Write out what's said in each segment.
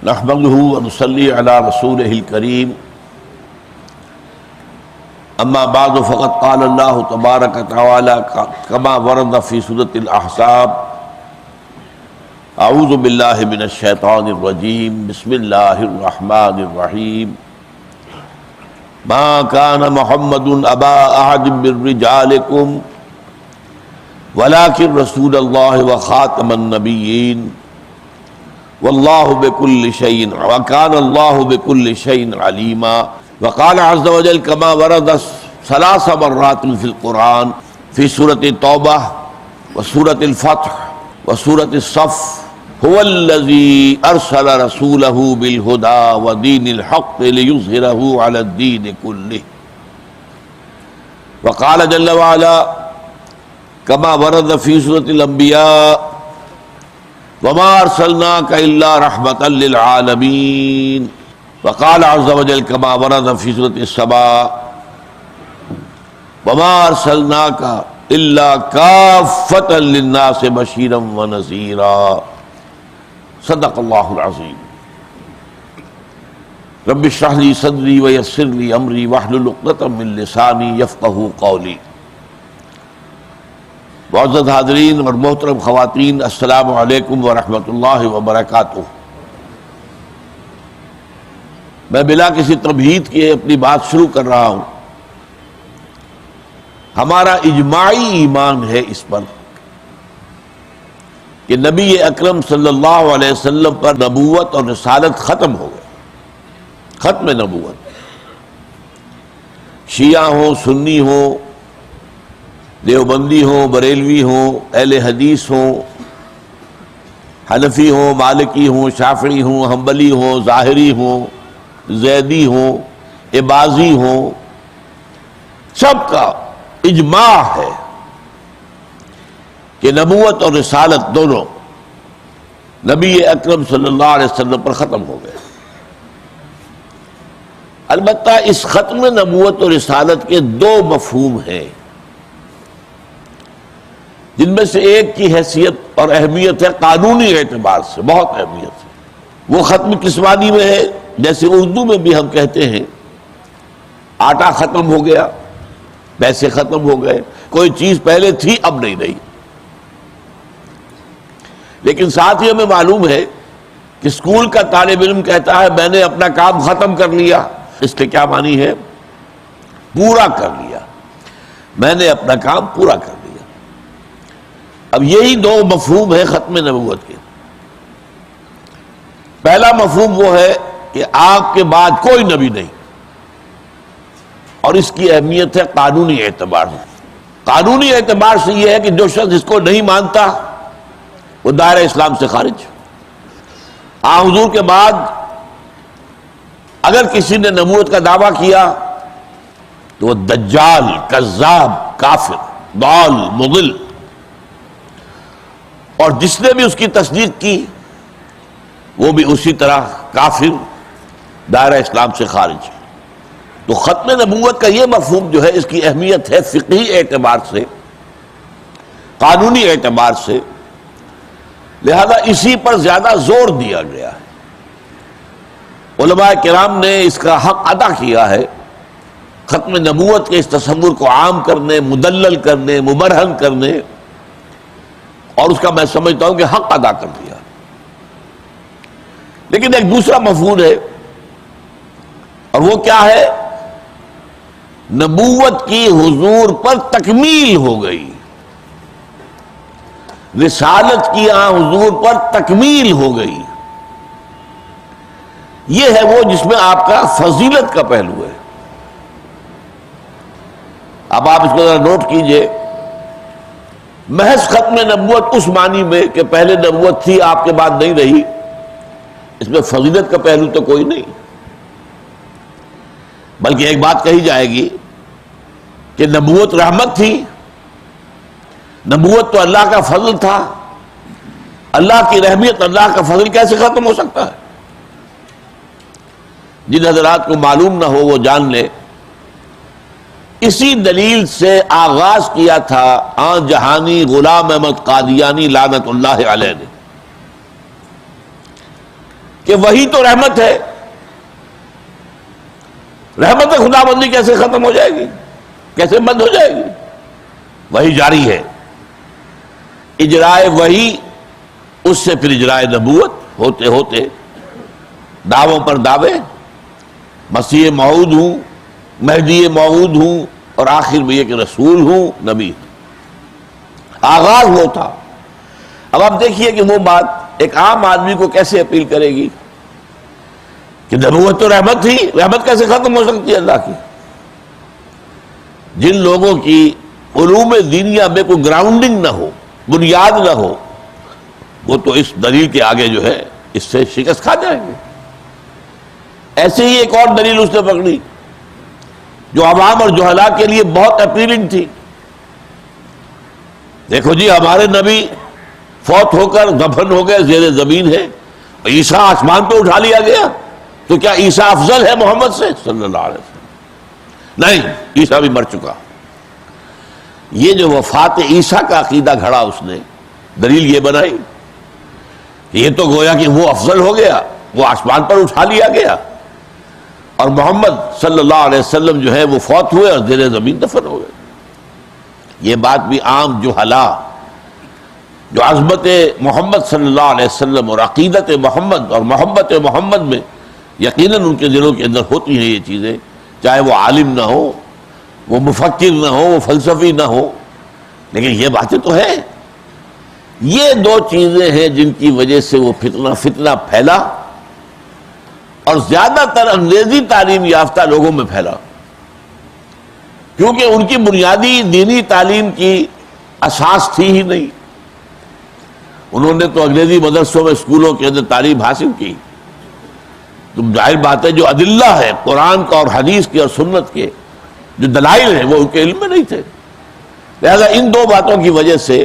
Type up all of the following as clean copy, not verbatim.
نحمده ونصلي على رسوله الكريم اما بعد فقد قال الله تبارك وتعالى كما ورد في سورة الأحزاب اعوذ بالله من الشيطان الرجيم بسم الله الرحمن الرحيم ما كان محمد أبا أحد من رجالكم ولكن رسول الله وخاتم النبيين والله بكل شيء وكان الله بكل شيء عليما وقال عز وجل كما ورد 3 مرات في القرآن في سورة التوبة وسورة الفتح وسورة الصف هو الذي أرسل رسوله بالهدى ودين الحق ليظهره على الدين كله وقال جل وعلا كما ورد في سورة الأنبياء وما أرسلناك إلا رحمة للعالمين وقال عز وجل كما ورد في سورة السبا وما أرسلناك إلا كافة للناس بشيرا ونذيرا صدق اللہ العظیم رب اشرح لي صدری ويسر لي امری واحلل عقدۃ من لسانی یفقہوا قولی۔ معزز حاضرین اور محترم خواتین، السلام علیکم ورحمۃ اللہ وبرکاتہ۔ میں بلا کسی تمہید کے اپنی بات شروع کر رہا ہوں۔ ہمارا اجماعی ایمان ہے اس پر کہ نبی اکرم صلی اللہ علیہ وسلم پر نبوت اور رسالت ختم ہو گئے، ختم نبوت۔ شیعہ ہوں، سنی ہوں، دیوبندی ہوں، بریلوی ہوں، اہل حدیث ہوں، حنفی ہوں، مالکی ہوں، شافعی ہوں، حنبلی ہوں، ظاہری ہوں، زیدی ہوں، عباضی ہوں، سب کا اجماع ہے کہ نبوت اور رسالت دونوں نبی اکرم صلی اللہ علیہ وسلم پر ختم ہو گئے۔ البتہ اس ختم نبوت اور رسالت کے 2 مفہوم ہیں، جن میں سے ایک کی حیثیت اور اہمیت ہے قانونی اعتبار سے، بہت اہمیت ہے۔ وہ ختم کس معنی میں ہے؟ جیسے اردو میں بھی ہم کہتے ہیں آٹا ختم ہو گیا، پیسے ختم ہو گئے، کوئی چیز پہلے تھی اب نہیں رہی۔ لیکن ساتھ ہی ہمیں معلوم ہے کہ اسکول کا طالب علم کہتا ہے میں نے اپنا کام ختم کر لیا، اس کے کیا معنی ہے؟ پورا کر لیا، میں نے اپنا کام پورا کر لیا۔ اب یہی 2 مفہوم ہیں ختم نبوت کے۔ پہلا مفہوم وہ ہے کہ آپ کے بعد کوئی نبی نہیں، اور اس کی اہمیت ہے قانونی اعتبار سے۔ قانونی اعتبار سے یہ ہے کہ جو شخص اس کو نہیں مانتا وہ دائرہ اسلام سے خارج۔ حضور کے بعد اگر کسی نے نبوت کا دعویٰ کیا تو وہ دجال، کذاب، کافر، ضال، مضل، اور جس نے بھی اس کی تصدیق کی وہ بھی اسی طرح کافر، دائرہ اسلام سے خارج۔ تو ختم نبوت کا یہ مفہوم جو ہے اس کی اہمیت ہے فقہی اعتبار سے، قانونی اعتبار سے، لہذا اسی پر زیادہ زور دیا گیا ہے۔ علماء کرام نے اس کا حق ادا کیا ہے، ختم نبوت کے اس تصور کو عام کرنے، مدلل کرنے، مبرہن کرنے، اور اس کا میں سمجھتا ہوں کہ حق ادا کر دیا۔ لیکن ایک دوسرا مفہوم ہے، اور وہ کیا ہے؟ نبوت کی حضور پر تکمیل ہو گئی، رسالت کی حضور پر تکمیل ہو گئی۔ یہ ہے وہ جس میں آپ کا فضیلت کا پہلو ہے۔ اب آپ اس کو ذرا نوٹ کیجئے، محض ختم نبوت اس معنی میں کہ پہلے نبوت تھی آپ کے بعد نہیں رہی، اس میں فضیلت کا پہلو تو کوئی نہیں، بلکہ ایک بات کہی جائے گی کہ نبوت رحمت تھی، نبوت تو اللہ کا فضل تھا، اللہ کی رحمت، اللہ کا فضل کیسے ختم ہو سکتا ہے؟ جن حضرات کو معلوم نہ ہو وہ جان لے، اسی دلیل سے آغاز کیا تھا آن جہانی غلام احمد قادیانی لعنت اللہ علیہ نے۔ کہ وہی تو رحمت ہے، رحمت خدا بندی کیسے ختم ہو جائے گی، کیسے بند ہو جائے گی؟ وہی جاری ہے، اجرائے وہی، اس سے پھر اجرائے نبوت، ہوتے ہوتے دعووں پر دعوے، مسیح موعود ہوں، مہدی موعود ہوں، اور آخر میں یہ کہ رسول ہوں، نبی ہوں۔ آغاز وہ تھا۔ اب آپ دیکھیے کہ وہ بات ایک عام آدمی کو کیسے اپیل کرے گی کہ نبوت تو رحمت تھی، رحمت کیسے ختم ہو سکتی ہے اللہ کی؟ جن لوگوں کی علوم دینیہ میں کوئی گراؤنڈنگ نہ ہو، بنیاد نہ ہو، وہ تو اس دلیل کے آگے جو ہے اس سے شکست کھا جائیں گے۔ ایسے ہی ایک اور دلیل اس نے پکڑی جو عوام اور جہلاء کے لیے بہت اپیلنگ تھی۔ دیکھو جی، ہمارے نبی فوت ہو کر دفن ہو گئے، زیر زمین ہے، عیسیٰ آسمان پہ اٹھا لیا گیا، تو کیا عیسیٰ افضل ہے محمد سے صلی اللہ علیہ وسلم؟ نہیں، عیسیٰ بھی مر چکا۔ یہ جو وفات عیسیٰ کا عقیدہ گھڑا اس نے، دلیل یہ بنائی کہ یہ تو گویا کہ وہ افضل ہو گیا، وہ آسمان پر اٹھا لیا گیا، اور محمد صلی اللہ علیہ وسلم جو ہے وہ فوت ہوئے اور زیر زمین دفن ہو گئے۔ یہ بات بھی عام جہلاء جو عظمت محمد صلی اللہ علیہ وسلم اور عقیدت محمد اور محبت محمد میں یقیناً ان کے دلوں کے اندر ہوتی ہیں یہ چیزیں، چاہے وہ عالم نہ ہو، وہ مفکر نہ ہو، وہ فلسفی نہ ہو، لیکن یہ باتیں تو ہیں۔ یہ دو چیزیں ہیں جن کی وجہ سے وہ فتنہ پھیلا، اور زیادہ تر انگریزی تعلیم یافتہ لوگوں میں پھیلا، کیونکہ ان کی بنیادی دینی تعلیم کی اساس تھی ہی نہیں۔ انہوں نے تو انگریزی مدرسوں میں، اسکولوں کے اندر تعلیم حاصل کی، تو ظاہر بات ہے جو ادلہ ہے قرآن کا اور حدیث کے اور سنت کے جو دلائل ہیں وہ ان کے علم میں نہیں تھے۔ لہذا ان دو باتوں کی وجہ سے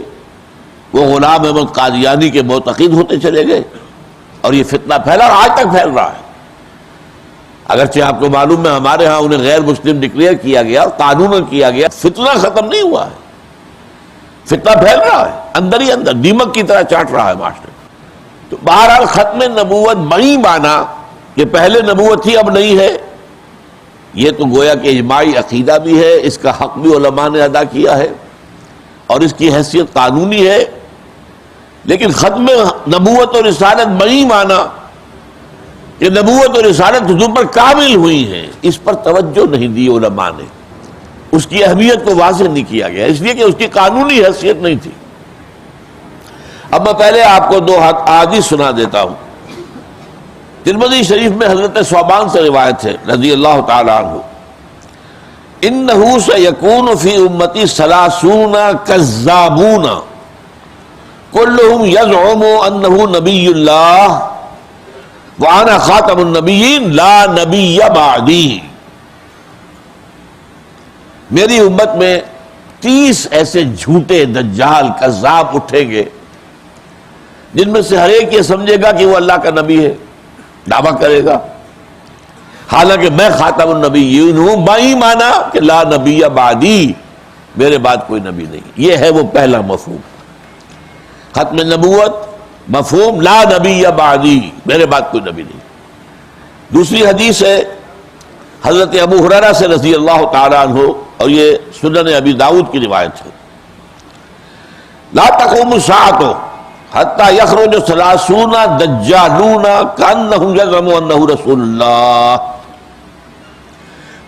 وہ غلام احمد قادیانی کے معتقد ہوتے چلے گئے، اور یہ فتنہ پھیلا اور آج تک پھیل رہا ہے۔ اگرچہ آپ کو معلوم ہے ہمارے ہاں انہیں غیر مسلم ڈکلیئر کیا گیا، قانون کیا گیا، فتنہ ختم نہیں ہوا ہے، فتنہ پھیل رہا ہے، اندر ہی اندر دیمک کی طرح چاٹ رہا ہے معاشرے۔ تو بہرحال ختم نبوت بڑی مانا کہ پہلے نبوت تھی اب نہیں ہے، یہ تو گویا کہ اجماعی عقیدہ بھی ہے، اس کا حق بھی علماء نے ادا کیا ہے، اور اس کی حیثیت قانونی ہے۔ لیکن ختم نبوت اور رسالت بڑی مانا کہ نبوت اور رسالت حضور پر کامل ہوئی ہیں، اس پر توجہ نہیں دی علماء نے، اس کی اہمیت کو واضح نہیں کیا گیا، اس لیے کہ اس کی قانونی حیثیت نہیں تھی۔ اب میں پہلے آپ کو دو احادیث سنا دیتا ہوں۔ ترمذی شریف میں حضرت ثوبان سے روایت ہے رضی اللہ تعالی عنہ، انہ سیکون فی امتی ثلاثون کذابون کلہم یزعم انہ نبی اللہ وَأَنَا خَاتَمُ النَّبِيِّينَ لَا نَبِيَّ بَعْدِي۔ میری امت میں 30 ایسے جھوٹے دجال کذاب اٹھیں گے جن میں سے ہر ایک یہ سمجھے گا کہ وہ اللہ کا نبی ہے، دعویٰ کرے گا، حالانکہ میں خاتم النبیین ہوں، بائی مانا کہ لا نبی بعدی، میرے بعد کوئی نبی نہیں۔ یہ ہے وہ پہلا مفہوم ختم نبوت، مفہوم لا نبی بعدی، میرے بعد کوئی نبی نہیں۔ دوسری حدیث ہے حضرت ابو ہریرہ سے رضی اللہ تعالی عنہ، اور یہ سنن ابی داؤد کی روایت ہے، لا تقوم الساعۃ حتی یخرج 30 دجالون کانہم یزعمون انہ رسول اللہ۔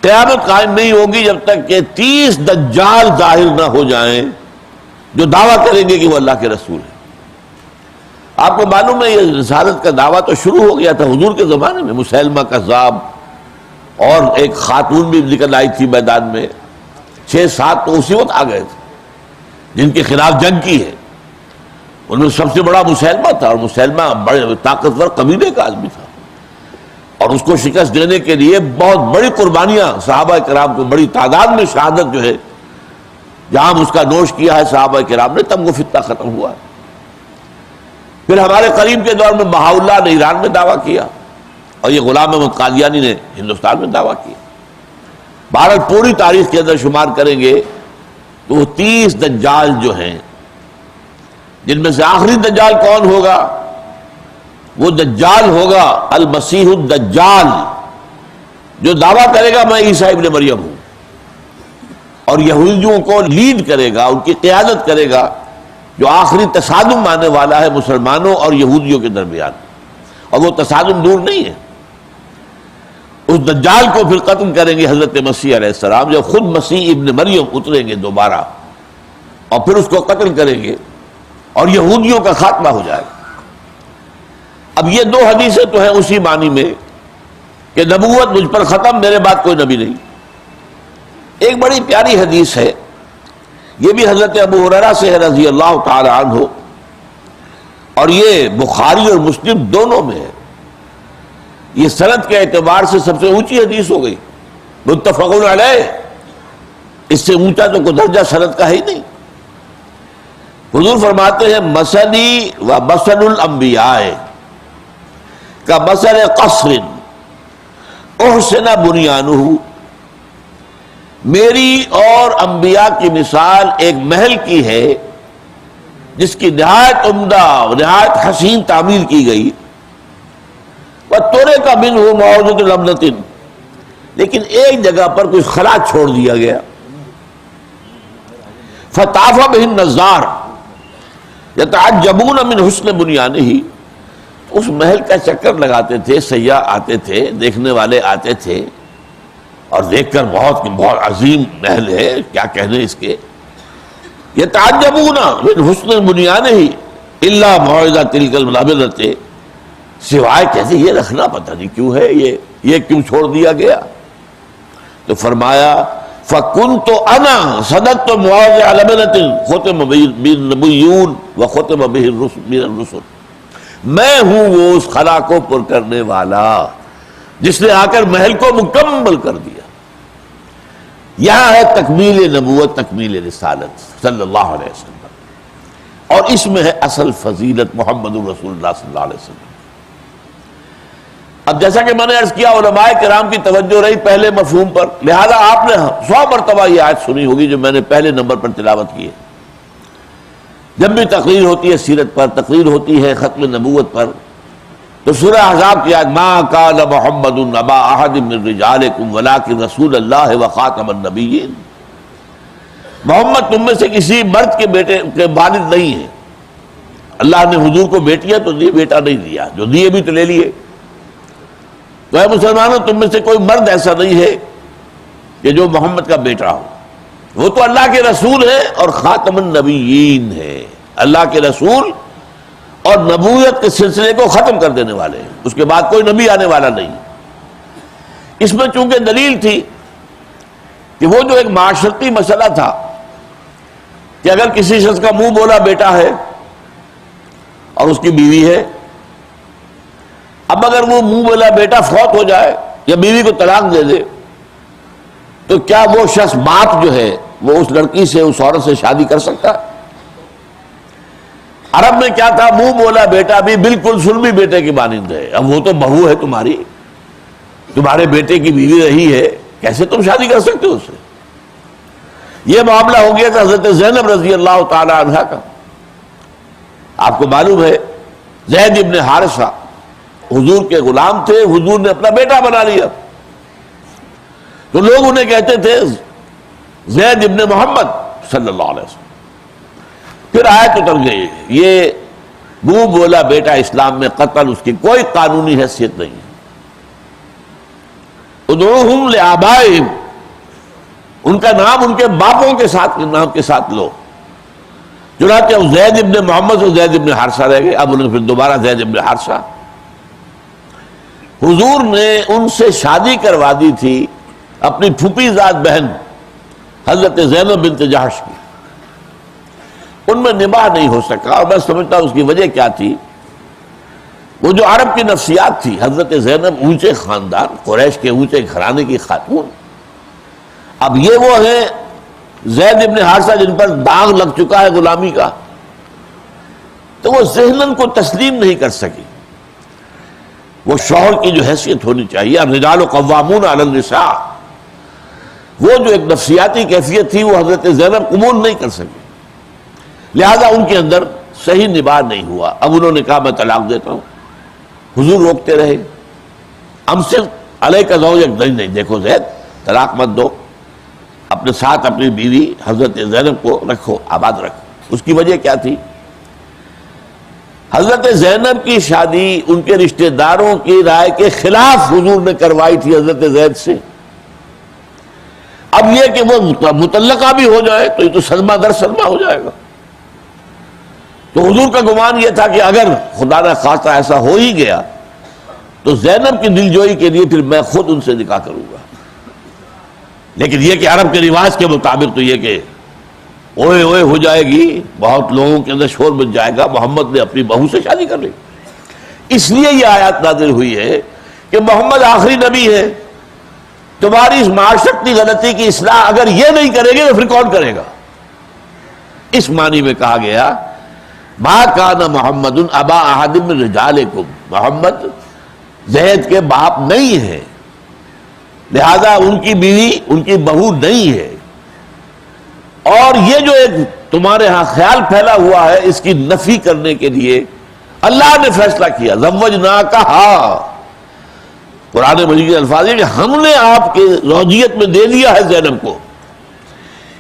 قیامت قائم نہیں ہوگی جب تک کہ 30 دجال ظاہر نہ ہو جائیں جو دعویٰ کریں گے کہ وہ اللہ کے رسول ہیں۔ آپ کو معلوم ہے یہ رسالت کا دعویٰ تو شروع ہو گیا تھا حضور کے زمانے میں، مسیلمہ کذاب، اور ایک خاتون بھی نکل آئی تھی میدان میں، 6-7 تو اسی وقت آ گئے تھے جن کے خلاف جنگ کی ہے۔ ان میں سب سے بڑا مسیلمہ تھا، اور مسیلمہ بڑے طاقتور قبیلے کا آدمی تھا، اور اس کو شکست دینے کے لیے بہت بڑی قربانیاں صحابہ کرام کو، بڑی تعداد میں شہادت جو ہے جہاں اس کا نوش کیا ہے صحابہ کرام نے، تب وہ فتنہ ختم ہوا ہے۔ پھر ہمارے قریب کے دور میں بہاءاللہ نے ایران میں دعویٰ کیا، اور یہ غلام احمد قادیانی نے ہندوستان میں دعویٰ کیا۔ بہرحال پوری تاریخ کے اندر شمار کریں گے تو وہ 30 دجال جو ہیں، جن میں سے آخری دجال کون ہوگا وہ دجال ہوگا، المسیح الدجال، جو دعویٰ کرے گا میں عیسیٰ ابن مریم ہوں، اور یہودیوں کو لیڈ کرے گا، ان کی قیادت کرے گا، جو آخری تصادم آنے والا ہے مسلمانوں اور یہودیوں کے درمیان، اور وہ تصادم دور نہیں ہے۔ اس دجال کو پھر قتل کریں گے حضرت مسیح علیہ السلام، جب خود مسیح ابن مریم اتریں گے دوبارہ، اور پھر اس کو قتل کریں گے اور یہودیوں کا خاتمہ ہو جائے گا۔ اب یہ دو حدیثیں تو ہیں اسی معنی میں کہ نبوت مجھ پر ختم، میرے بعد کوئی نبی نہیں۔ ایک بڑی پیاری حدیث ہے، یہ بھی حضرت ابو ہریرہ سے ہے رضی اللہ تعالی عنہ، اور یہ بخاری اور مسلم دونوں میں ہے۔ یہ سند کے اعتبار سے سب سے اونچی حدیث ہو گئی، متفق علیہ، اس سے اونچا تو کوئی درجہ سند کا ہے ہی نہیں۔ حضور فرماتے ہیں مثلی و مثل الانبیاء کا مثل قصر احسن بنیانہ، میری اور انبیاء کی مثال ایک محل کی ہے جس کی نہایت عمدہ نہایت حسین تعمیر کی گئی، وَتُرِكَ مِنْهُ مَوْضِعُ لَبْنَةٍ، لیکن ایک جگہ پر کوئی خلا چھوڑ دیا گیا، فَطَافَ بِهِ النَّظَّارُ يَتَعَجَّبُونَ مِنْ حُسْنِ بُنْيَانِهِ، اس محل کا چکر لگاتے تھے، سیاح آتے تھے، دیکھنے والے آتے تھے، اور دیکھ کر بہت عظیم محل ہے، کیا کہنے اس کے، يَتَعَجَّبُونَ مِنْ حُسْنِ بُنْيَانِهِ إِلَّا مَوْعِظَ تِلْكَ الْمَلَابِدَةِ، سوائے کہتے یہ رکھنا پتہ نہیں کیوں ہے، یہ کیوں چھوڑ دیا گیا؟ تو فرمایا فَكُنْتُ أَنَا صَدَدْتُ مُوَاضِعَ لَبْنَةٍ خُتِمَ بِهِ النَّبِيُّونَ وَخُتِمَ بِهِ الرُّسُلُ، میں ہوں وہ اس خلا کو پر کرنے والا جس نے آ کر محل کو مکمل کر دیا۔ یہاں ہے تکمیل نبوت، تکمیل رسالت صلی اللہ علیہ وسلم، اور اس میں ہے اصل فضیلت محمد رسول اللہ صلی اللہ علیہ وسلم۔ اب جیسا کہ میں نے عرض کیا، علماء کرام کی توجہ رہی پہلے مفہوم پر، لہذا آپ نے 100 مرتبہ یہ آیت سنی ہوگی جو میں نے پہلے نمبر پر تلاوت کی ہے۔ جب بھی تقریر ہوتی ہے سیرت پر، تقریر ہوتی ہے ختم نبوت پر، تو سورہ احزاب کی آیت ما کان محمد ابا احد من رجالکم ولکن رسول اللہ وخاتم النبیین، محمد تم میں سے کسی مرد کے بیٹے کے والد نہیں ہے، اللہ نے حضور کو بیٹیاں تو دی، بیٹا نہیں دیا، جو دیے بھی تو لے لیے۔ تو اے مسلمانوں، تم میں سے کوئی مرد ایسا نہیں ہے کہ جو محمد کا بیٹا ہو، وہ تو اللہ کے رسول ہے اور خاتم النبیین ہے، اللہ کے رسول اور نبوت کے سلسلے کو ختم کر دینے والے ہیں، اس کے بعد کوئی نبی آنے والا نہیں۔ اس میں چونکہ دلیل تھی کہ وہ جو ایک معاشرتی مسئلہ تھا کہ اگر کسی شخص کا منہ بولا بیٹا ہے اور اس کی بیوی ہے، اب اگر وہ منہ بولا بیٹا فوت ہو جائے یا بیوی کو طلاق دے دے، تو کیا وہ شخص باپ جو ہے وہ اس لڑکی سے، اس عورت سے شادی کر سکتا ہے؟ عرب میں کیا تھا، منہ بولا بیٹا بھی بالکل سلمی بیٹے کی مانند ہے، اب وہ تو بہو ہے تمہاری، تمہارے بیٹے کی بیوی رہی ہے، کیسے تم شادی کر سکتے ہو اس سے؟ یہ معاملہ ہو گیا تھا حضرت زینب رضی اللہ تعالی عنہ کا۔ آپ کو معلوم ہے زید ابن حارثہ حضور کے غلام تھے، حضور نے اپنا بیٹا بنا لیا، تو لوگ انہیں کہتے تھے زید ابن محمد صلی اللہ علیہ وسلم۔ پھر آیت اتر گئی، یہ منہ بولا بیٹا اسلام میں قتل، اس کی کوئی قانونی حیثیت نہیں ہے۔ ادعوہم لآبائہم، ان کا نام ان کے باپوں کے ساتھ نام کے ساتھ لو، چنانچہ زید ابن محمد سے زید ابن حارثہ رہ گئے، اب انہیں پھر دوبارہ زید ابن حارثہ۔ حضور نے ان سے شادی کروا دی تھی اپنی پھوپھی ذات بہن حضرت زینب بنت جحش کی، ان میں نباہ نہیں ہو سکا، اور میں سمجھتا ہوں اس کی وجہ کیا تھی، وہ جو عرب کی نفسیات تھی، حضرت زینب اونچے خاندان، قریش کے اونچے گھرانے کی خاتون، اب یہ وہ ہیں زید ابن حارثہ جن پر داغ لگ چکا ہے غلامی کا، تو وہ ذہناً کو تسلیم نہیں کر سکی۔ وہ شوہر کی جو حیثیت ہونی چاہیے، الرجال قوامون علی النساء، وہ جو ایک نفسیاتی کیفیت تھی وہ حضرت زینب قبول نہیں کر سکی، لہذا ان کے اندر صحیح نباہ نہیں ہوا۔ اب انہوں نے کہا میں طلاق دیتا ہوں، حضور روکتے رہے، امسک علیک زوجک، نہیں دیکھو زید طلاق مت دو، اپنے ساتھ اپنی بیوی حضرت زینب کو رکھو، آباد رکھو۔ اس کی وجہ کیا تھی؟ حضرت زینب کی شادی ان کے رشتہ داروں کی رائے کے خلاف حضور نے کروائی تھی حضرت زید سے۔ اب یہ کہ وہ مطلقہ بھی ہو جائے تو یہ تو صدمہ در صدمہ ہو جائے گا۔ تو حضور کا گمان یہ تھا کہ اگر خدا نہ خواستہ ایسا ہو ہی گیا تو زینب کی دلجوئی کے لیے پھر میں خود ان سے نکاح کروں گا۔ لیکن یہ کہ عرب کے رواج کے مطابق تو یہ کہ اوئے اوئے ہو جائے گی، بہت لوگوں کے اندر شور بچ جائے گا، محمد نے اپنی بہو سے شادی کر لی۔ اس لیے یہ آیات نازل ہوئی ہے کہ محمد آخری نبی ہے، تمہاری اس معاشرتی غلطی کی اصلاح اگر یہ نہیں کرے گے تو پھر کون کرے گا؟ اس معنی میں کہا گیا ما کان محمد ابا احد من رجالکم، محمد زید کے باپ نہیں ہے، لہذا ان کی بیوی ان کی بہو نہیں ہے۔ اور یہ جو ایک تمہارے ہاں خیال پھیلا ہوا ہے اس کی نفی کرنے کے لیے اللہ نے فیصلہ کیا، زوجناکہا، قرآن مجید کے الفاظ ہیں کہ ہم نے آپ کے زوجیت میں دے دیا ہے زینب کو۔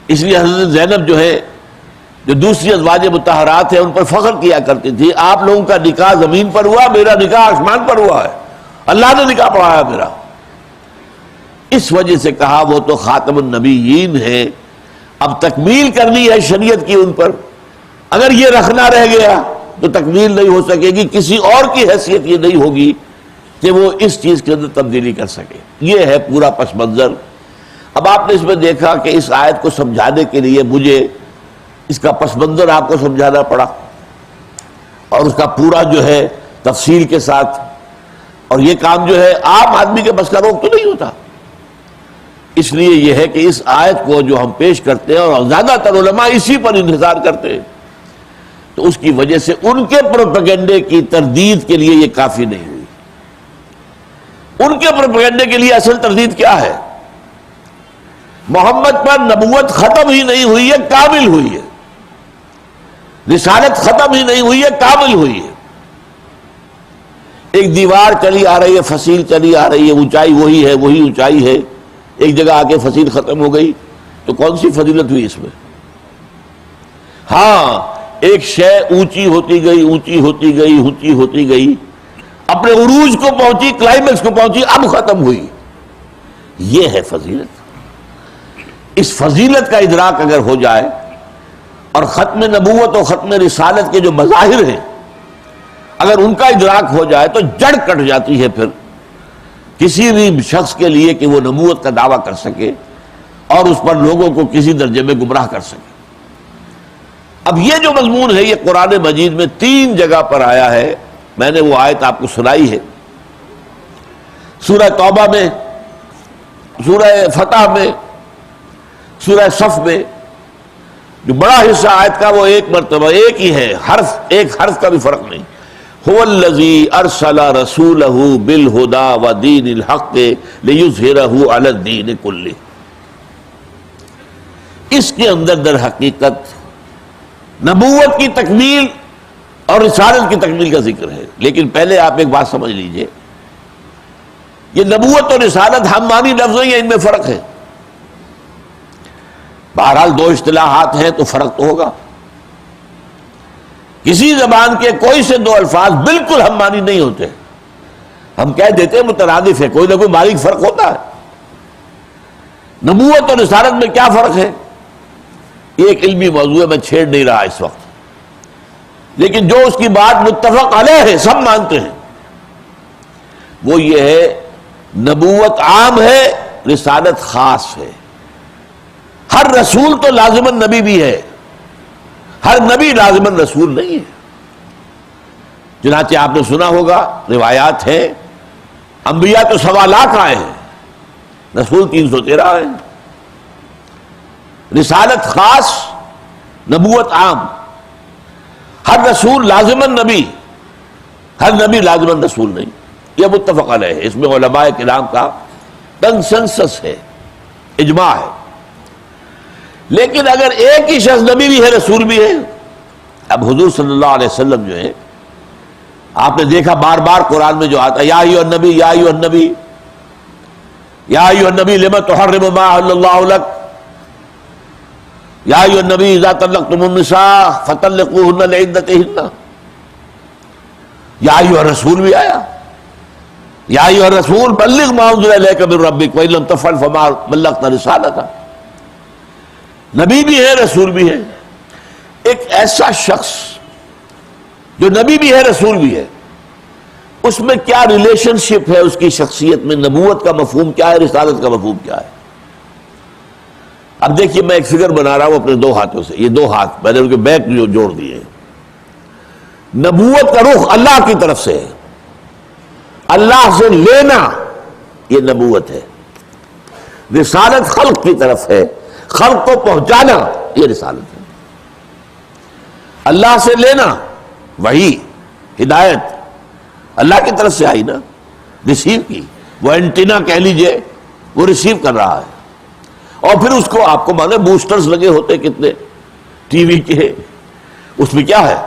اس لیے حضرت زینب جو ہے، جو دوسری ازواج مطہرات ہیں، ان پر فخر کیا کرتی تھی، آپ لوگوں کا نکاح زمین پر ہوا، میرا نکاح آسمان پر ہوا ہے، اللہ نے نکاح پڑھایا میرا۔ اس وجہ سے کہا وہ تو خاتم النبیین ہے، اب تکمیل کرنی ہے شریعت کی ان پر۔ اگر یہ رکھنا رہ گیا تو تکمیل نہیں ہو سکے گی، کسی اور کی حیثیت یہ نہیں ہوگی کہ وہ اس چیز کے اندر تبدیلی کر سکے۔ یہ ہے پورا پس منظر۔ اب آپ نے اس میں دیکھا کہ اس آیت کو سمجھانے کے لیے مجھے اس کا پس منظر آپ کو سمجھانا پڑا، اور اس کا پورا جو ہے تفصیل کے ساتھ، اور یہ کام جو ہے عام آدمی کے بس کا روک تو نہیں ہوتا۔ اس لیے یہ ہے کہ اس آیت کو جو ہم پیش کرتے ہیں اور زیادہ تر علماء اسی پر انحصار کرتے ہیں، تو اس کی وجہ سے ان کے پروپیگنڈے کی تردید کے لیے یہ کافی نہیں ہوئی۔ ان کے پروپیگنڈے کے لیے اصل تردید کیا ہے؟ محمد پر نبوت ختم ہی نہیں ہوئی ہے، کامل ہوئی ہے۔ رسالت ختم ہی نہیں ہوئی ہے، کامل ہوئی ہے۔ ایک دیوار چلی آ رہی ہے، فصیل چلی آ رہی ہے، اونچائی وہی ہے، وہی اونچائی ہے، ایک جگہ آ کے فصیل ختم ہو گئی تو کون سی فضیلت ہوئی اس میں؟ ہاں، ایک شے اونچی ہوتی گئی، اونچی ہوتی گئی، اونچی ہوتی گئی، اپنے عروج کو پہنچی، کلائمیکس کو پہنچی، اب ختم ہوئی۔ یہ ہے فضیلت۔ اس فضیلت کا ادراک اگر ہو جائے اور ختم نبوت اور ختم رسالت کے جو مظاہر ہیں اگر ان کا ادراک ہو جائے تو جڑ کٹ جاتی ہے پھر کسی بھی شخص کے لیے کہ وہ نبوت کا دعویٰ کر سکے اور اس پر لوگوں کو کسی درجے میں گمراہ کر سکے۔ اب یہ جو مضمون ہے یہ قرآن مجید میں 3 جگہ پر آیا ہے۔ میں نے وہ آیت آپ کو سنائی ہے، سورہ توبہ میں، سورہ فتح میں، سورہ صف میں۔ جو بڑا حصہ آیت کا وہ ایک مرتبہ ایک ہی ہے، ایک حرف کا بھی فرق نہیں۔ هو الذی ارسل رسولہ بالہدی ودین الحق لیظہرہ علی الدین کلہ۔ اس کے اندر در حقیقت نبوت کی تکمیل اور رسالت کی تکمیل کا ذکر ہے۔ لیکن پہلے آپ ایک بات سمجھ لیجئے، یہ نبوت اور رسالت ہم معنی لفظ ہیں، ان میں فرق ہے۔ بہرحال 2 اصطلاحات ہیں تو فرق تو ہوگا۔ کسی زبان کے کوئی سے 2 الفاظ بالکل ہم معنی نہیں ہوتے، ہم کہہ دیتے ہیں مترادف ہے، کوئی نہ کوئی باریک فرق ہوتا ہے۔ نبوت اور رسالت میں کیا فرق ہے؟ یہ ایک علمی موضوع ہے، میں چھیڑ نہیں رہا اس وقت، لیکن جو اس کی بات متفق علیہ ہے، سب مانتے ہیں، وہ یہ ہے نبوت عام ہے، رسالت خاص ہے۔ ہر رسول تو لازماً نبی بھی ہے، ہر نبی لازماً رسول نہیں ہے۔ چنانچہ آپ نے سنا ہوگا، روایات ہیں، انبیاء تو 1.25 لاکھ آئے ہیں، رسول 313 ہیں۔ رسالت خاص، نبوت عام۔ ہر رسول لازماً نبی، ہر نبی لازماً رسول نہیں، یہ متفق علیہ ہے۔ اس میں علماء کرام کا کنسنسس ہے، اجماع ہے۔ لیکن اگر ایک ہی شخص نبی بھی ہے، رسول بھی ہے، اب حضور صلی اللہ علیہ وسلم جو ہے آپ نے دیکھا بار بار قرآن میں جو آتا ہے یا ایھا النبی یا ایھا النبی یا ایھا النبی لم تحرم ما احل اللہ لک یا ایھا النبی اذا طلقتم النساء فطلقوهن لعدتهن. یا ایھا الرسول بھی آیا، یا ایھا الرسول بلغ ما انزل الیک من ربک وان لم تفعل فما بلغت رسالتہ. نبی بھی ہے رسول بھی ہے. ایک ایسا شخص جو نبی بھی ہے رسول بھی ہے، اس میں کیا ریلیشن شپ ہے اس کی شخصیت میں؟ نبوت کا مفہوم کیا ہے، رسالت کا مفہوم کیا ہے؟ اب دیکھیے میں ایک فگر بنا رہا ہوں اپنے دو ہاتھوں سے، یہ دو ہاتھ میں نے ان کے بیک جو جوڑ دیے ہیں. نبوت کا رخ اللہ کی طرف سے ہے، اللہ سے لینا یہ نبوت ہے. رسالت خلق کی طرف ہے، خلق کو پہنچانا یہ رسالت ہے. اللہ سے لینا وہی ہدایت اللہ کی طرف سے آئی نا، ریسیو کی. وہ اینٹینا کہہ لیجئے، وہ ریسیو کر رہا ہے، اور پھر اس کو آپ کو مانے بوسٹرز لگے ہوتے کتنے ٹی وی کے، اس میں کیا ہے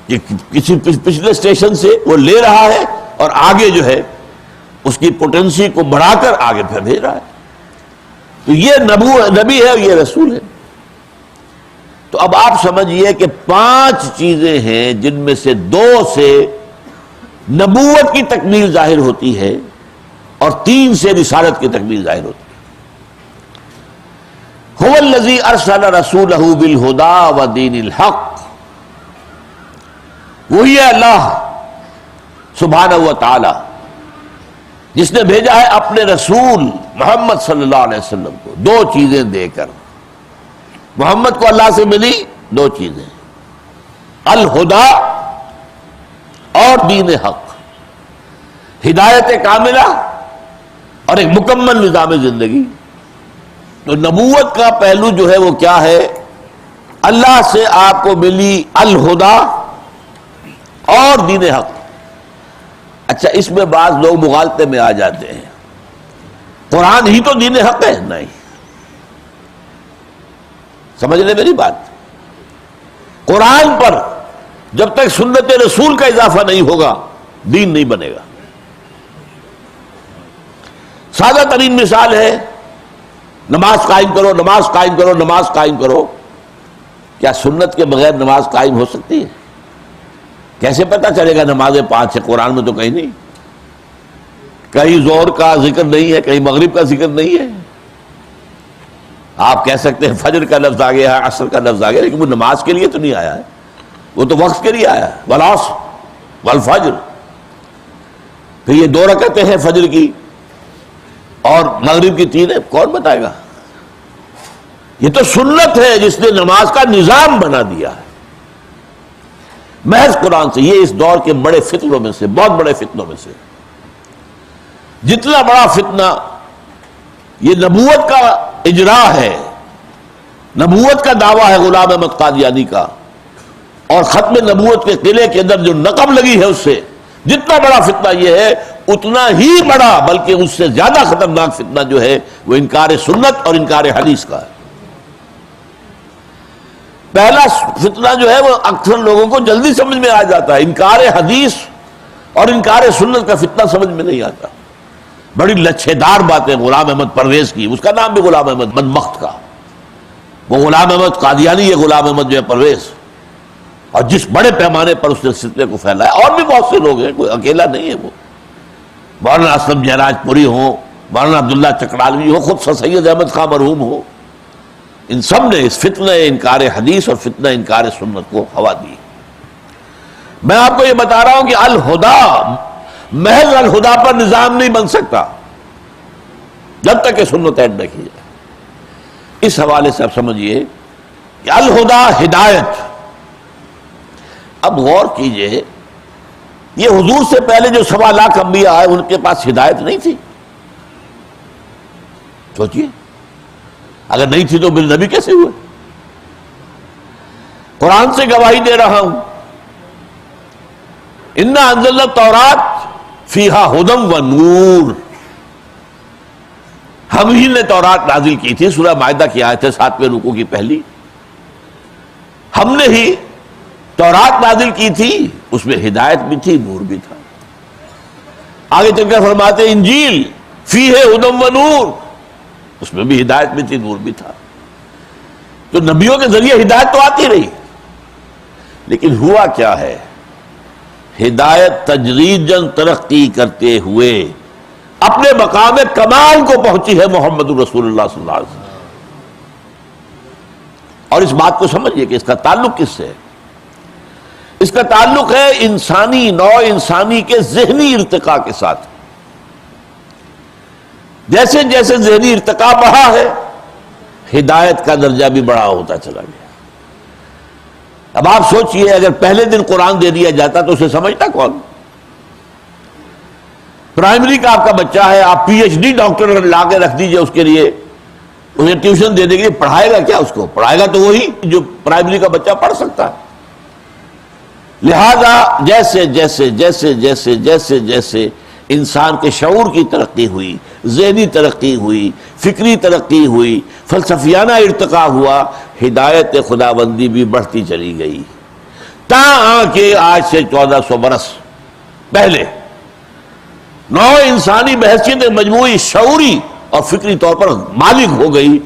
کہ کسی پچھلے اسٹیشن سے وہ لے رہا ہے اور آگے جو ہے اس کی پوٹینسی کو بڑھا کر آگے پھر بھیج رہا ہے. تو یہ نبی ہے اور یہ رسول ہے. تو اب آپ سمجھئے کہ 5 چیزیں ہیں جن میں سے 2 سے نبوت کی تکمیل ظاہر ہوتی ہے اور 3 سے رسالت کی تکمیل ظاہر ہوتی ہے. هو الذی ارسل رسولہ بالہدی ودین الحق. وہی ہے اللہ سبحانہ و تعالی جس نے بھیجا ہے اپنے رسول محمد صلی اللہ علیہ وسلم کو 2 چیزیں دے کر. محمد کو اللہ سے ملی 2 چیزیں، الہدا اور دین حق، ہدایت کاملہ اور ایک مکمل نظام زندگی. تو نبوت کا پہلو جو ہے وہ کیا ہے؟ اللہ سے آپ کو ملی الہدا اور دین حق. اچھا اس میں بعض لوگ مغالطے میں آ جاتے ہیں، قرآن ہی تو دین حق ہے. نہیں، سمجھ لیں میری بات. قرآن پر جب تک سنت رسول کا اضافہ نہیں ہوگا دین نہیں بنے گا. سادہ ترین مثال ہے نماز قائم کرو، نماز قائم کرو، نماز قائم کرو. کیا سنت کے بغیر نماز قائم ہو سکتی ہے؟ کیسے پتہ چلے گا نمازیں 5 ہے؟ قرآن میں تو کہیں نہیں، کہیں ظہر کا ذکر نہیں ہے، کہیں مغرب کا ذکر نہیں ہے. آپ کہہ سکتے ہیں فجر کا لفظ آ گیا ہے، عصر کا لفظ آ گیا، لیکن وہ نماز کے لیے تو نہیں آیا ہے، وہ تو وقت کے لیے آیا ہے. والعصر والفجر. پھر یہ 2 رکعتیں ہیں فجر کی اور مغرب کی 3 ہے، کون بتائے گا؟ یہ تو سنت ہے جس نے نماز کا نظام بنا دیا ہے محض قرآن سے. یہ اس دور کے بڑے فتنوں میں سے، بہت بڑے فتنوں میں سے. جتنا بڑا فتنہ یہ نبوت کا اجرا ہے، نبوت کا دعویٰ ہے غلام احمد قادیانی کا، اور ختم نبوت کے قلعے کے اندر جو نقب لگی ہے اس سے، جتنا بڑا فتنہ یہ ہے اتنا ہی بڑا بلکہ اس سے زیادہ خطرناک فتنہ جو ہے وہ انکار سنت اور انکار حدیث کا ہے. پہلا فتنہ جو ہے وہ اکثر لوگوں کو جلدی سمجھ میں آ جاتا ہے، انکار حدیث اور انکار سنت کا فتنہ سمجھ میں نہیں آتا. بڑی لچھے دار باتیں غلام احمد پرویز کی، اس کا نام بھی غلام احمد بدبخت کا، وہ غلام احمد قادیانی، یہ غلام احمد جو ہے پرویز، اور جس بڑے پیمانے پر اس نے فتنے کو پھیلایا. اور بھی بہت سے لوگ ہیں، کوئی اکیلا نہیں ہے. وہ مولانا اسلم جہراج پوری ہو، مولانا عبداللہ چکرالوی ہو، خود سر سید احمد خان مرحوم ہو، ان سب نے اس فتنہ انکار حدیث اور فتنہ انکار سنت کو ہوا دی. میں آپ کو یہ بتا رہا ہوں کہ الہدا، محض الہدا پر نظام نہیں بن سکتا جب تک کہ سنت ایڈ نہ کی جائے. اس حوالے سے آپ سمجھیے کہ الہدا ہدایت. اب غور کیجئے، یہ حضور سے پہلے جو 1.25 لاکھ انبیاء آئے ان کے پاس ہدایت نہیں تھی. سوچئے اگر نہیں تھی تو پھر نبی کیسے ہوئے؟ قرآن سے گواہی دے رہا ہوں، انا انزلنا التوراۃ فیہا ھدی و نور. ہم ہی نے تورات نازل کی تھی، سورہ مائدہ کی آیت ہے 7ویں رکوع کی پہلی. ہم نے ہی تورات نازل کی تھی، اس میں ہدایت بھی تھی، نور بھی تھا۔ آگے چل کر فرماتے ہیں انجیل فیہ ھدی و نور، اس میں بھی ہدایت بھی تھی، نور بھی تھا۔ تو نبیوں کے ذریعے ہدایت تو آتی رہی، لیکن ہوا کیا ہے؟ ہدایت تدریجاً ترقی کرتے ہوئے اپنے مقام کمال کو پہنچی ہے محمد رسول اللہ صلی اللہ علیہ وسلم۔ اور اس بات کو سمجھیے کہ اس کا تعلق کس سے ہے؟ اس کا تعلق ہے انسانی نوع انسانی کے ذہنی ارتقاء کے ساتھ۔ جیسے جیسے ذہنی ارتقاء بڑھا ہے، ہدایت کا درجہ بھی بڑا ہوتا چلا گیا۔ اب آپ سوچئے اگر پہلے دن قرآن دے دیا جاتا تو اسے سمجھتا کون؟ پرائمری کا آپ کا بچہ ہے، آپ پی ایچ ڈی ڈاکٹر لا کے رکھ دیجئے اس کے لیے، اسے ٹیوشن دینے کے لیے، پڑھائے گا کیا؟ اس کو پڑھائے گا تو وہی جو پرائمری کا بچہ پڑھ سکتا ہے۔ لہذا جیسے جیسے جیسے جیسے جیسے جیسے انسان کے شعور کی ترقی ہوئی، ذہنی ترقی ہوئی، فکری ترقی ہوئی، فلسفیانہ ارتقاء ہوا، ہدایت خداوندی بھی بڑھتی چلی گئی، تاں کہ آج سے 1400 برس پہلے نوع انسانی بحیثیت مجموعی شعوری اور فکری طور پر مالک ہو گئی۔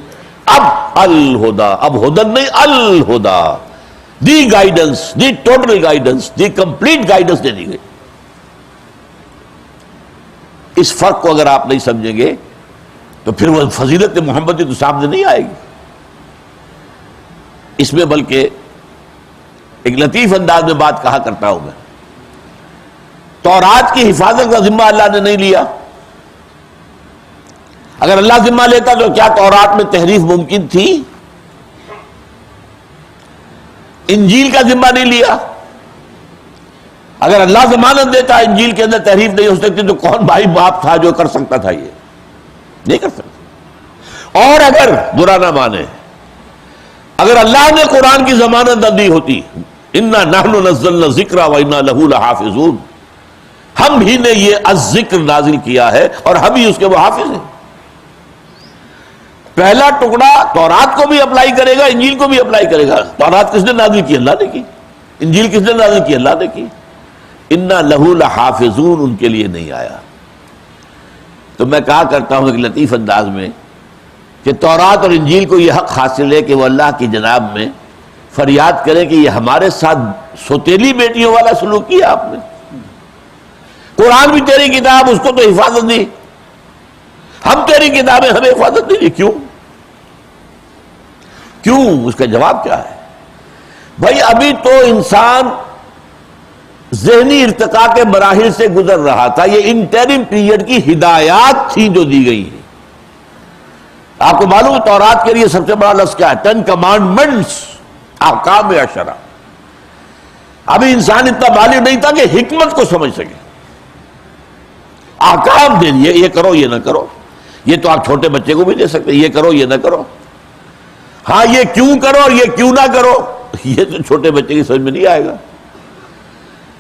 اب الہدا، اب ہدن نہیں، الہدا، the guidance, the total guidance, the complete guidance دے دی گئی۔ اس فرق کو اگر آپ نہیں سمجھیں گے تو پھر وہ فضیلت محمدی تو سامنے نہیں آئے گی۔ اس میں بلکہ ایک لطیف انداز میں بات کہا کرتا ہوں میں، تورات کی حفاظت کا ذمہ اللہ نے نہیں لیا۔ اگر اللہ ذمہ لیتا تو کیا تورات میں تحریف ممکن تھی؟ انجیل کا ذمہ نہیں لیا۔ اگر اللہ ضمانت دیتا انجیل کے اندر تحریف نہیں ہو سکتی تو کون بھائی باپ تھا جو کر سکتا تھا؟ یہ نہیں کر سکتا۔ اور اگر برا نہ مانے، اگر اللہ نے قرآن کی ضمانت نہ دی ہوتی، انا نحن نزلنا الذکر وانا لہ لحافظون، ہم ہی نے یہ الذکر نازل کیا ہے اور ہم ہی اس کے محافظ ہیں۔ پہلا ٹکڑا تورات کو بھی اپلائی کرے گا، انجیل کو بھی اپلائی کرے گا۔ تورات کس نے نازل کی؟ اللہ نے کی۔ انجیل کس نے نازل کی؟ اللہ نے کی۔ انا لہ لحافظون ان کے لیے نہیں آیا۔ تو میں کہا کرتا ہوں ایک لطیف انداز میں کہ تورات اور انجیل کو یہ حق حاصل ہے کہ وہ اللہ کی جناب میں فریاد کریں کہ یہ ہمارے ساتھ سوتیلی بیٹیوں والا سلوک کیا آپ نے۔ قرآن بھی تیری کتاب، اس کو تو حفاظت دی، ہم تیری کتابیں ہمیں حفاظت نہیں دی، کیوں؟ کیوں؟ اس کا جواب کیا ہے؟ بھائی ابھی تو انسان ذہنی ارتقاء کے مراحل سے گزر رہا تھا، یہ انٹرم پیریڈ کی ہدایات تھی جو دی گئی ہیں۔ آپ کو معلوم ہے تورات کے لیے سب سے بڑا لفظ کیا ہے؟ 10 کمانڈمنٹس، احکام عشرہ۔ ابھی انسان اتنا بالغ نہیں تھا کہ حکمت کو سمجھ سکے، احکام دے دیے، یہ کرو یہ نہ کرو۔ یہ تو آپ چھوٹے بچے کو بھی دے سکتے، یہ کرو یہ نہ کرو۔ ہاں یہ کیوں کرو اور یہ کیوں نہ کرو، یہ تو چھوٹے بچے کی سمجھ میں نہیں آئے گا۔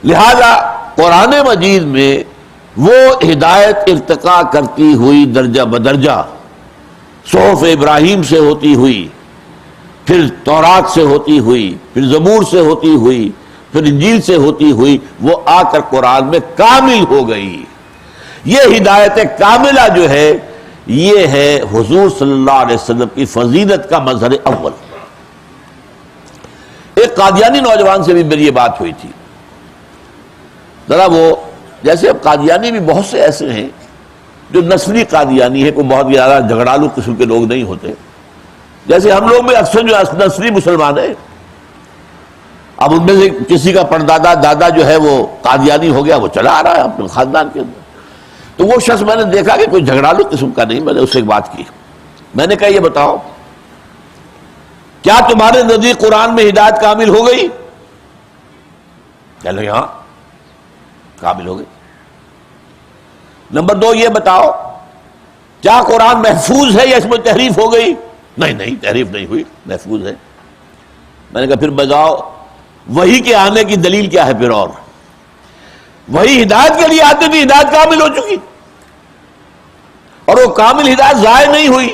لہذا قرآن مجید میں وہ ہدایت ارتقاء کرتی ہوئی درجہ بدرجہ صحف ابراہیم سے ہوتی ہوئی، پھر تورات سے ہوتی ہوئی، پھر زبور سے ہوتی ہوئی، پھر انجیل سے ہوتی ہوئی، وہ آ کر قرآن میں کامل ہو گئی۔ یہ ہدایت کاملہ جو ہے یہ ہے حضور صلی اللہ علیہ وسلم کی فضیلت کا مظہر اول۔ ایک قادیانی نوجوان سے بھی میری یہ بات ہوئی تھی، ذرا وہ جیسے اب قادیانی بھی بہت سے ایسے ہیں جو نسلی قادیانی ہے، کوئی بہت زیادہ جھگڑالو قسم کے لوگ نہیں ہوتے، جیسے ہم لوگ میں اکثر جو نسلی مسلمان ہیں، اب ان میں سے کسی کا پردادا دادا جو ہے وہ قادیانی ہو گیا، وہ چلا آ رہا ہے اپنے خاندان کے اندر۔ تو وہ شخص میں نے دیکھا کہ کوئی جھگڑالو قسم کا نہیں، میں نے اس سے ایک بات کی، میں نے کہا یہ بتاؤ کیا تمہارے نزدیک قرآن میں ہدایت کامل ہو گئی؟ کہہ لیں ہاں کامل ہو گئی۔ نمبر 2 یہ بتاؤ کیا قرآن محفوظ ہے یا اس میں تحریف ہو گئی؟ نہیں نہیں تحریف نہیں ہوئی، محفوظ ہے۔ میں نے کہا پھر بتاؤ وحی کے آنے کی دلیل کیا ہے؟ پھر اور وہی ہدایت کے لیے آتے تھی، ہدایت کامل ہو چکی، اور وہ کامل ہدایت ضائع نہیں ہوئی۔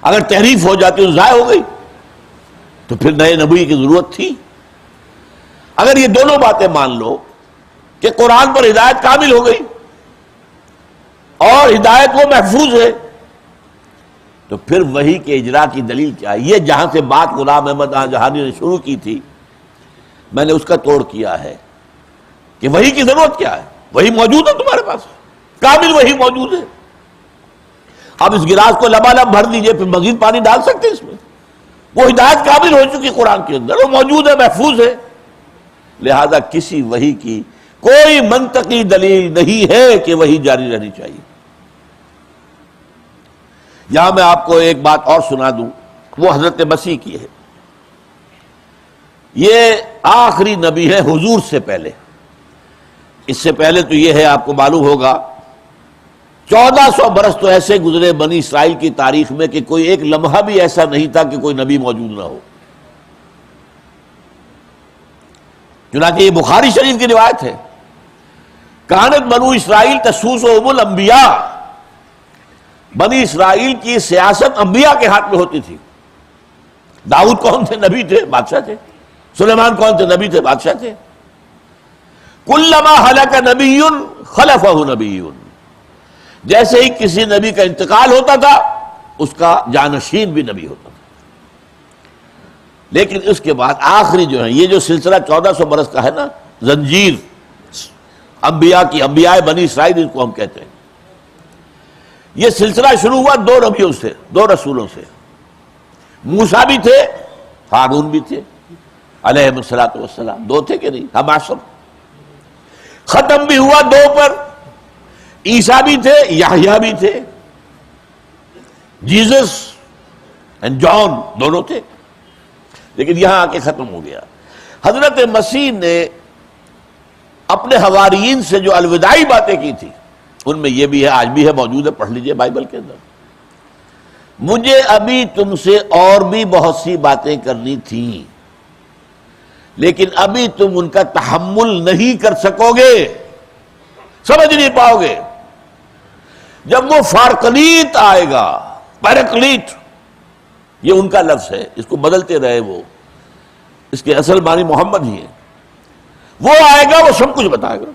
اگر تحریف ہو جاتی تو ضائع ہو گئی، تو پھر نئے نبی کی ضرورت تھی۔ اگر یہ دونوں باتیں مان لو کہ قرآن پر ہدایت کامل ہو گئی اور ہدایت وہ محفوظ ہے، تو پھر وحی کے اجرا کی دلیل کیا ہے؟ یہ جہاں سے بات غلام احمد جہانی نے شروع کی تھی، میں نے اس کا توڑ کیا ہے کہ وحی کی ضرورت کیا ہے؟ وحی موجود ہے تمہارے پاس، کامل وحی موجود ہے. اب اس گلاس کو لبالب بھر دیجئے، پھر مزید پانی ڈال سکتے اس میں؟ وہ ہدایت کامل ہو چکی قرآن کے اندر، وہ موجود ہے، محفوظ ہے. لہذا کسی وحی کی کوئی منطقی دلیل نہیں ہے کہ وحی جاری رہنی چاہیے. یہاں میں آپ کو ایک بات اور سنا دوں، وہ حضرت مسیح کی ہے. یہ آخری نبی ہے حضور سے پہلے. اس سے پہلے تو یہ ہے، آپ کو معلوم ہوگا 1400 برس تو ایسے گزرے بنی اسرائیل کی تاریخ میں کہ کوئی ایک لمحہ بھی ایسا نہیں تھا کہ کوئی نبی موجود نہ ہو. چنانچہ یہ بخاری شریف کی روایت ہے، کانت بنو اسرائیل تسوسہم الانبیاء، بنی اسرائیل کی سیاست انبیاء کے ہاتھ میں ہوتی تھی. داؤد کون تھے؟ نبی تھے، بادشاہ تھے. سلیمان کون تھے؟ نبی تھے، بادشاہ تھے. کلما ہلک نبی خلفہ نبی، جیسے ہی کسی نبی کا انتقال ہوتا تھا اس کا جانشین بھی نبی ہوتا تھا. لیکن اس کے بعد آخری جو ہے یہ جو سلسلہ 1400 برس کا ہے نا، زنجیر انبیاء کی، انبیاء بنی اسرائیل اس کو ہم کہتے ہیں، یہ سلسلہ شروع ہوا 2 نبیوں سے، 2 رسولوں سے. موسیٰ بھی تھے، ہارون بھی تھے علیہم السلام، 2 تھے کہ نہیں؟ ہم عصر. ختم بھی ہوا 2 پر، عیسیٰ بھی تھے، یحییٰ بھی تھے، جیزس اینڈ جان دونوں تھے. لیکن یہاں آ کے ختم ہو گیا. حضرت مسیح نے اپنے حواریین سے جو الوداعی باتیں کی تھی ان میں یہ بھی ہے، آج بھی ہے، موجود ہے، پڑھ لیجئے بائبل کے اندر. مجھے ابھی تم سے اور بھی بہت سی باتیں کرنی تھیں، لیکن ابھی تم ان کا تحمل نہیں کر سکو گے، سمجھ نہیں پاؤ گے. جب وہ فارقلیت آئے گا، پیرکلیٹ، یہ ان کا لفظ ہے، اس کو بدلتے رہے وہ، اس کے اصل معنی محمد ہی ہے. وہ آئے گا، وہ سب کچھ بتائے گا.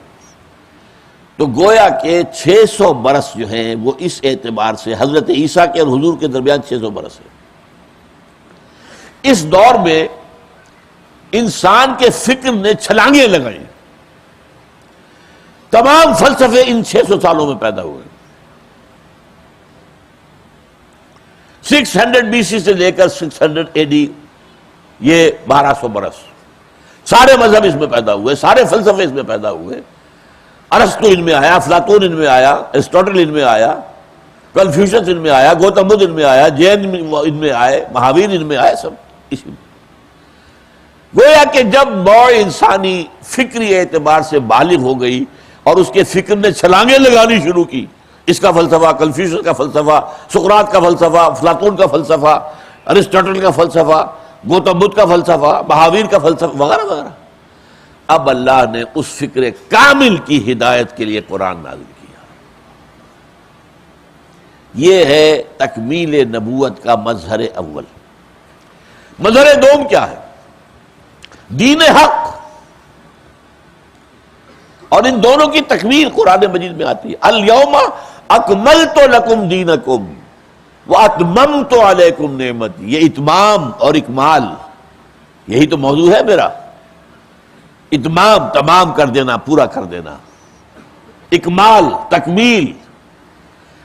تو گویا کہ 600 برس جو ہیں وہ اس اعتبار سے حضرت عیسیٰ کے اور حضور کے درمیان 600 برس ہے. اس دور میں انسان کے فکر نے چھلانگیں لگائیں، تمام فلسفے ان 600 سالوں میں پیدا ہوئے. 600 BC سے لے کر 600 AD، یہ 1200 برس، سارے مذہب اس میں پیدا ہوئے، سارے فلسفے اس میں پیدا ہوئے. ارسطو ان میں آیا، افلاطون ان میں آیا، ایرسٹوٹل ان میں آیا، کنفیوشس ان میں آیا، گوتم بدھ ان میں آیا، جین ان میں آئے، مہاویر ان میں آئے، سب اسی میں. گویا کہ جب نوع انسانی فکری اعتبار سے بالغ ہو گئی اور اس کے فکر نے چھلانگیں لگانی شروع کی، اس کا فلسفہ، کنفیوشس کا فلسفہ، سقراط کا فلسفہ، افلاطون کا فلسفہ، ارسطوٹل کا فلسفہ، گوتم بدھ کا فلسفہ، مہاویر کا فلسفہ وغیرہ وغیرہ، اب اللہ نے اس فکر کامل کی ہدایت کے لیے قرآن نازل کیا. یہ ہے تکمیل نبوت کا مظہر اول. مظہر دوم کیا ہے؟ دین حق. اور ان دونوں کی تکمیل قرآن مجید میں آتی ہے. الیوم اکملت لکم دینکم واتممت علیکم نعمتی. یہ اتمام اور اکمال، یہی تو موضوع ہے میرا. اتمام تمام کر دینا، پورا کر دینا. اکمال تکمیل.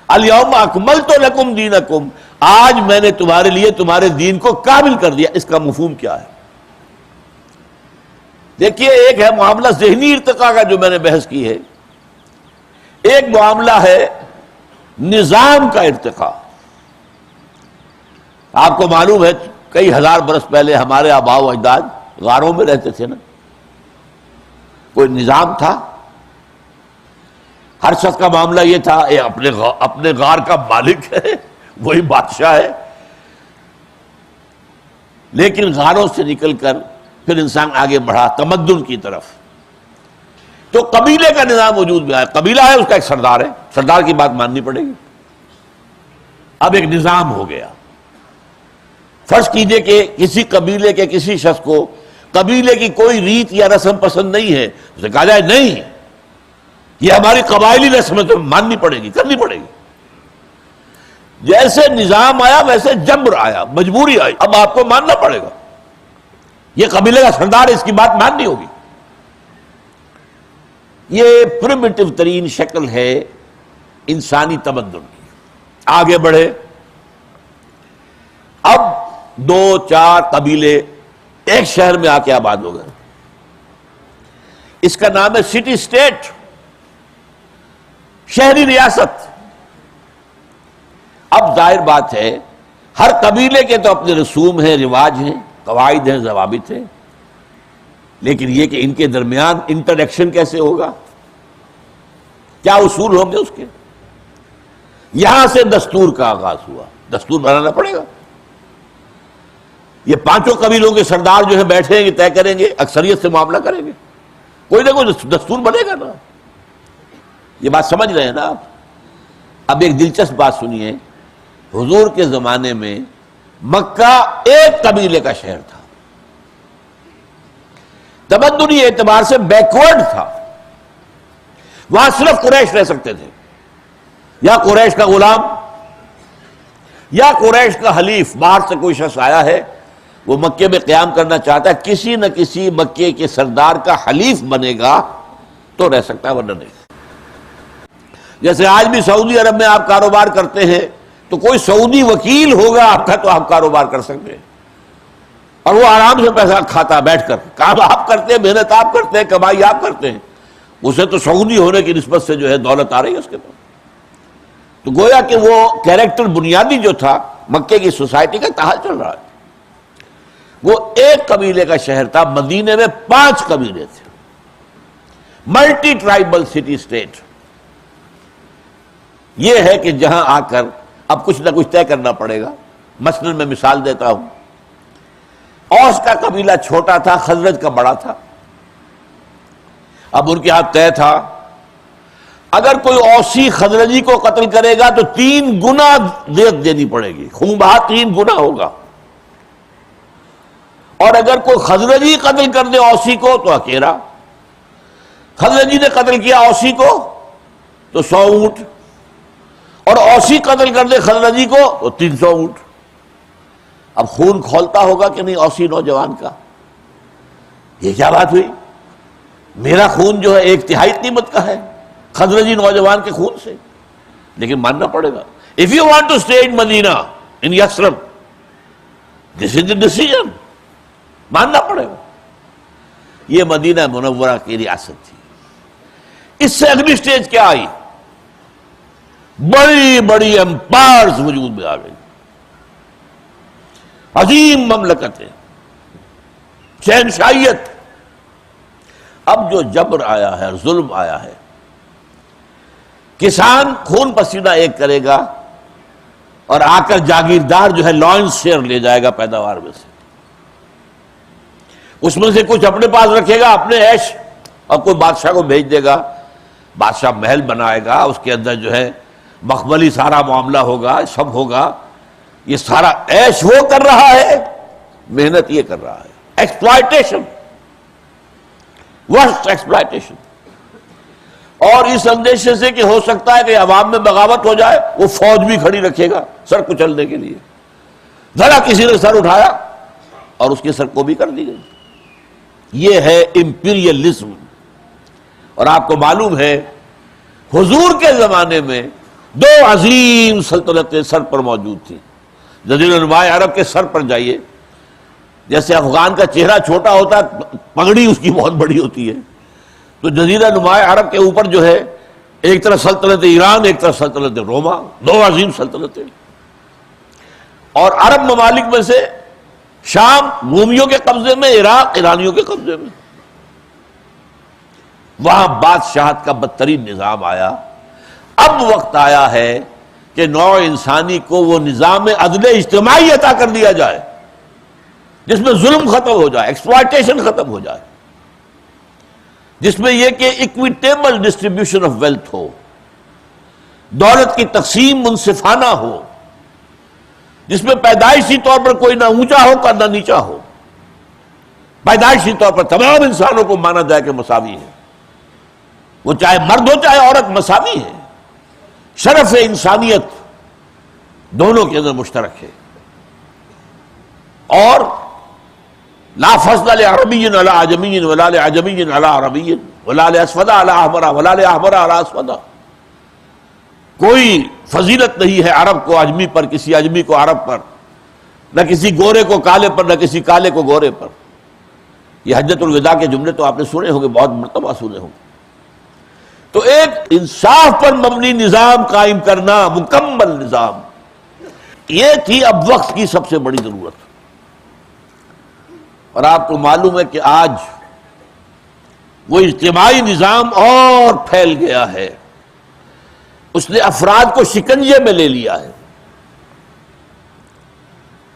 الیوم اکملت لکم دینکم، آج میں نے تمہارے لیے تمہارے دین کو کامل کر دیا. اس کا مفہوم کیا ہے؟ دیکھیے، ایک ہے معاملہ ذہنی ارتقاء کا جو میں نے بحث کی ہے، ایک معاملہ ہے نظام کا ارتقاء. آپ کو معلوم ہے کئی ہزار برس پہلے ہمارے آباء و اجداد غاروں میں رہتے تھے نا. کوئی نظام تھا، ہر شخص کا معاملہ یہ تھا یہ اپنے غار کا مالک ہے، وہی بادشاہ ہے. لیکن غاروں سے نکل کر پھر انسان آگے بڑھا تمدن کی طرف، تو قبیلے کا نظام وجود میں آیا. قبیلہ ہے، اس کا ایک سردار ہے، سردار کی بات ماننی پڑے گی. اب ایک نظام ہو گیا. فرض کیجئے کہ کسی قبیلے کے کسی شخص کو قبیلے کی کوئی ریت یا رسم پسند نہیں ہے، اسے کہا جائے نہیں، یہ ہماری قبائلی رسم ہے، تو ماننی پڑے گی، کرنی پڑے گی۔ جیسے نظام آیا ویسے جبر آیا، مجبوری آئی، اب آپ کو ماننا پڑے گا، یہ قبیلے کا سردار ہے، اس کی بات ماننی ہوگی۔ یہ پریمیٹو ترین شکل ہے انسانی تمدن کی۔ آگے بڑھے، اب 2-4 قبیلے ایک شہر میں آ کے آباد ہو گئے، اس کا نام ہے سٹی اسٹیٹ، شہری ریاست۔ اب ظاہر بات ہے ہر قبیلے کے تو اپنے رسوم ہیں، رواج ہیں، قواعد ہیں، ضوابط ہیں، لیکن یہ کہ ان کے درمیان انٹریکشن کیسے ہوگا، کیا اصول ہوں گے اس کے۔ یہاں سے دستور کا آغاز ہوا، دستور بنانا پڑے گا۔ یہ 5 قبیلوں کے سردار جو ہے بیٹھیں گے، طے کریں گے، اکثریت سے معاملہ کریں گے، کوئی نہ کوئی دستور بنے گا نا۔ یہ بات سمجھ رہے ہیں نا آپ؟ اب ایک دلچسپ بات سنیے، حضور کے زمانے میں مکہ ایک قبیلے کا شہر تھا، تمدنی اعتبار سے بیکورڈ تھا، وہاں صرف قریش رہ سکتے تھے، یا قریش کا غلام یا قریش کا حلیف۔ باہر سے کوئی شخص آیا ہے، وہ مکے میں قیام کرنا چاہتا ہے، کسی نہ کسی مکے کے سردار کا حلیف بنے گا تو رہ سکتا ہے، ورنہ نہیں۔ جیسے آج بھی سعودی عرب میں آپ کاروبار کرتے ہیں تو کوئی سعودی وکیل ہوگا آپ کا تو آپ کاروبار کر سکتے ہیں، اور وہ آرام سے پیسہ کھاتا بیٹھ کر، کام آپ کرتے ہیں، محنت آپ کرتے ہیں، کمائی آپ کرتے ہیں، اسے تو سعودی ہونے کی نسبت سے جو ہے دولت آ رہی ہے اس کے پاس۔ تو گویا کہ وہ کیریکٹر بنیادی جو تھا مکے کی سوسائٹی کا تحال چل رہا ہے۔ وہ ایک قبیلے کا شہر تھا، مدینے میں 5 قبیلے تھے، ملٹی ٹرائبل سٹی اسٹیٹ۔ یہ ہے کہ جہاں آ کر اب کچھ نہ کچھ طے کرنا پڑے گا۔ مثلا میں مثال دیتا ہوں، اوس کا قبیلہ چھوٹا تھا، خزرج کا بڑا تھا۔ اب ان کے ہاتھ طے تھا، اگر کوئی اوسی خزرجی کو قتل کرے گا تو 3 گنا دیت دینی پڑے گی، خون بہا 3 گنا ہوگا، اور اگر کوئی خزرجی قتل کر دے اوسی کو تو اکیرا، خزرجی نے قتل کیا اوسی کو تو 100 اونٹ، اور اوسی قتل کر دے خزرجی کو تو 300 اونٹ۔ اب خون کھولتا ہوگا کہ نہیں اوسی نوجوان کا؟ یہ کیا بات ہوئی؟ میرا خون جو ہے 1/3 قیمت کا ہے خزرجی نوجوان کے خون سے، لیکن ماننا پڑے گا۔ If you want to stay in Medina, in Yathrib, this is the decision، ماننا پڑے گا۔ یہ مدینہ منورہ کی ریاست تھی۔ اس سے اگلی سٹیج کیا آئی؟ بڑی بڑی امپائرز وجود میں آ گئی، عظیم مملکتیں، شہنشاہیت۔ اب جو جبر آیا ہے، ظلم آیا ہے، کسان خون پسینہ ایک کرے گا اور آ کر جاگیردار جو ہے لائنس شیئر لے جائے گا پیداوار میں سے، اس میں سے کچھ اپنے پاس رکھے گا اپنے عیش، اور کوئی بادشاہ کو بھیج دے گا، بادشاہ محل بنائے گا، اس کے اندر جو ہے مخملی سارا معاملہ ہوگا، سب ہوگا۔ یہ سارا عیش وہ کر رہا ہے، محنت یہ کر رہا ہے، ایکسپلائٹیشن، ورسٹ ایکسپلائٹیشن۔ اور اس اندیشے سے کہ ہو سکتا ہے کہ عوام میں بغاوت ہو جائے، وہ فوج بھی کھڑی رکھے گا سر کچلنے کے لیے۔ ذرا کسی نے سر اٹھایا اور اس کے سر کو بھی کر دی گئی۔ یہ ہے امپیریلزم۔ اور آپ کو معلوم ہے حضور کے زمانے میں 2 عظیم سلطنتیں سر پر موجود تھیں۔ جزیرہ نماء عرب کے سر پر جائیے، جیسے افغان کا چہرہ چھوٹا ہوتا ہے، پگڑی اس کی بہت بڑی ہوتی ہے، تو جزیرہ نماء عرب کے اوپر جو ہے ایک طرف سلطنت ایران، ایک طرف سلطنت روما، 2 عظیم سلطنتیں۔ اور عرب ممالک میں سے شام رومیوں کے قبضے میں، عراق ایرانیوں کے قبضے میں۔ وہاں بادشاہت کا بدترین نظام آیا۔ اب وقت آیا ہے کہ نوع انسانی کو وہ نظام عدل اجتماعی عطا کر دیا جائے جس میں ظلم ختم ہو جائے، ایکسپلائٹیشن ختم ہو جائے، جس میں یہ کہ اکویٹیبل ڈسٹریبیوشن آف ویلتھ ہو، دولت کی تقسیم منصفانہ ہو، جس میں پیدائشی طور پر کوئی نہ اونچا ہو نہ نیچا ہو۔ پیدائشی طور پر تمام انسانوں کو مانا جائے کہ مساوی ہے، وہ چاہے مرد ہو چاہے عورت، مساوی ہے، شرف انسانیت دونوں کے اندر مشترک ہے۔ اور لا فضل لعربی علی عجمی ولا لعجمی علی عربی ولا لاسود علی احمر ولا لاحمر علی اسود، کوئی فضیلت نہیں ہے عرب کو اجمی پر، کسی اجمی کو عرب پر، نہ کسی گورے کو کالے پر، نہ کسی کالے کو گورے پر۔ یہ حجۃ الوداع کے جملے تو آپ نے سنے ہوں گے، بہت مرتبہ سنے ہوں گے۔ تو ایک انصاف پر مبنی نظام قائم کرنا، مکمل نظام، یہ تھی اب وقت کی سب سے بڑی ضرورت۔ اور آپ کو معلوم ہے کہ آج وہ اجتماعی نظام اور پھیل گیا ہے، اس نے افراد کو شکنجے میں لے لیا ہے۔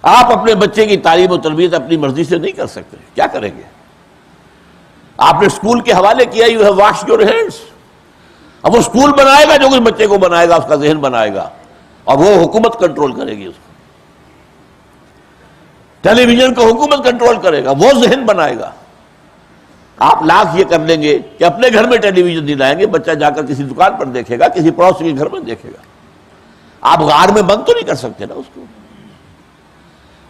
آپ اپنے بچے کی تعلیم و تربیت اپنی مرضی سے نہیں کر سکتے، کیا کریں گے؟ آپ نے اسکول کے حوالے کیا، you have wash your hands. اب وہ اسکول بنائے گا جو کچھ بچے کو بنائے گا، اس کا ذہن بنائے گا، اور وہ حکومت کنٹرول کرے گی اس کو۔ ٹیلی ویژن کو حکومت کنٹرول کرے گا، وہ ذہن بنائے گا۔ آپ لاکھ یہ کر لیں گے کہ اپنے گھر میں ٹیلی ویژن نہیں لائیں گے، بچہ جا کر کسی دکان پر دیکھے گا، کسی پڑوسی کے گھر میں دیکھے گا۔ آپ غار میں بند تو نہیں کر سکتے نا اس کو۔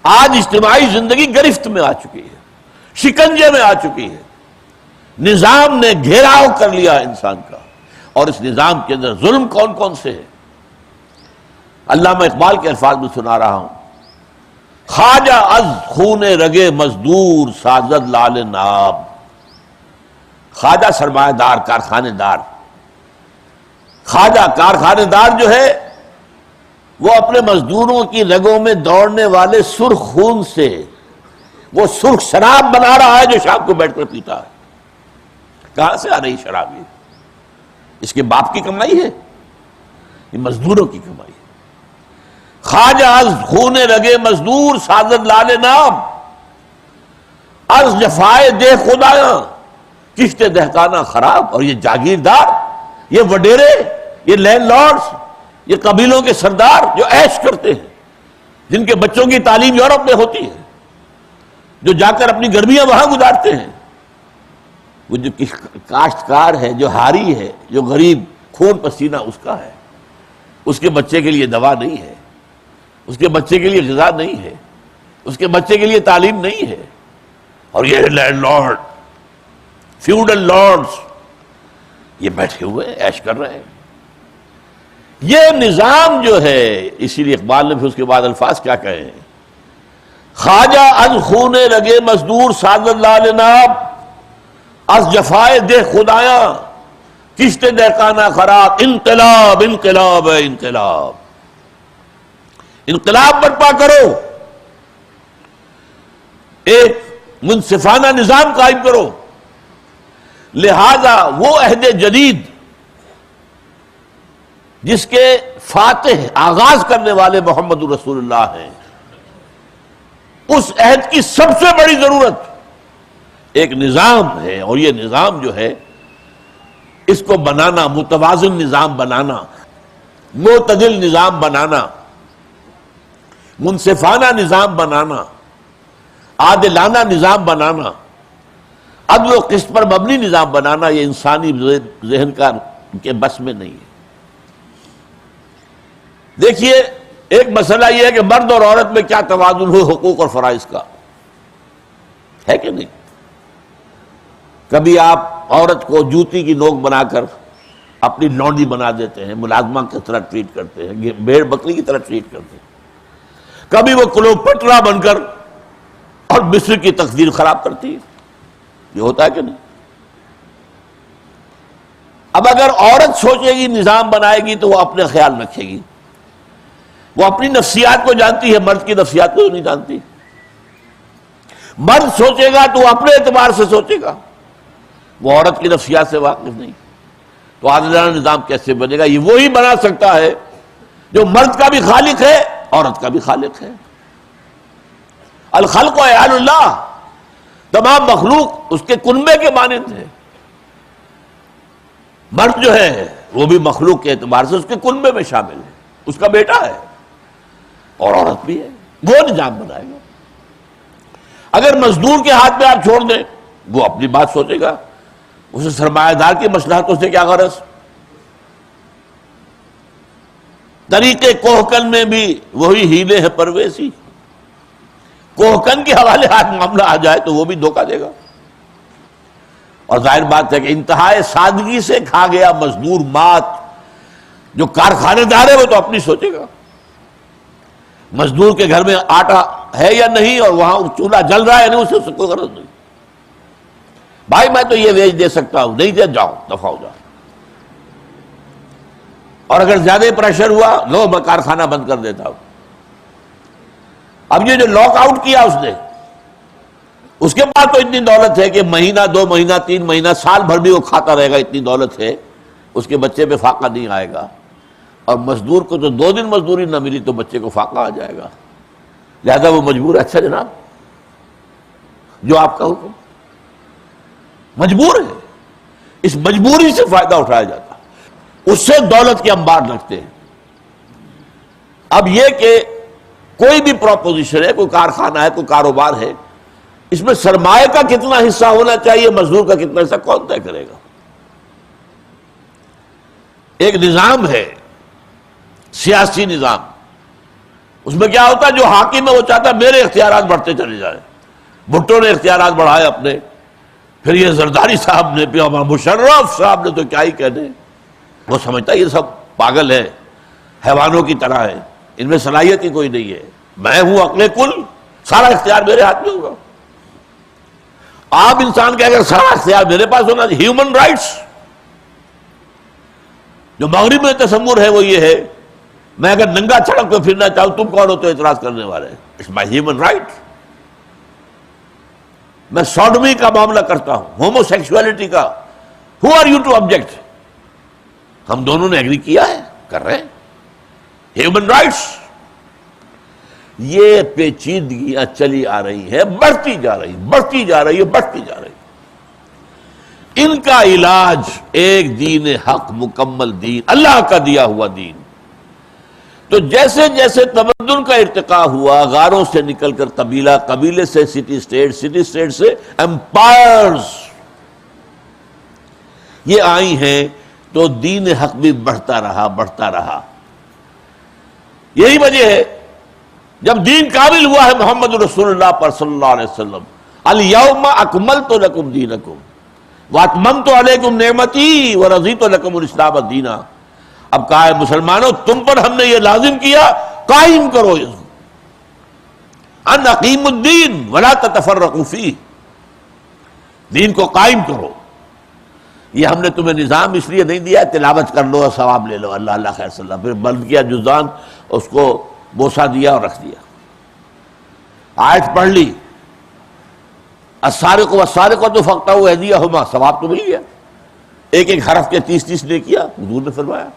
آج اجتماعی زندگی گرفت میں آ چکی ہے، شکنجے میں آ چکی ہے، نظام نے گھیراؤ کر لیا انسان کا۔ اور اس نظام کے اندر ظلم کون کون سے ہے؟ علامہ اقبال کے الفاظ میں سنا رہا ہوں، خواجہ از خون رگے مزدور سازد لال ناب۔ خواجہ سرمایہ دار، کارخانے دار، خواجہ کارخانے دار جو ہے وہ اپنے مزدوروں کی رگوں میں دوڑنے والے سرخ خون سے وہ سرخ شراب بنا رہا ہے جو شام کو بیٹھ کر پیتا ہے۔ کہاں سے آ رہی شراب؟ یہ اس کے باپ کی کمائی ہے؟ یہ مزدوروں کی کمائی ہے۔ خواجہ از خون رگے مزدور سازد لال نام، از جفائے دہ خدایاں کشت دہقانہ خراب۔ اور یہ جاگیردار، یہ وڈیرے، یہ لینڈ لارڈز، یہ قبیلوں کے سردار جو عیش کرتے ہیں، جن کے بچوں کی تعلیم یورپ میں ہوتی ہے، جو جا کر اپنی گرمیاں وہاں گزارتے ہیں، وہ جو کاشتکار ہے، جو ہاری ہے، جو غریب خون پسینہ اس کا ہے، اس کے بچے کے لیے دوا نہیں ہے، اس کے بچے کے لیے غذا نہیں ہے، اس کے بچے کے لیے تعلیم نہیں ہے۔ اور یہ لینڈ لارڈ، فیوڈل لارڈز، یہ بیٹھے ہوئے عیش کر رہے ہیں۔ یہ نظام جو ہے، اسی لیے اقبال نے پھر اس کے بعد الفاظ کیا کہے ہیں، خواجہ از خون رگے مزدور سازد لال ناب، از جفائے دہ خدایاں کشت دہقانہ خراب۔ انقلاب انقلاب ہے، انقلاب، انقلاب برپا کرو، ایک منصفانہ نظام قائم کرو۔ لہذا وہ عہد جدید جس کے فاتح، آغاز کرنے والے محمد رسول اللہ ہیں، اس عہد کی سب سے بڑی ضرورت ایک نظام ہے۔ اور یہ نظام جو ہے، اس کو بنانا، متوازن نظام بنانا، معتدل نظام بنانا، منصفانہ نظام بنانا، عادلانہ نظام بنانا، عدل و قسط پر مبنی نظام بنانا، یہ انسانی ذہن کا کے بس میں نہیں ہے۔ دیکھیے، ایک مسئلہ یہ ہے کہ مرد اور عورت میں کیا توازن ہو حقوق اور فرائض کا، ہے کہ نہیں؟ کبھی آپ عورت کو جوتی کی نوک بنا کر اپنی لونڈی بنا دیتے ہیں، ملازمہ کی طرح ٹریٹ کرتے ہیں، بھیڑ بکری کی طرح ٹریٹ کرتے ہیں۔ کبھی وہ کلوپٹرا بن کر اور مصر کی تقدیر خراب کرتی ہے، یہ ہوتا ہے کہ نہیں؟ اب اگر عورت سوچے گی، نظام بنائے گی، تو وہ اپنے خیال رکھے گی، وہ اپنی نفسیات کو جانتی ہے، مرد کی نفسیات کو نہیں جانتی۔ مرد سوچے گا تو وہ اپنے اعتبار سے سوچے گا، وہ عورت کی نفسیات سے واقف نہیں۔ تو عادلانہ نظام کیسے بنے گا؟ یہ وہی بنا سکتا ہے جو مرد کا بھی خالق ہے، عورت کا بھی خالق ہے۔ الخلق عیال اللہ، تمام مخلوق اس کے کنبے کے مانند ہے۔ مرد جو ہے وہ بھی مخلوق کے اعتبار سے اس کے کنبے میں شامل ہے، اس کا بیٹا ہے، اور عورت بھی ہے۔ وہ نظام بنائے گا۔ اگر مزدور کے ہاتھ میں آپ چھوڑ دیں وہ اپنی بات سوچے گا، اسے سرمایہ دار کی مصلحتوں سے کیا غرض؟ طریقے کوہکن میں بھی وہی ہیلے ہیں پرویسی، کوہکن کے حوالے ہاتھ معاملہ آ جائے تو وہ بھی دھوکہ دے گا۔ اور ظاہر بات ہے کہ انتہائی سادگی سے کھا گیا مزدور مات، جو کارخانے دار ہے وہ تو اپنی سوچے گا، مزدور کے گھر میں آٹا ہے یا نہیں اور وہاں چولہا جل رہا ہے نہیں، اسے کوئی غرض نہیں۔ بھائی میں تو یہ ویج دے سکتا ہوں، نہیں دے جاؤ، دفع ہو جاؤ۔ اور اگر زیادہ پریشر ہوا لو میں کارخانہ بند کر دیتا ہوں۔ اب یہ جو لاک آؤٹ کیا اس نے، اس کے بعد تو اتنی دولت ہے کہ مہینہ 2 مہینہ 3 مہینہ سال بھر بھی وہ کھاتا رہے گا، اتنی دولت ہے، اس کے بچے پہ فاقہ نہیں آئے گا۔ اور مزدور کو تو 2 دن مزدوری نہ ملی تو بچے کو فاقہ آ جائے گا، لہذا وہ مجبور ہے۔ اچھا جناب جو آپ کا حکم، مجبور ہے، اس مجبوری سے فائدہ اٹھایا جاتا ہے، اس سے دولت کے انبار لگتے ہیں۔ اب یہ کہ کوئی بھی پروپوزیشن ہے، کوئی کارخانہ ہے، کوئی کاروبار ہے، اس میں سرمایہ کا کتنا حصہ ہونا چاہیے، مزدور کا کتنا حصہ، کون طے کرے گا؟ ایک نظام ہے، سیاسی نظام، اس میں کیا ہوتا ہے، جو حاکم ہے وہ چاہتا ہے میرے اختیارات بڑھتے چلے جائیں۔ بھٹو نے اختیارات بڑھائے اپنے، پھر یہ زرداری صاحب نے، پھر مشرف صاحب نے تو کیا ہی کہنے، وہ سمجھتا ہے یہ سب پاگل ہے، حیوانوں کی طرح ہے، ان میں صلاحیت ہی کوئی نہیں ہے، میں ہوں عقل کل، سارا اختیار میرے ہاتھ میں ہوگا۔ آپ انسان کے اگر سارا اختیار میرے پاس ہونا، ہیومن رائٹس جو مغرب میں تصور ہے وہ یہ ہے، میں اگر ننگا سڑک پہ پھرنا چاہوں تم کون ہو تو اعتراض کرنے والے، اٹس مائی ہیومن رائٹ۔ میں سوڈمی کا معاملہ کرتا ہوں، ہومو سیکسولیٹی کا، who are you to object? ہم دونوں نے ایگری کیا ہے، کر رہے ہیں، ہیومن رائٹس۔ یہ پیچیدگیاں چلی آ رہی ہے، بڑھتی جا رہی ہے۔ ان کا علاج ایک دین حق، مکمل دین، اللہ کا دیا ہوا دین۔ تو جیسے جیسے تمدن کا ارتقاء ہوا، غاروں سے نکل کر قبیلہ، قبیلے سے سٹی اسٹیٹ، سٹی اسٹیٹ سے امپائرز یہ آئی ہیں، تو دین حق بھی بڑھتا رہا۔ یہی وجہ ہے جب دین کامل ہوا ہے محمد رسول اللہ پر صلی اللہ علیہ وسلم، الیوم اکملت لکم دینکم واتممت علیکم نعمتی ورضیت لکم الاسلام دینا۔ اب کہا ہے مسلمانوں تم پر ہم نے یہ لازم کیا، قائم کرو ان اقیموا الدین ولا تتفرقوا فیہ، دین کو قائم کرو۔ یہ ہم نے تمہیں نظام اس لیے نہیں دیا تلاوت کر لو اور ثواب لے لو، اللہ اللہ خیر صلی اللہ، پھر بند کیا جزان، اس کو بوسہ دیا اور رکھ دیا، آیت پڑھ لی، السارق والسارقۃ فاقطعوا ایدیہما، ثواب تو مل گیا، ایک ایک حرف کے 30 نیکیاں حضور نے فرمایا۔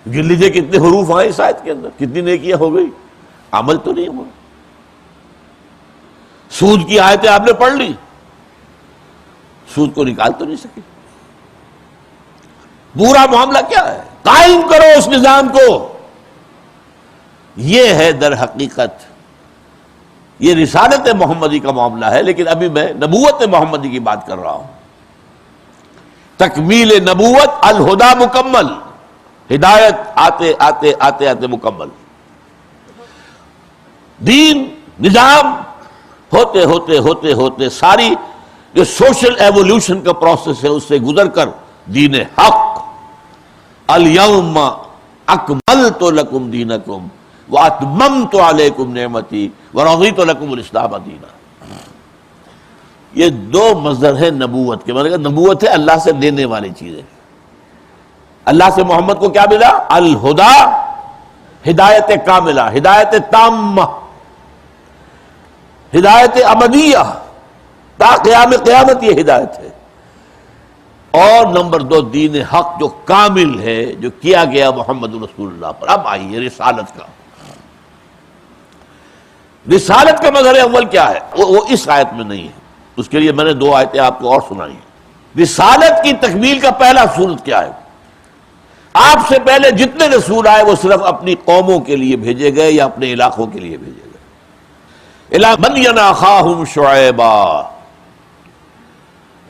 گن لیجیے کتنے حروف آئے اس آیت کے اندر، کتنی نیکیاں ہو گئی، عمل تو نہیں ہوا۔ سود کی آیتیں آپ نے پڑھ لی، سود کو نکال تو نہیں سکے۔ پورا معاملہ کیا ہے، قائم کرو اس نظام کو۔ یہ ہے در حقیقت، یہ رسالت محمدی کا معاملہ ہے، لیکن ابھی میں نبوت محمدی کی بات کر رہا ہوں۔ تکمیل نبوت، الہدا مکمل، ہدایت آتے آتے آتے آتے مکمل، دین نظام ہوتے ہوتے ہوتے ہوتے ساری جو سوشل ایوولوشن کا پروسیس ہے اس سے گزر کر دین حق، الیوم اکملت لکم دینکم واتممت علیکم نعمتی ورضیت لکم الاسلام دینا۔ یہ 2 مصدر ہیں نبوت کے، مطلب نبوت ہے اللہ سے لینے والی چیزیں۔ اللہ سے محمد کو کیا ملا؟ الہدا، ہدایت کاملہ، ہدایت تامہ، ہدایت ابدیہ، تا قیام قیامت یہ ہدایت ہے۔ اور نمبر 2 دین حق جو کامل ہے، جو کیا گیا محمد رسول اللہ پر۔ اب آئیے رسالت کا، رسالت کا مظہر اول کیا ہے؟ وہ اس آیت میں نہیں ہے، اس کے لیے میں نے 2 آیتیں آپ کو اور سنائی ہیں۔ رسالت کی تکمیل کا پہلا صورت کیا ہے؟ آپ سے پہلے جتنے رسول آئے وہ صرف اپنی قوموں کے لیے بھیجے گئے یا اپنے علاقوں کے لیے بھیجے گئے۔ الی مدین اخاہم شعیبا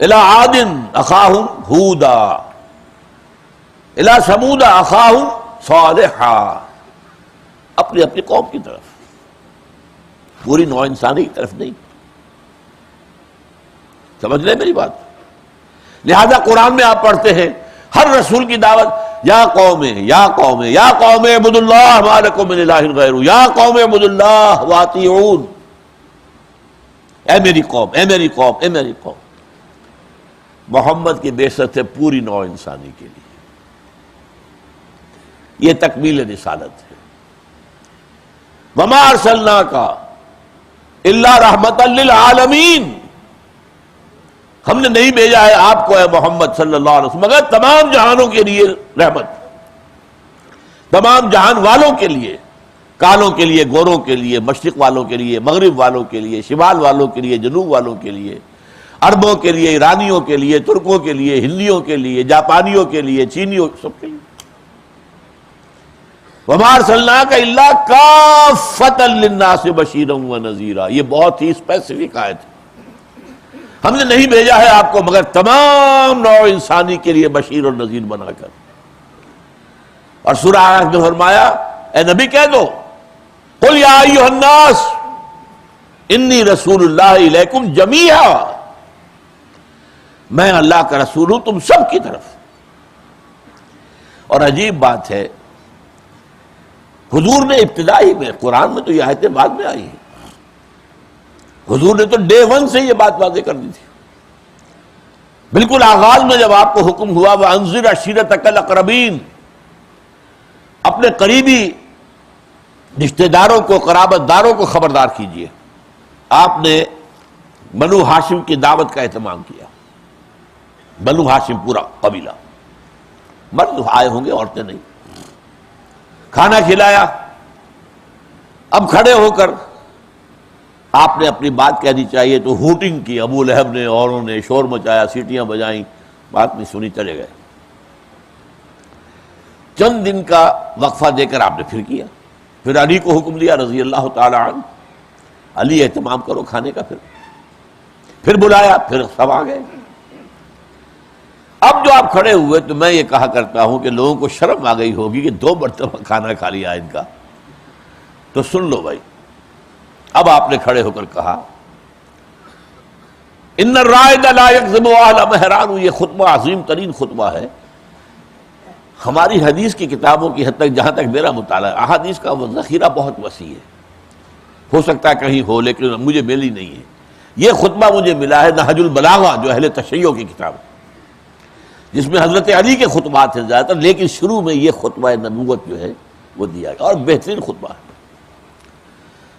الی عاد اخاہم ہودا الی ثمود اخاہم صالحا، اپنی اپنی قوم کی طرف، پوری نوع انسانی کی طرف نہیں۔ سمجھ لیں میری بات؟ لہذا قرآن میں آپ پڑھتے ہیں ہر رسول کی دعوت، یا قوم یا قوم یا قوم اعبدوا اللہ ما لکم من الہ غیرہ، یا قوم اعبدوا اللہ واطیعون، اے میری قوم اے میری قوم اے میری قوم۔ محمد کی بعثت ہے پوری نوع انسانی کے لیے، یہ تکمیل رسالت ہے۔ وما ارسلناک الا رحمتا للعالمین، ہم نے نہیں بھیجا ہے آپ کو اے محمد صلی اللہ علیہ وسلم مگر تمام جہانوں کے لیے رحمت، تمام جہان والوں کے لیے، کالوں کے لیے، گوروں کے لیے، مشرق والوں کے لیے، مغرب والوں کے لیے، شمال والوں کے لیے، جنوب والوں کے لیے، عربوں کے لیے، ایرانیوں کے لیے، ترکوں کے لیے، ہندیوں کے لیے، جاپانیوں کے لیے، چینیوں، سب کے لیے۔ وَمَا أَرْسَلْنَاكَ إِلَّا كَافَّةً لِلنَّاسِ بَشِيرًا وَنَذِيرًا، یہ بہت ہی اسپیسیفک آیت ہے۔ ہم نے نہیں بھیجا ہے آپ کو مگر تمام نوع انسانی کے لیے بشیر اور نذیر بنا کر۔ اور سورہ اعراف میں فرمایا اے نبی کہہ دو قل یا ایھا الناس انی رسول اللہ الیکم جمیعا، میں اللہ کا رسول ہوں تم سب کی طرف۔ اور عجیب بات ہے، حضور نے ابتدائی میں، قرآن میں تو یہ آیتیں بعد میں آئی ہیں، حضور نے تو ڈے ون سے یہ بات واضح کر دی تھی۔ بالکل آغاز میں جب آپ کو حکم ہوا وَأَنذِرْ عَشِيرَتَكَ الْأَقْرَبِينَ، اپنے قریبی رشتہ داروں کو، قرابت داروں کو خبردار کیجئے، آپ نے بنو ہاشم کی دعوت کا اہتمام کیا۔ بنو ہاشم پورا قبیلہ، مرد آئے ہوں گے، عورتیں نہیں، کھانا کھلایا۔ اب کھڑے ہو کر آپ نے اپنی بات کہنی چاہیے تو ہوٹنگ کی، ابو لہب نے، اوروں نے شور مچایا، سیٹیاں بجائیں، بات نہیں سنی، چلے گئے۔ چند دن کا وقفہ دے کر آپ نے پھر کیا، پھر علی کو حکم دیا رضی اللہ تعالی عنہ، علی اہتمام کرو کھانے کا، پھر بلایا، پھر سب آ گئے۔ اب جو آپ کھڑے ہوئے تو میں یہ کہا کرتا ہوں کہ لوگوں کو شرم آ گئی ہوگی کہ 2 مرتبہ کھانا کھا لیا ان کا، تو سن لو بھائی۔ اب آپ نے کھڑے ہو کر کہا ان الرائد لا یکذب اہل مہران، یہ خطبہ عظیم ترین خطبہ ہے۔ ہماری حدیث کی کتابوں کی حد تک، جہاں تک میرا مطالعہ، احادیث کا وہ ذخیرہ بہت وسیع ہے، ہو سکتا ہے کہیں ہو لیکن مجھے ملی نہیں ہے۔ یہ خطبہ مجھے ملا ہے نہج البلاغہ، جو اہل تشیع کی کتاب ہے، جس میں حضرت علی کے خطبات ہیں زیادہ تر، لیکن شروع میں یہ خطبہ نبوت جو ہے وہ دیا گیا، اور بہترین خطبہ ہے۔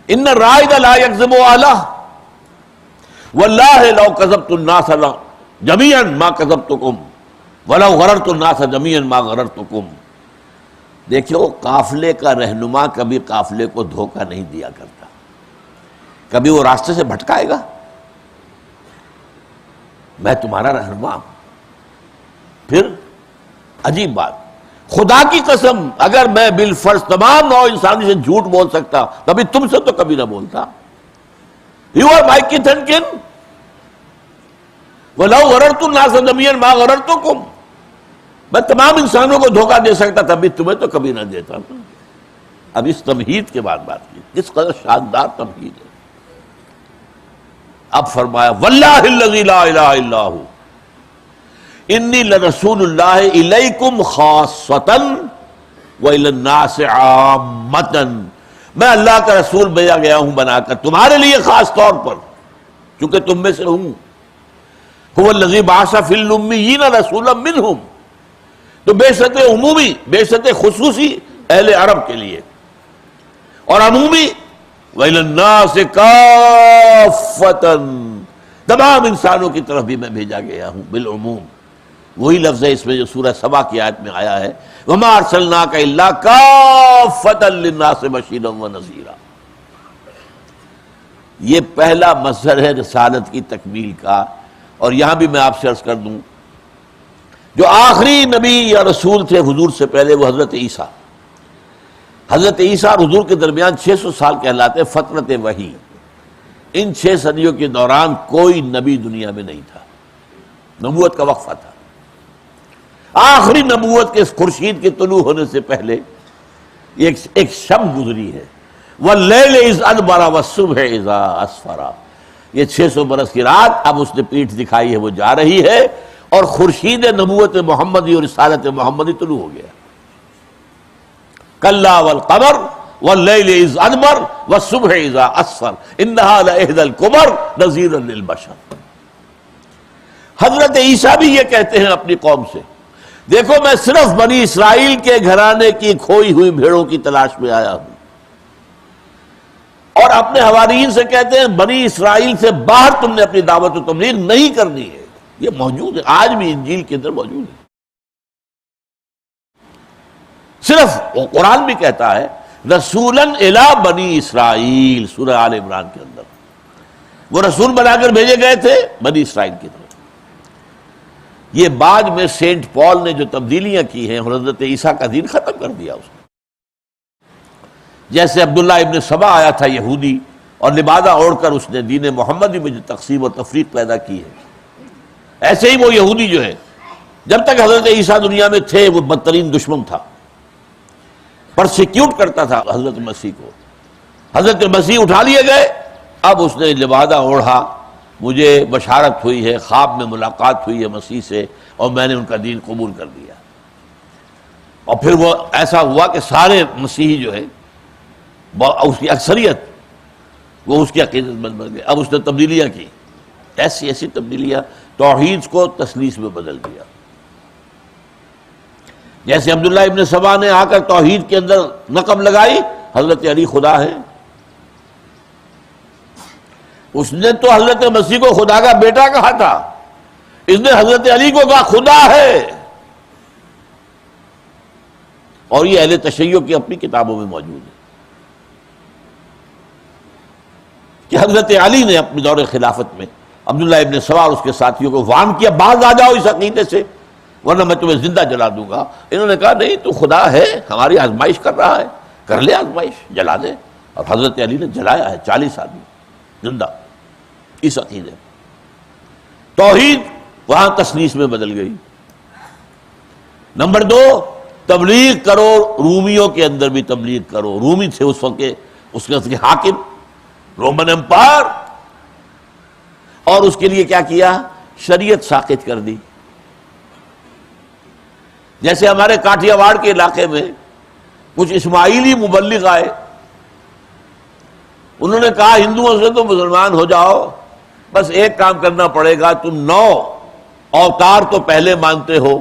ان الرائد لا یکذب اہلہ واللہ لو کذبت الناس جميعا ما کذبتکم ولو غررت الناس جميعا ما غررتکم۔ دیکھو قافلے کا رہنما کبھی قافلے کو دھوکہ نہیں دیا کرتا، کبھی وہ راستے سے بھٹکائے گا؟ میں تمہارا رہنما ہوں۔ پھر عجیب بات، خدا کی قسم اگر میں بالفرض تمام نوع انسانی سے جھوٹ بول سکتا، کبھی تم سے تو کبھی نہ بولتا۔ یو آر مائی کِتھ اینڈ کن، وَلَوْ غَرَرْتُ النَّاسَ جَمِيعًا مَا غَرَرْتُكُمْ، میں تمام انسانوں کو دھوکہ دے سکتا، تبھی تمہیں تو کبھی نہ دیتا۔ اب اس تمہید کے بعد بات کی، کس قدر شاندار تمہید ہے۔ اب فرمایا وَاللَّهِ الَّذِي لَا إِلَهَ إِلَّا هُوَ انی لرسول اللہ الیکم خاصۃ وإلی الناس عامۃ، میں اللہ کا رسول بھیجا گیا ہوں بنا کر تمہارے لیے خاص طور پر، چونکہ تم میں سے ہوں۔ هو الذی بعث فی الامیین رسولا منہم، تو بعثت عمومی، بعثت خصوصی اہل عرب کے لیے، اور عمومی وإلی الناس کافۃ، تمام انسانوں کی طرف بھی میں بھیجا گیا ہوں بالعموم۔ وہی لفظ ہے اس میں جو سورہ سبا کی آیت میں آیا ہے وَمَا أَرْسَلْنَاكَ إِلَّا كَافَّةً لِلنَّاسِ بَشِيرًا وَنَذِيرًا۔ یہ پہلا مظہر ہے رسالت کی تکمیل کا۔ اور یہاں بھی میں آپ سے عرض کر دوں، جو آخری نبی یا رسول تھے حضور سے پہلے وہ حضرت عیسیٰ، حضرت عیسیٰ اور حضور کے درمیان 600 سال کہلاتے فترت وحی، ان 6 صدیوں کے دوران کوئی نبی دنیا میں نہیں تھا، نبوت کا وقفہ تھا۔ آخری نبوت کے خورشید کے طلوع ہونے سے پہلے ایک شب گزری ہے، وَاللَّيْلِ إِذْ أَدْبَرَ وَالصُّبْحِ إِذَا أَسْفَرَ۔ یہ 600 برس کی رات اب اس نے پیٹھ دکھائی ہے، وہ جا رہی ہے، اور خورشید نبوت محمدی اور رسالت محمدی طلوع ہو گیا۔ کَلَّا وَالْقَمَرِ وَاللَّيْلِ إِذْ أَدْبَرَ وَالصُّبْحِ إِذَا أَسْفَرَ إِنَّهَا لَإِحْدَى الْكُبَرِ نَذِيرًا لِلْبَشَرِ۔ حضرت عیسیٰ بھی یہ کہتے ہیں اپنی قوم سے، دیکھو میں صرف بنی اسرائیل کے گھرانے کی کھوئی ہوئی بھیڑوں کی تلاش میں آیا ہوں، اور اپنے حواریین سے کہتے ہیں بنی اسرائیل سے باہر تم نے اپنی دعوت و تبلیغ نہیں کرنی ہے۔ یہ موجود ہے، آج بھی انجیل کے اندر موجود ہے۔ صرف وہ قرآن بھی کہتا ہے رسولاً الی بنی اسرائیل، سورہ آل عمران کے اندر وہ رسول بنا کر بھیجے گئے تھے بنی اسرائیل کی طرف۔ یہ بعد میں سینٹ پال نے جو تبدیلیاں کی ہیں، حضرت عیسیٰ کا دین ختم کر دیا اس نے۔ جیسے عبداللہ ابن سبا آیا تھا یہودی، اور لبادہ اوڑھ کر اس نے دین محمدی میں جو تقسیم و تفریق پیدا کی ہے، ایسے ہی وہ یہودی جو ہے جب تک حضرت عیسیٰ دنیا میں تھے وہ بدترین دشمن تھا، پرسیکیوٹ کرتا تھا حضرت مسیح کو۔ حضرت مسیح اٹھا لیے گئے، اب اس نے لبادہ اوڑھا، مجھے بشارت ہوئی ہے، خواب میں ملاقات ہوئی ہے مسیح سے، اور میں نے ان کا دین قبول کر لیا۔ اور پھر وہ ایسا ہوا کہ سارے مسیحی جو ہے اس کی اکثریت وہ اس کی عقیدت مند بن گئے۔ اب اس نے تبدیلیاں کی، ایسی ایسی تبدیلیاں، توحید کو تثلیث میں بدل دیا۔ جیسے عبداللہ ابن سبا نے آ کر توحید کے اندر نقب لگائی حضرت علی خدا ہے، اس نے تو حضرت مسیح کو خدا کا بیٹا کہا تھا، اس نے حضرت علی کو کہا خدا ہے۔ اور یہ اہل تشیع کی اپنی کتابوں میں موجود ہے کہ حضرت علی نے اپنے دور خلافت میں عبداللہ ابن سبا اور اس کے ساتھیوں کو وارن کیا، باز آ جاؤ اس عقیدے سے ورنہ میں تمہیں زندہ جلا دوں گا۔ انہوں نے کہا نہیں، تو خدا ہے، ہماری آزمائش کر رہا ہے، کر لے آزمائش، جلا دے۔ اور حضرت علی نے جلایا ہے 40 آدمی زندہ اس عقیدے۔ توحید وہاں تثلیث میں بدل گئی۔ نمبر 2، تبلیغ کرو، رومیوں کے اندر بھی تبلیغ کرو۔ رومی تھے اس وقت اس کے حاکم، رومن امپائر، اور اس کے لیے کیا کیا؟ شریعت ساقط کر دی۔ جیسے ہمارے کاٹھیا واڑ کے علاقے میں کچھ اسماعیلی مبلغ آئے، انہوں نے کہا ہندوؤں سے تو مسلمان ہو جاؤ، بس ایک کام کرنا پڑے گا، تم 9 اوتار تو پہلے مانتے ہو،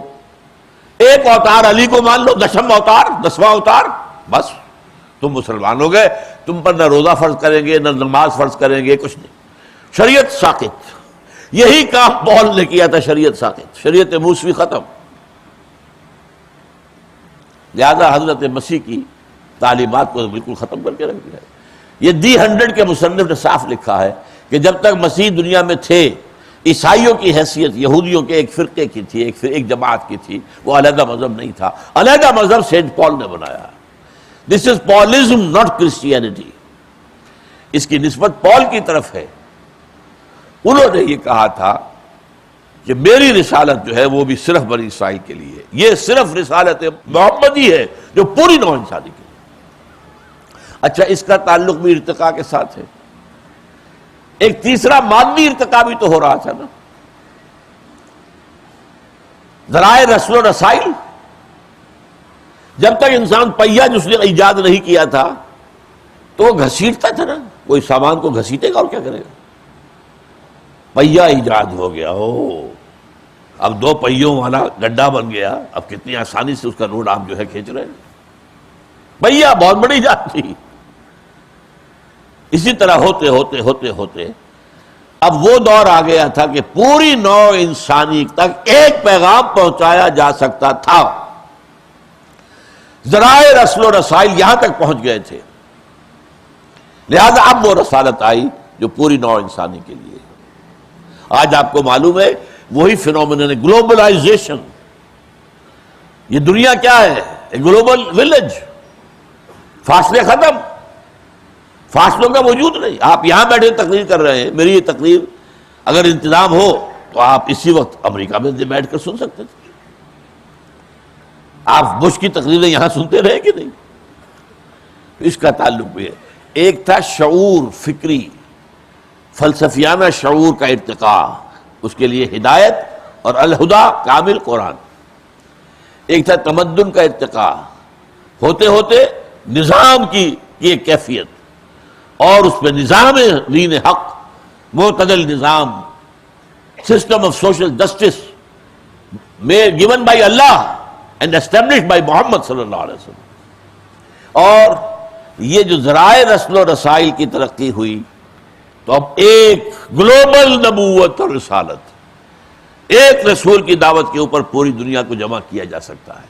ایک اوتار علی کو مان لو، 10واں اوتار، 10واں اوتار، بس تم مسلمان ہو گئے۔ تم پر نہ روزہ فرض کریں گے، نہ نماز فرض کریں گے، کچھ نہیں، شریعت ساقط۔ یہی کام پال نے کیا تھا، شریعت ساقط، شریعت موسوی ختم۔ لہذا حضرت مسیح کی تعلیمات کو بالکل ختم کر کے رکھ دیا۔ یہ دی 100 کے مصنف نے صاف لکھا ہے کہ جب تک مسیح دنیا میں تھے، عیسائیوں کی حیثیت یہودیوں کے ایک فرقے کی تھی، ایک جماعت کی تھی، وہ علیحدہ مذہب نہیں تھا۔ علیحدہ مذہب سینٹ پال نے بنایا۔ دس از پالزم ناٹ کرسچینٹی، اس کی نسبت پال کی طرف ہے۔ انہوں نے یہ کہا تھا کہ میری رسالت جو ہے وہ بھی صرف بنی اسرائیل کے لیے، یہ صرف رسالت محمدی ہے جو پوری نوع انسانی کے لیے۔ اچھا، اس کا تعلق بھی ارتقاء کے ساتھ ہے۔ ایک تیسرا مادی ارتقاء بھی تو ہو رہا تھا نا، ذرائع رسل و رسائل۔ جب تک انسان پہیا جس نے ایجاد نہیں کیا تھا تو وہ گھسیٹتا تھا نا، کوئی سامان کو گھسیٹے گا اور کیا کرے گا؟ پہیا ایجاد ہو گیا، اب 2 پہیوں والا گڈھا بن گیا، اب کتنی آسانی سے اس کا روڈ آپ جو ہے کھینچ رہے ہیں۔ پہیا بہت بڑی ایجاد تھی۔ اسی طرح ہوتے ہوتے ہوتے ہوتے اب وہ دور آ گیا تھا کہ پوری نوع انسانی تک ایک پیغام پہنچایا جا سکتا تھا۔ ذرائع رسل و رسائل یہاں تک پہنچ گئے تھے، لہذا اب وہ رسالت آئی جو پوری نوع انسانی کے لیے۔ آج آپ کو معلوم ہے وہی فینومینن ہے، گلوبلائزیشن۔ یہ دنیا کیا ہے؟ Global village. فاصلے ختم، فاصلوں کا وجود نہیں. آپ یہاں بیٹھے تقریر کر رہے ہیں، میری یہ تقریر اگر انتظام ہو تو آپ اسی وقت امریکہ میں بیٹھ کر سن سکتے تھے. آپ بش کی تقریریں یہاں سنتے رہے کہ نہیں؟ اس کا تعلق بھی ہے. ایک تھا شعور فکری فلسفیانہ شعور کا ارتقاء، اس کے لیے ہدایت اور الہدیٰ کامل قرآن. ایک تھا تمدن کا ارتقاء، ہوتے ہوتے نظام کی ایک کیفیت، اور اس پہ نظام دین حق، معتدل نظام، system of social justice given by Allah and established by محمد صلی اللہ علیہ وسلم. اور یہ جو ذرائع رسل و رسائل کی ترقی ہوئی تو اب ایک گلوبل نبوت اور رسالت، ایک رسول کی دعوت کے اوپر پوری دنیا کو جمع کیا جا سکتا ہے.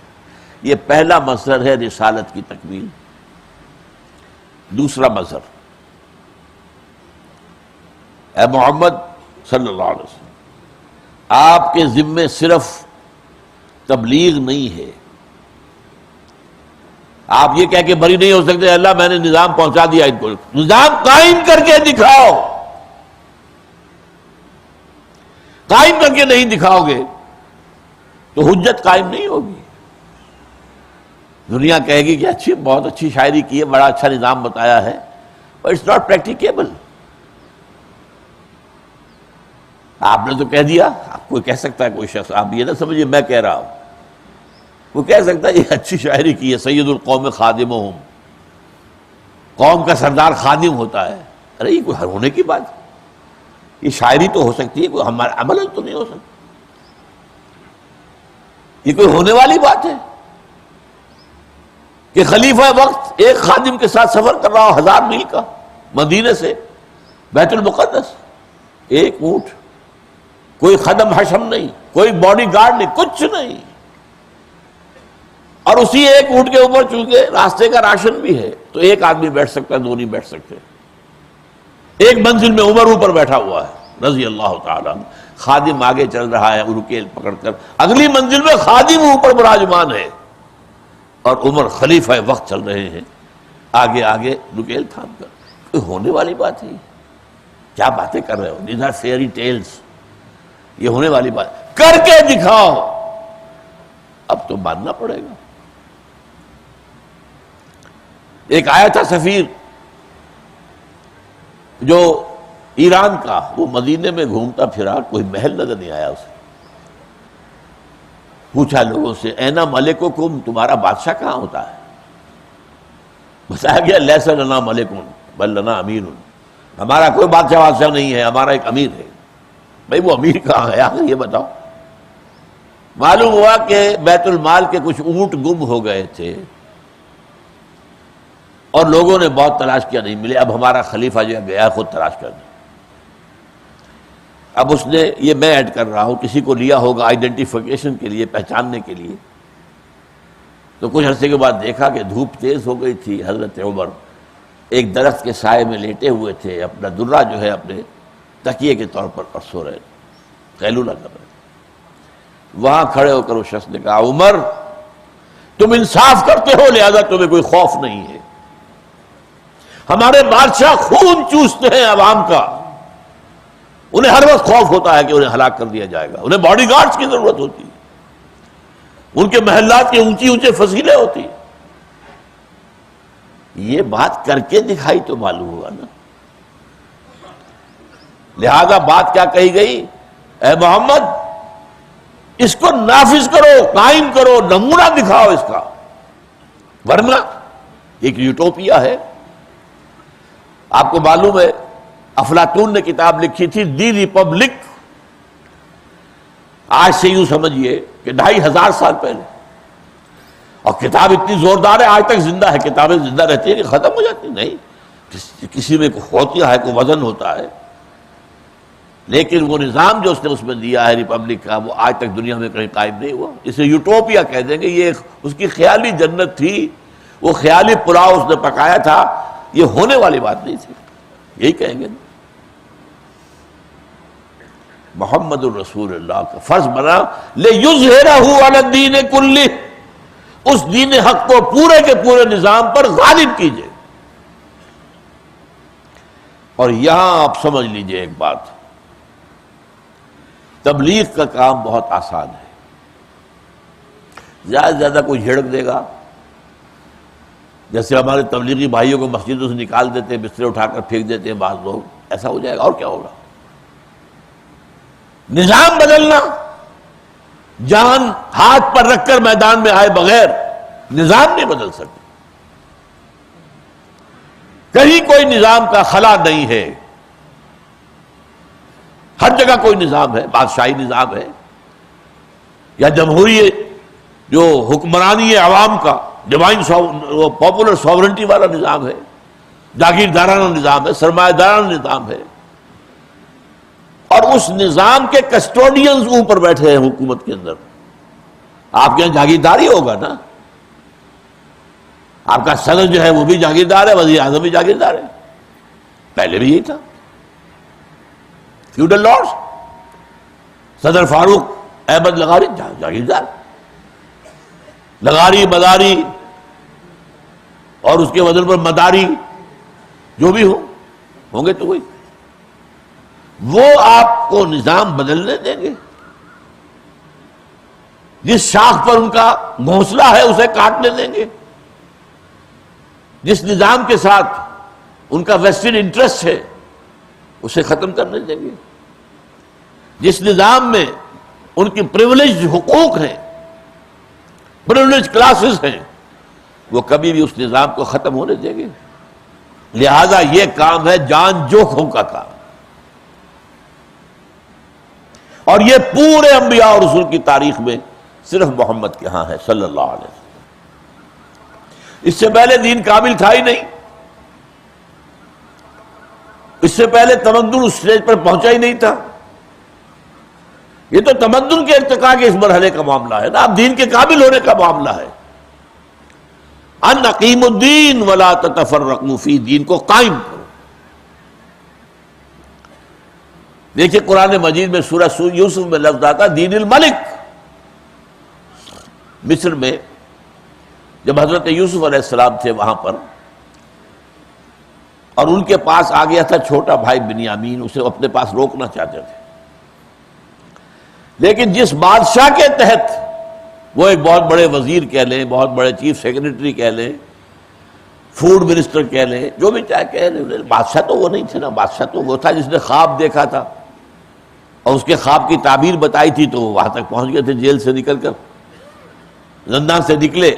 یہ پہلا مظہر ہے رسالت کی تکمیل. دوسرا مظہر، اے محمد صلی اللہ علیہ وسلم، آپ کے ذمے صرف تبلیغ نہیں ہے. آپ یہ کہہ کے بری نہیں ہو سکتے اللہ میں نے نظام پہنچا دیا ان کو. نظام قائم کر کے دکھاؤ. قائم کر کے نہیں دکھاؤ گے تو حجت قائم نہیں ہوگی. دنیا کہے گی کہ اچھی، بہت اچھی شاعری کی ہے، بڑا اچھا نظام بتایا ہے، but it's not practicable. آپ نے تو کہہ دیا. آپ کوئی کہہ سکتا ہے، کوئی شخص، آپ یہ نہ سمجھے میں کہہ رہا ہوں، وہ کہہ سکتا ہے یہ اچھی شاعری کی ہے، سید القوم خادمہم، قوم کا سردار خادم ہوتا ہے. ارے یہ کوئی ہونے کی بات ہے؟ یہ شاعری تو ہو سکتی ہے، کوئی ہمارا عمل تو نہیں ہو سکتا. یہ کوئی ہونے والی بات ہے کہ خلیفہ وقت ایک خادم کے ساتھ سفر کر رہا ہو 1000 میل کا، مدینے سے بیت المقدس، ایک اونٹ، کوئی خدم حشم نہیں، کوئی باڈی گارڈ نہیں، کچھ نہیں. اور اسی ایک اونٹ کے اوپر چونکہ راستے کا راشن بھی ہے تو ایک آدمی بیٹھ سکتا ہے، دو نہیں بیٹھ سکتے. ایک منزل میں عمر اوپر بیٹھا ہوا ہے رضی اللہ تعالیٰ عنہ، خادم آگے چل رہا ہے رکیل پکڑ کر، اگلی منزل میں خادم اوپر براجمان ہے اور عمر خلیفہ وقت چل رہے ہیں آگے آگے رکیل تھام کر. کوئی ہونے والی بات ہے؟ کیا باتیں کر رہے ہو؟ these are fairy tales. یہ ہونے والی بات کر کے دکھاؤ. اب تو ماننا پڑے گا. ایک آیا تھا سفیر جو ایران کا، وہ مدینے میں گھومتا پھرا، کوئی محل نظر نہیں آیا اسے. پوچھا لوگوں سے اینا ملککم، تمہارا بادشاہ کہاں ہوتا ہے؟ بتایا گیا لیس لنا ملکن بل لنا امیر، ہمارا کوئی بادشاہ نہیں ہے، ہمارا ایک امیر ہے. بھائی وہ امیر کہاں ہے آخر یہ بتاؤ. معلوم ہوا کہ بیت المال کے کچھ اونٹ گم ہو گئے تھے اور لوگوں نے بہت تلاش کیا، نہیں ملے. اب ہمارا خلیفہ جو گیا خود تلاش کرنے. اب اس نے، یہ میں ایڈ کر رہا ہوں، کسی کو لیا ہوگا آئیڈینٹیفیکیشن کے لیے، پہچاننے کے لیے. تو کچھ عرصے کے بعد دیکھا کہ دھوپ تیز ہو گئی تھی. حضرت عمر ایک درخت کے سائے میں لیٹے ہوئے تھے، اپنا درہ جو ہے اپنے تکیے کے طور پر سو رہے تھے، قیلولہ کر رہے تھے. وہاں کھڑے ہو کر اس شخص نے کہا عمر تم انصاف کرتے ہو لہذا تمہیں کوئی خوف نہیں ہے. ہمارے بادشاہ خون چوستے ہیں عوام کا، انہیں ہر وقت خوف ہوتا ہے کہ انہیں ہلاک کر دیا جائے گا. انہیں باڈی گارڈز کی ضرورت ہوتی ہے، ان کے محلات کے اونچی اونچے فضیلے ہوتی ہیں. یہ بات کر کے دکھائی تو معلوم ہوا نا. لہذا بات کیا کہی گئی؟ اے محمد اس کو نافذ کرو، قائم کرو، نمونہ دکھاؤ اس کا. ورنہ ایک یوٹوپیا ہے. آپ کو معلوم ہے افلاطون نے کتاب لکھی تھی دی ریپبلک، آج سے یوں سمجھیے کہ 2500 سال پہلے. اور کتاب اتنی زوردار ہے، آج تک زندہ ہے. کتابیں زندہ رہتی ہیں کہ ختم ہو جاتی نہیں. کسی میں ہوتی ہے، کوئی وزن ہوتا ہے، لیکن وہ نظام جو اس نے اس میں دیا ہے ریپبلک کا، وہ آج تک دنیا میں کہیں قائم نہیں ہوا. اسے یوٹوپیا کہہ دیں گے. یہ اس کی خیالی جنت تھی، وہ خیالی پلاؤ اس نے پکایا تھا. یہ ہونے والی بات نہیں تھی. یہی کہیں گے. محمد الرسول اللہ کا فرض بنا لِیُظْهِرَهُ عَلَى الدِّینِ كُلِّهِ، اس دین حق کو پورے کے پورے نظام پر غالب کیجئے. اور یہاں آپ سمجھ لیجئے ایک بات، تبلیغ کا کام بہت آسان ہے، زیادہ سے زیادہ کوئی جھڑک دے گا، جیسے ہمارے تبلیغی بھائیوں کو مسجدوں سے نکال دیتے ہیں، بسترے اٹھا کر پھینک دیتے ہیں بعض لوگ، ایسا ہو جائے گا اور کیا ہوگا؟ نظام بدلنا، جان ہاتھ پر رکھ کر میدان میں آئے بغیر نظام نہیں بدل سکتے، کہیں کوئی نظام کا خلا نہیں ہے، ہر جگہ کوئی نظام ہے، بادشاہی نظام ہے یا جمہوری جو حکمرانی ہے عوام کا، ڈیوائن پاپولر ساورنٹی والا نظام ہے، جاگیردارانہ نظام ہے، سرمایہ دارانہ نظام ہے، اور اس نظام کے کسٹوڈینز اوپر بیٹھے ہیں حکومت کے اندر۔ آپ کے یہاں جاگیرداری ہوگا نا، آپ کا صدر جو ہے وہ بھی جاگیردار ہے، وزیر اعظم بھی جاگیردار ہے، پہلے بھی یہی تھا، فیوڈل لارڈز۔ صدر فاروق احمد لغاری جاگیردار، لغاری مداری اور اس کے وزن پر مداری جو بھی ہوں گے تو وہی، وہ آپ کو نظام بدلنے دیں گے؟ جس شاخ پر ان کا گھونسلہ ہے اسے کاٹنے دیں گے؟ جس نظام کے ساتھ ان کا ویسٹڈ انٹرسٹ ہے اسے ختم کرنے دیں گے؟ جس نظام میں ان کی پریولیج حقوق ہیں، پریولیج کلاسز ہیں، وہ کبھی بھی اس نظام کو ختم ہونے دیں گے؟ لہذا یہ کام ہے جان جوکھوں کا کام، اور یہ پورے انبیاء اور رسول کی تاریخ میں صرف محمد کے ہاں ہے صلی اللہ علیہ وسلم۔ اس سے پہلے دین کامل تھا ہی نہیں، اس سے پہلے تمدن اس اسٹیج پر پہنچا ہی نہیں تھا، یہ تو تمدن کے ارتقاء کے اس مرحلے کا معاملہ ہے نا، اب دین کے کامل ہونے کا معاملہ ہے۔ ان اقیموا الدین ولا تتفرقوا فی، دین کو قائم کرو۔ دیکھیے قرآن مجید میں سورہ یوسف میں لفظ آتا دین الملک۔ مصر میں جب حضرت یوسف علیہ السلام تھے وہاں پر، اور ان کے پاس آ گیا تھا چھوٹا بھائی بنیامین، اسے اپنے پاس روکنا چاہتے تھے، لیکن جس بادشاہ کے تحت، وہ ایک بہت بڑے وزیر کہہ لیں، بہت بڑے چیف سیکرٹری کہہ لیں، فوڈ منسٹر کہہ لیں، جو بھی چاہے کہہ لیں، بادشاہ تو وہ نہیں تھے نا، بادشاہ تو وہ تھا جس نے خواب دیکھا تھا اور اس کے خواب کی تعبیر بتائی تھی، تو وہ وہاں تک پہنچ گئے تھے، جیل سے نکل کر زندان سے نکلے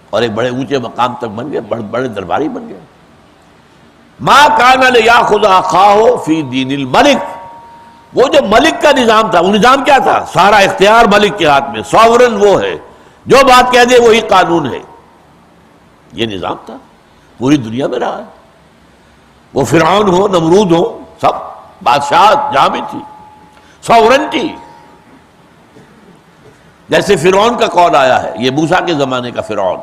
اور ایک بڑے اونچے مقام تک بن گئے، بڑے درباری بن گئے۔ ما کان لیاخذ اخاہ فی دین الملک، وہ جو ملک کا نظام تھا، وہ نظام کیا تھا؟ سارا اختیار ملک کے ہاتھ میں، ساورن وہ ہے، جو بات کہہ دے وہی قانون ہے، یہ نظام تھا، پوری دنیا میں رہا ہے، وہ فرعون ہو، نمرود ہو، سب بادشاہ جہاں بھی تھی، ساورنٹی۔ جیسے فرعون کا قول آیا ہے، یہ موسیٰ کے زمانے کا فرعون،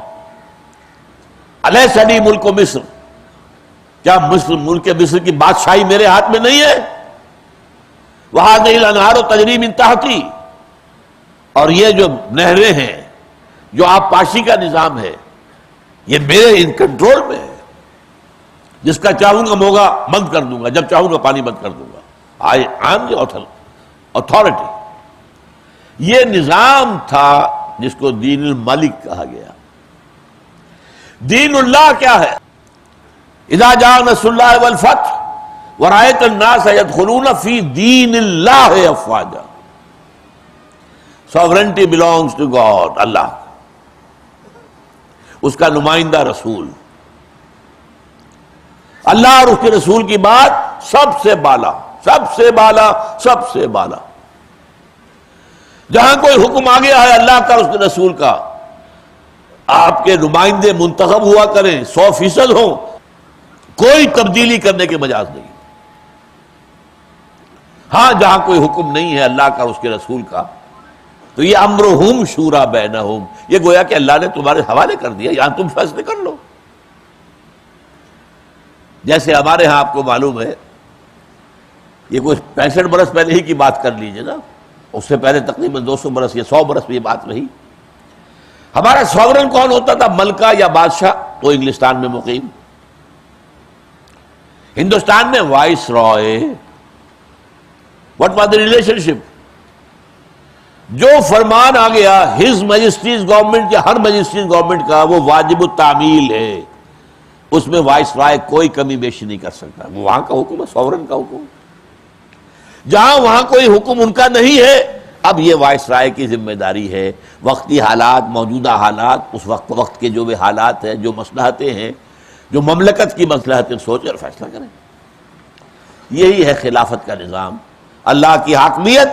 الیس لی ملک مصر، کیا ملک مصر کی بادشاہی میرے ہاتھ میں نہیں ہے؟ وَهَذِهِ الْأَنْهَارُ تَجْرِي مِن تَحْتِي، اور یہ جو نہریں ہیں، جو آبپاشی کا نظام ہے، یہ میرے ان کنٹرول میں ہے، جس کا چاہوں گا موگا بند کر دوں گا، جب چاہوں گا پانی بند کر دوں گا، آئی ایم دی اتھارٹی۔ یہ نظام تھا جس کو دین الملک کہا گیا۔ دین اللہ کیا ہے؟ اذا جاء نصر اللہ والفتح ورأيت الناس يدخلون في دین اللہ افواجا۔ sovereignty belongs to God، اللہ، اس کا نمائندہ رسول، اللہ اور اس کے رسول کی بات سب سے بالا، سب سے بالا، سب سے بالا۔ جہاں کوئی حکم آ گیا ہے اللہ کا، اس کے رسول کا، آپ کے نمائندے منتخب ہوا کریں، 100% ہوں، کوئی تبدیلی کرنے کے مجاز نہیں۔ ہاں جہاں کوئی حکم نہیں ہے اللہ کا اور اس کے رسول کا، تو یہ امرہم شورا بینہم، یہ گویا کہ اللہ نے تمہارے حوالے کر دیا، یہاں تم فیصلے کر لو۔ جیسے ہمارے ہاں آپ کو معلوم ہے، یہ کوئی 65 برس پہلے ہی کی بات کر لیجئے نا، اس سے پہلے تقریباً 200 برس یا 100 برس میں یہ بات رہی۔ ہمارا ساورن کون ہوتا تھا؟ ملکہ یا بادشاہ، تو انگلستان میں مقیم، ہندوستان میں viceroy, what was the relationship? جو فرمان آ گیا ہز میجسٹیز گورنمنٹ یا ہر میجسٹیز گورنمنٹ کا، وہ واجب التعمیل ہے، اس میں وائس رائے کوئی کمی بیشی نہیں کر سکتا، وہ وہاں کا حکم ہے، سورن کا حکم۔ جہاں وہاں کوئی حکم ان کا نہیں ہے، اب یہ وائس رائے کی ذمہ داری ہے وقتی حالات، موجودہ حالات، اس وقت کے جو بھی حالات ہیں، جو مصلحتیں ہیں، جو مملکت کی مصلحتیں، سوچیں اور فیصلہ کریں۔ یہی ہے خلافت کا نظام، اللہ کی حاکمیت،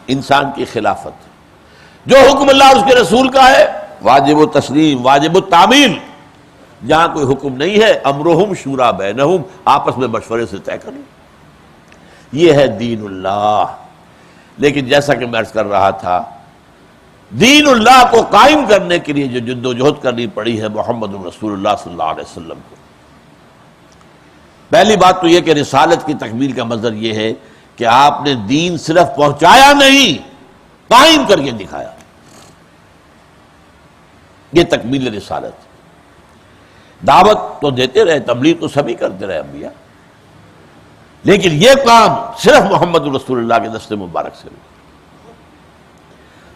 انسان کی خلافت۔ جو حکم اللہ اور اس کے رسول کا ہے واجب و تسلیم، واجب التعمیل۔ جہاں کوئی حکم نہیں ہے امرہم شورا بینہم، آپس میں مشورے سے طے کریں۔ یہ ہے دین اللہ۔ لیکن جیسا کہ میں عرض کر رہا تھا، دین اللہ کو قائم کرنے کے لیے جو جد و جہد کرنی پڑی ہے محمد رسول اللہ صلی اللہ علیہ وسلم کو، پہلی بات تو یہ کہ رسالت کی تکمیل کا مظہر یہ ہے کہ آپ نے دین صرف پہنچایا نہیں، قائم کر کے دکھایا۔ یہ تکمیل رسالت۔ دعوت تو دیتے رہے، تبلیغ تو سبھی کرتے رہے انبیاء، لیکن یہ کام صرف محمد رسول اللہ کے دست مبارک سے ہوا۔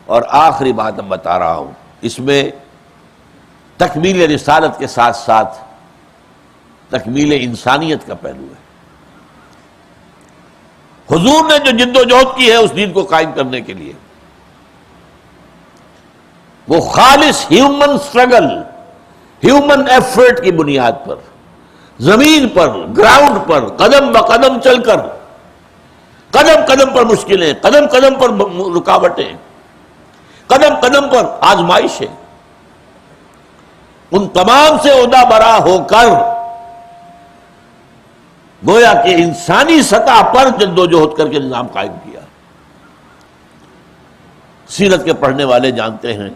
اور آخری بات میں بتا رہا ہوں، اس میں تکمیل رسالت کے ساتھ ساتھ تکمیل انسانیت کا پہلو ہے۔ حضور نے جو جد و جہد کی ہے اس دین کو قائم کرنے کے لیے، وہ خالص ہیومن سٹرگل، ہیومن ایفرٹ کی بنیاد پر، زمین پر، گراؤنڈ پر، قدم بقدم چل کر، قدم قدم پر مشکلیں، قدم قدم پر رکاوٹیں، قدم قدم پر آزمائشیں، ان تمام سے عہدہ برا ہو کر گویا کہ انسانی سطح پر جد و جہد کر کے نظام قائم کیا۔ سیرت کے پڑھنے والے جانتے ہیں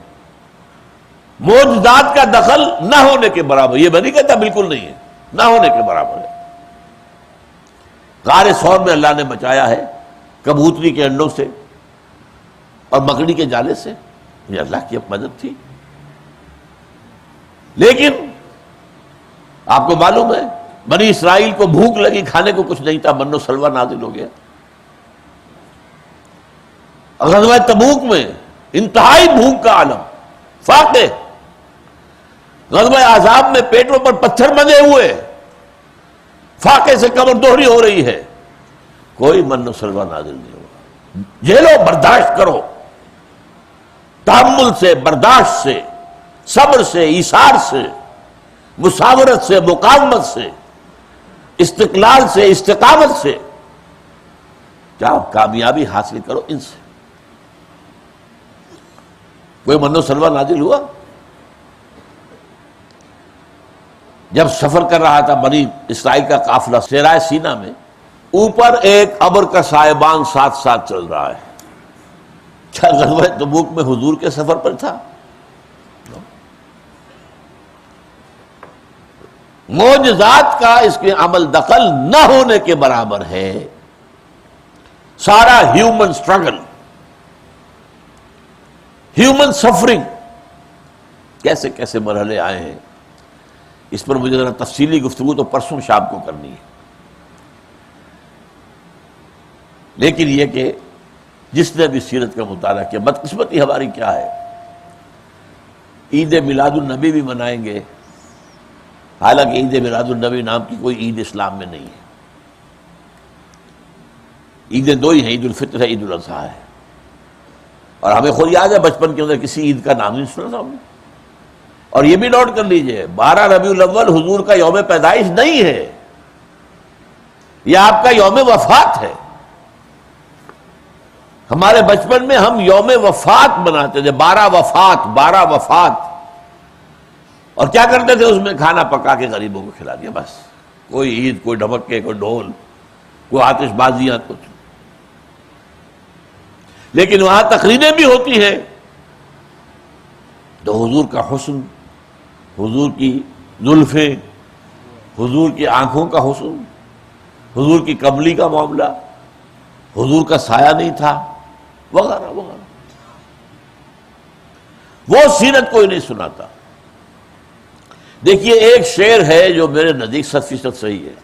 معجزات کا دخل نہ ہونے کے برابر، یہ میں نہیں کہتا بالکل نہیں ہے، نہ ہونے کے برابر ہے۔ غار ثور میں اللہ نے بچایا ہے کبوتری کے انڈوں سے اور مکڑی کے جالے سے، یہ اللہ کی مدد تھی۔ لیکن آپ کو معلوم ہے بنی اسرائیل کو بھوک لگی، کھانے کو کچھ نہیں تھا، من و سلوہ نازل ہو گیا۔ غزوہ تبوک میں انتہائی بھوک کا عالم، فاقے۔ غزوہ احزاب میں پیٹوں پر پتھر بندھے ہوئے، فاقے سے کمر دوہری ہو رہی ہے، کوئی من و سلوہ نازل نہیں ہوا۔ جھیلو، برداشت کرو، تحمل سے، برداشت سے، صبر سے، ایثار سے، مساورت سے، مقاومت سے، استقلال سے، استقامت سے، کیا کامیابی حاصل کرو ان سے۔ کوئی من و سلوہ نازل ہوا؟ جب سفر کر رہا تھا بنی اسرائیل کا قافلہ صحرائے سینا میں، اوپر ایک ابر کا سائبان ساتھ ساتھ چل رہا ہے۔ کیا غزوہ تبوک میں حضور کے سفر پر تھا؟ معجزات کا اس کے عمل دخل نہ ہونے کے برابر ہے۔ سارا ہیومن سٹرگل، ہیومن سفرنگ، کیسے کیسے مرحلے آئے ہیں، اس پر مجھے ذرا تفصیلی گفتگو تو پرسوں شام کو کرنی ہے۔ لیکن یہ کہ جس نے بھی سیرت کا مطالعہ کیا، بدقسمتی ہماری کیا ہے، عید میلاد النبی بھی منائیں گے، حالانکہ عید میلاد النبی نام کی کوئی عید اسلام میں نہیں ہے۔ عیدیں دو ہی ہیں، عید الفطر ہے، عید الاضحیٰ ہے۔ اور ہمیں خود یاد ہے بچپن کے اندر کسی عید کا نام نہیں سنا تھا ہم نے۔ اور یہ بھی نوٹ کر لیجئے 12 ربیع الاول حضور کا یوم پیدائش نہیں ہے، یہ آپ کا یوم وفات ہے۔ ہمارے بچپن میں ہم یوم وفات مناتے تھے، 12 وفات، 12 وفات، اور کیا کرتے تھے اس میں کھانا پکا کے غریبوں کو کھلا دیا، بس۔ کوئی عید، کوئی ڈھمکے، کوئی ڈھول، کوئی آتش بازیاں، کچھ۔ لیکن وہاں تقریریں بھی ہوتی ہیں تو حضور کا حسن، حضور کی زلفیں، حضور کی آنکھوں کا حسن، حضور کی کملی کا معاملہ، حضور کا سایہ نہیں تھا، وغیرہ وغیرہ۔ وہ سیرت کوئی نہیں سناتا۔ دیکھیے ایک شعر ہے جو میرے نزدیک 100% صحیح ہے،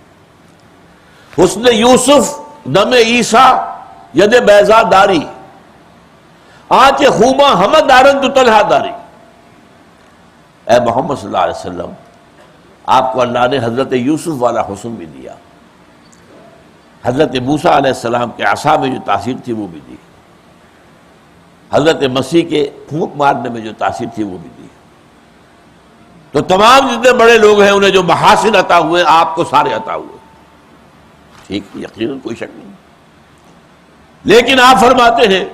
حسن یوسف دم عیسیٰ ید بیضا داری، آنچ خوما حمد دارن تو طلحہ داری۔ اے محمد صلی اللہ علیہ وسلم، آپ کو اللہ نے حضرت یوسف والا حسن بھی دیا، حضرت موسیٰ علیہ السلام کے عصا میں جو تاثیر تھی وہ بھی دی، حضرت مسیح کے پھونک مارنے میں جو تاثیر تھی وہ بھی دی۔ تو تمام جتنے بڑے لوگ ہیں انہیں جو محاسن عطا ہوئے آپ کو سارے عطا ہوئے، ٹھیک، یقیناً کوئی شک نہیں، لیکن آپ فرماتے ہیں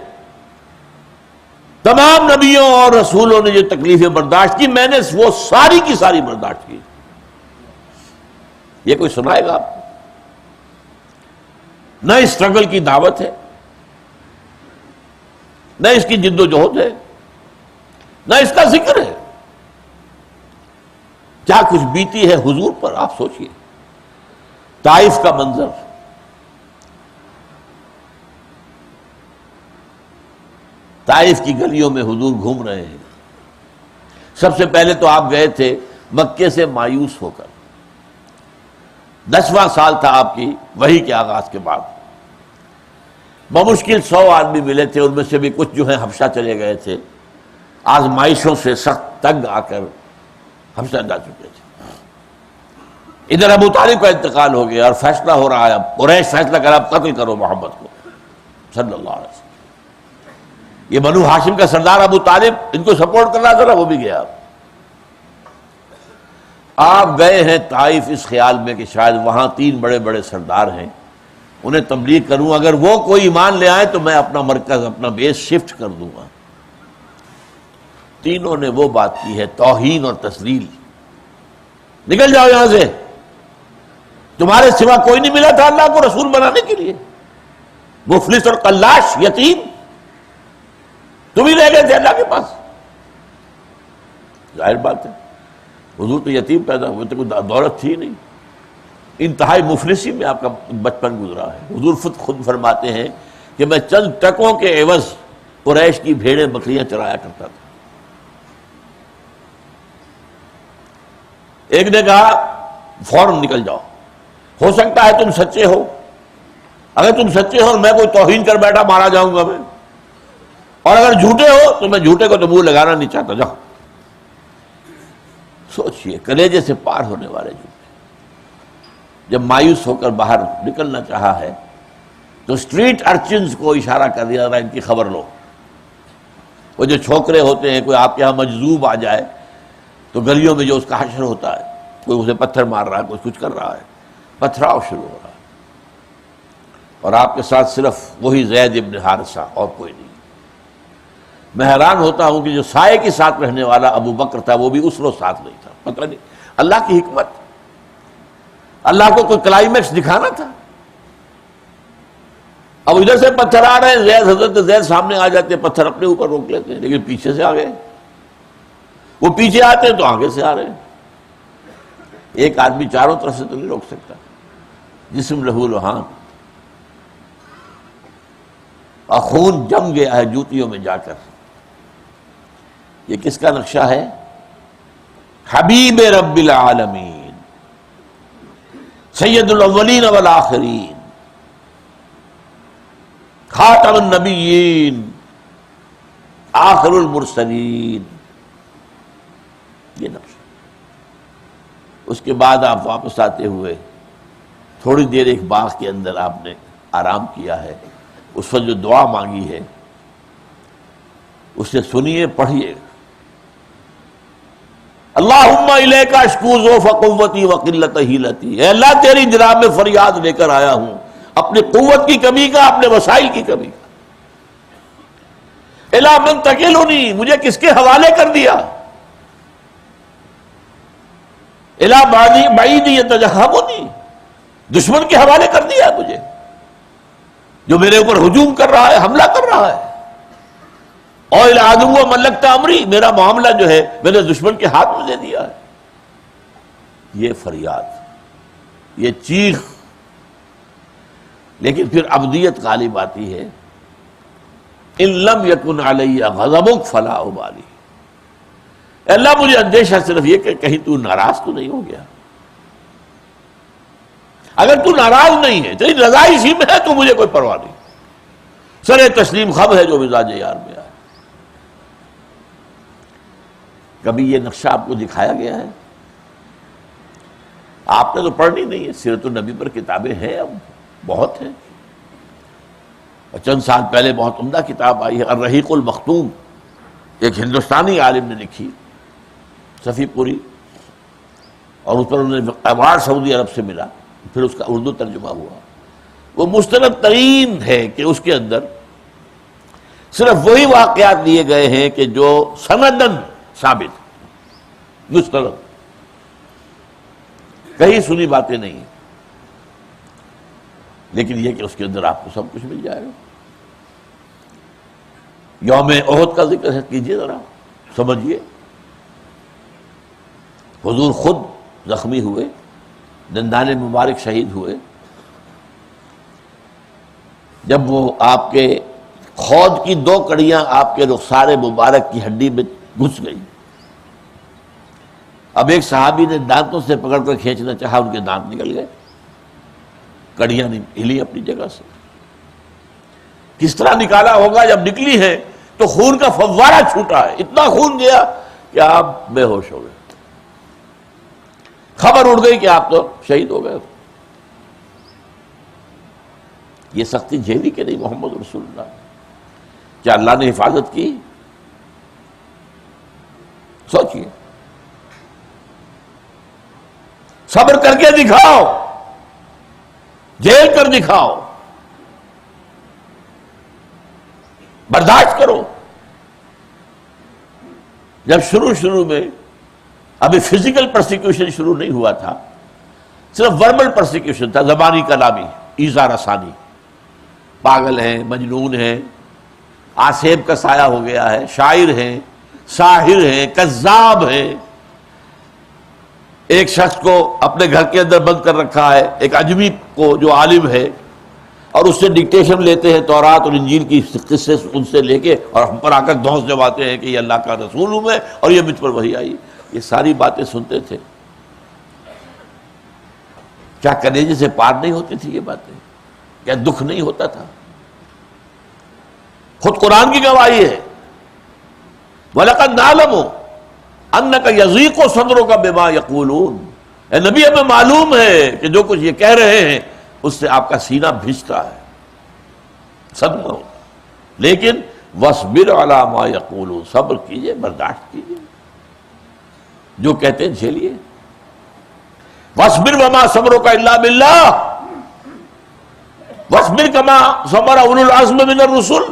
تمام نبیوں اور رسولوں نے جو تکلیفیں برداشت کی میں نے وہ ساری کی ساری برداشت کی۔ یہ کوئی سنائے گا آپ کو؟ نہ اسٹرگل کی دعوت ہے، نہ اس کی جد و جہد ہے، نہ اس کا ذکر ہے۔ کیا کچھ بیتی ہے حضور پر آپ سوچئے، طائف کا منظر، طائف کی گلیوں میں حضور گھوم رہے ہیں۔ سب سے پہلے تو آپ گئے تھے مکے سے مایوس ہو کر، 10واں سال تھا آپ کی وحی کے آغاز کے بعد، بمشکل 100 آدمی ملے تھے، ان میں سے بھی کچھ جو ہیں حبشہ چلے گئے تھے، آزمائشوں سے سخت تنگ آ کر حبشہ جا چکے تھے۔ ادھر ابو طالب کا انتقال ہو گیا اور فیصلہ ہو رہا ہے، اب قریش فیصلہ کر اب قتل کرو محمد کو صلی اللہ علیہ وسلم۔ یہ بنو ہاشم کا سردار ابو طالب ان کو سپورٹ کر رہا تھا نا، وہ بھی گیا۔ آپ گئے ہیں طائف اس خیال میں کہ شاید وہاں 3 بڑے بڑے سردار ہیں، انہیں تبلیغ کروں، اگر وہ کوئی ایمان لے آئے تو میں اپنا مرکز اپنا بیس شفٹ کر دوں گا۔ تینوں نے وہ بات کی ہے، توہین اور تسلیل، نکل جاؤ یہاں سے، تمہارے سوا کوئی نہیں ملا تھا اللہ کو رسول بنانے کے لیے، مفلس اور قلاش یتیم تم ہی رہ گئے تھے اللہ کے پاس۔ ظاہر بات ہے حضور تو یتیم پیدا ہوئے تھے، کوئی دولت تھی نہیں، انتہائی مفلسی میں آپ کا بچپن گزرا ہے۔ حضور خود فرماتے ہیں کہ میں چند ٹکوں کے عوض قریش کی بھیڑیں بکریاں چرایا کرتا تھا۔ ایک نے کہا فوراً نکل جاؤ، ہو سکتا ہے تم سچے ہو، اگر تم سچے ہو اور میں کوئی توہین کر بیٹھا مارا جاؤں گا میں، اور اگر جھوٹے ہو تو میں جھوٹے کو تو منہ لگانا نہیں چاہتا، جاؤ۔ سوچئے کلیجے سے پار ہونے والے جھوٹے، جب مایوس ہو کر باہر نکلنا چاہا ہے تو اسٹریٹ ارچنز کو اشارہ کر دیا ان کی خبر لو۔ وہ جو چھوکرے ہوتے ہیں، کوئی آپ کے ہاں مجذوب آ جائے تو گلیوں میں جو اس کا حشر ہوتا ہے، کوئی اسے پتھر مار رہا ہے، کوئی کچھ کر رہا ہے، پتھراؤ شروع ہو رہا ہے، اور آپ کے ساتھ صرف وہی زید ابن حارثہ اور کوئی نہیں۔ میں حیران ہوتا ہوں کہ جو سائے کے ساتھ رہنے والا ابو بکر تھا وہ بھی اس روز ساتھ نہیں تھا، پتہ نہیں اللہ کی حکمت، اللہ کو کوئی کلائمیکس دکھانا تھا۔ اب ادھر سے پتھر آ رہے ہیں، زید حضرت زید سامنے آ جاتے ہیں، پتھر اپنے اوپر روک لیتے ہیں، لیکن پیچھے سے آ گئے، وہ پیچھے آتے ہیں تو آگے سے آ رہے ہیں۔ ایک آدمی چاروں طرف سے تو نہیں روک سکتا، جسم لہو لہان، اور خون جم گیا ہے جوتیوں میں جا کر۔ یہ کس کا نقشہ ہے؟ حبیب رب العالمین، سید الاولین والآخرین، خاتم النبیین، آخر المرسلین، یہ نقشہ۔ اس کے بعد آپ واپس آتے ہوئے تھوڑی دیر ایک باغ کے اندر آپ نے آرام کیا ہے، اس وقت جو دعا مانگی ہے اسے سنیے، پڑھیے۔ اللہم الیک اشکو ضعف قوتی وقلت حیلتی، اے اللہ تیری جناب میں فریاد لے کر آیا ہوں اپنی قوت کی کمی کا، اپنے وسائل کی کمی کا۔ الی من تکلنی، مجھے کس کے حوالے کر دیا؟ الی بعید یتجہمنی، دشمن کے حوالے کر دیا مجھے، جو میرے اوپر ہجوم کر رہا ہے، حملہ کر رہا ہے۔ اور الی عدو ملکت امری، میرا معاملہ جو ہے میں نے دشمن کے ہاتھ میں دے دیا ہے۔ یہ فریاد، یہ چیخ، لیکن پھر عبدیت غالب آتی ہے۔ ان لم یکن علی غضبک فلا ابالی، اللہ مجھے اندیشہ صرف یہ کہ کہیں تو ناراض تو نہیں ہو گیا، اگر تو ناراض نہیں ہے، تیری رضا اسی میں ہے تو مجھے کوئی پرواہ نہیں. سر تسلیم خب ہے جو مزاج یار میں آئے. کبھی یہ نقشہ آپ کو دکھایا گیا ہے؟ آپ نے تو پڑھنی نہیں ہے. سیرت النبی پر کتابیں ہیں، اب بہت ہیں. اور چند سال پہلے بہت عمدہ کتاب آئی ہے الرحیق المختوم، ایک ہندوستانی عالم نے لکھی، صفی پوری، اور اس پر انہیں ایوارڈ سعودی عرب سے ملا. پھر اس کا اردو ترجمہ ہوا. وہ مستند ترین ہے کہ اس کے اندر صرف وہی واقعات لیے گئے ہیں کہ جو سندن ثابت، مستند، کہیں سنی باتیں نہیں ہیں. لیکن یہ کہ اس کے اندر آپ کو سب کچھ مل جائے گا. یوم احد کا ذکر ہے، کیجئے ذرا، سمجھیے. حضور خود زخمی ہوئے، دندان مبارک شہید ہوئے. جب وہ آپ کے خود کی 2 کڑیاں آپ کے رخسار مبارک کی ہڈی میں گھس گئی. اب ایک صحابی نے دانتوں سے پکڑ کر کھینچنا چاہا، ان کے دانت نکل گئے، کڑیاں نہیں ہلی اپنی جگہ سے. کس طرح نکالا ہوگا؟ جب نکلی ہے تو خون کا فوارہ چھوٹا ہے، اتنا خون گیا کہ آپ بے ہوش ہو گئے. خبر اڑ گئی کہ آپ تو شہید ہو گئے. یہ سختی جھیلی کہ نہیں محمد رسول اللہ؟ کیا اللہ نے حفاظت کی؟ سوچئے، صبر کر کے دکھاؤ، جھیل کر دکھاؤ، برداشت کرو. جب شروع میں ابھی فزیکل پرسیکیوشن شروع نہیں ہوا تھا، صرف وربل پرسیکیوشن تھا، زبانی کلامی، ایذا رسانی. پاگل ہیں، مجنون ہیں، آسیب کا سایہ ہو گیا ہے، شاعر ہیں، ساحر ہیں، کذاب ہیں. ایک شخص کو اپنے گھر کے اندر بند کر رکھا ہے، ایک اجمی کو جو عالم ہے، اور اس سے ڈکٹیشن لیتے ہیں تورات اور انجیل کی قصے ان سے لے کے، اور ہم پر آ کر دھونس جماتے ہیں کہ یہ اللہ کا رسول ہوں میں اور یہ مجھ پر وحی آئی. یہ ساری باتیں سنتے تھے. کیا کلیجے سے پار نہیں ہوتی تھی یہ باتیں؟ کیا دکھ نہیں ہوتا تھا؟ خود قرآن کی گواہی ہے، وَلَقَدْ نَعْلَمُ أَنَّكَ يَضِيقُ صَدْرُكَ بِمَا يَقُولُونَ. اے نبی، ہمیں معلوم ہے کہ جو کچھ یہ کہہ رہے ہیں اس سے آپ کا سینہ بھیجتا ہے، صدمہ ہوتا. لیکن وَاصْبِرْ عَلَىٰ مَا يَقُولُونَ، صبر کیجئے، برداشت کیجئے، جو کہتے ہیں جھیلیے. وَاصْبِرْ وَمَا صَبْرُكَ إِلَّا بِاللَّهِ وَاصْبِرْ كَمَا صَبَرَ أُولُو الْعَزْمِ مِنَ الرُّسُلِ.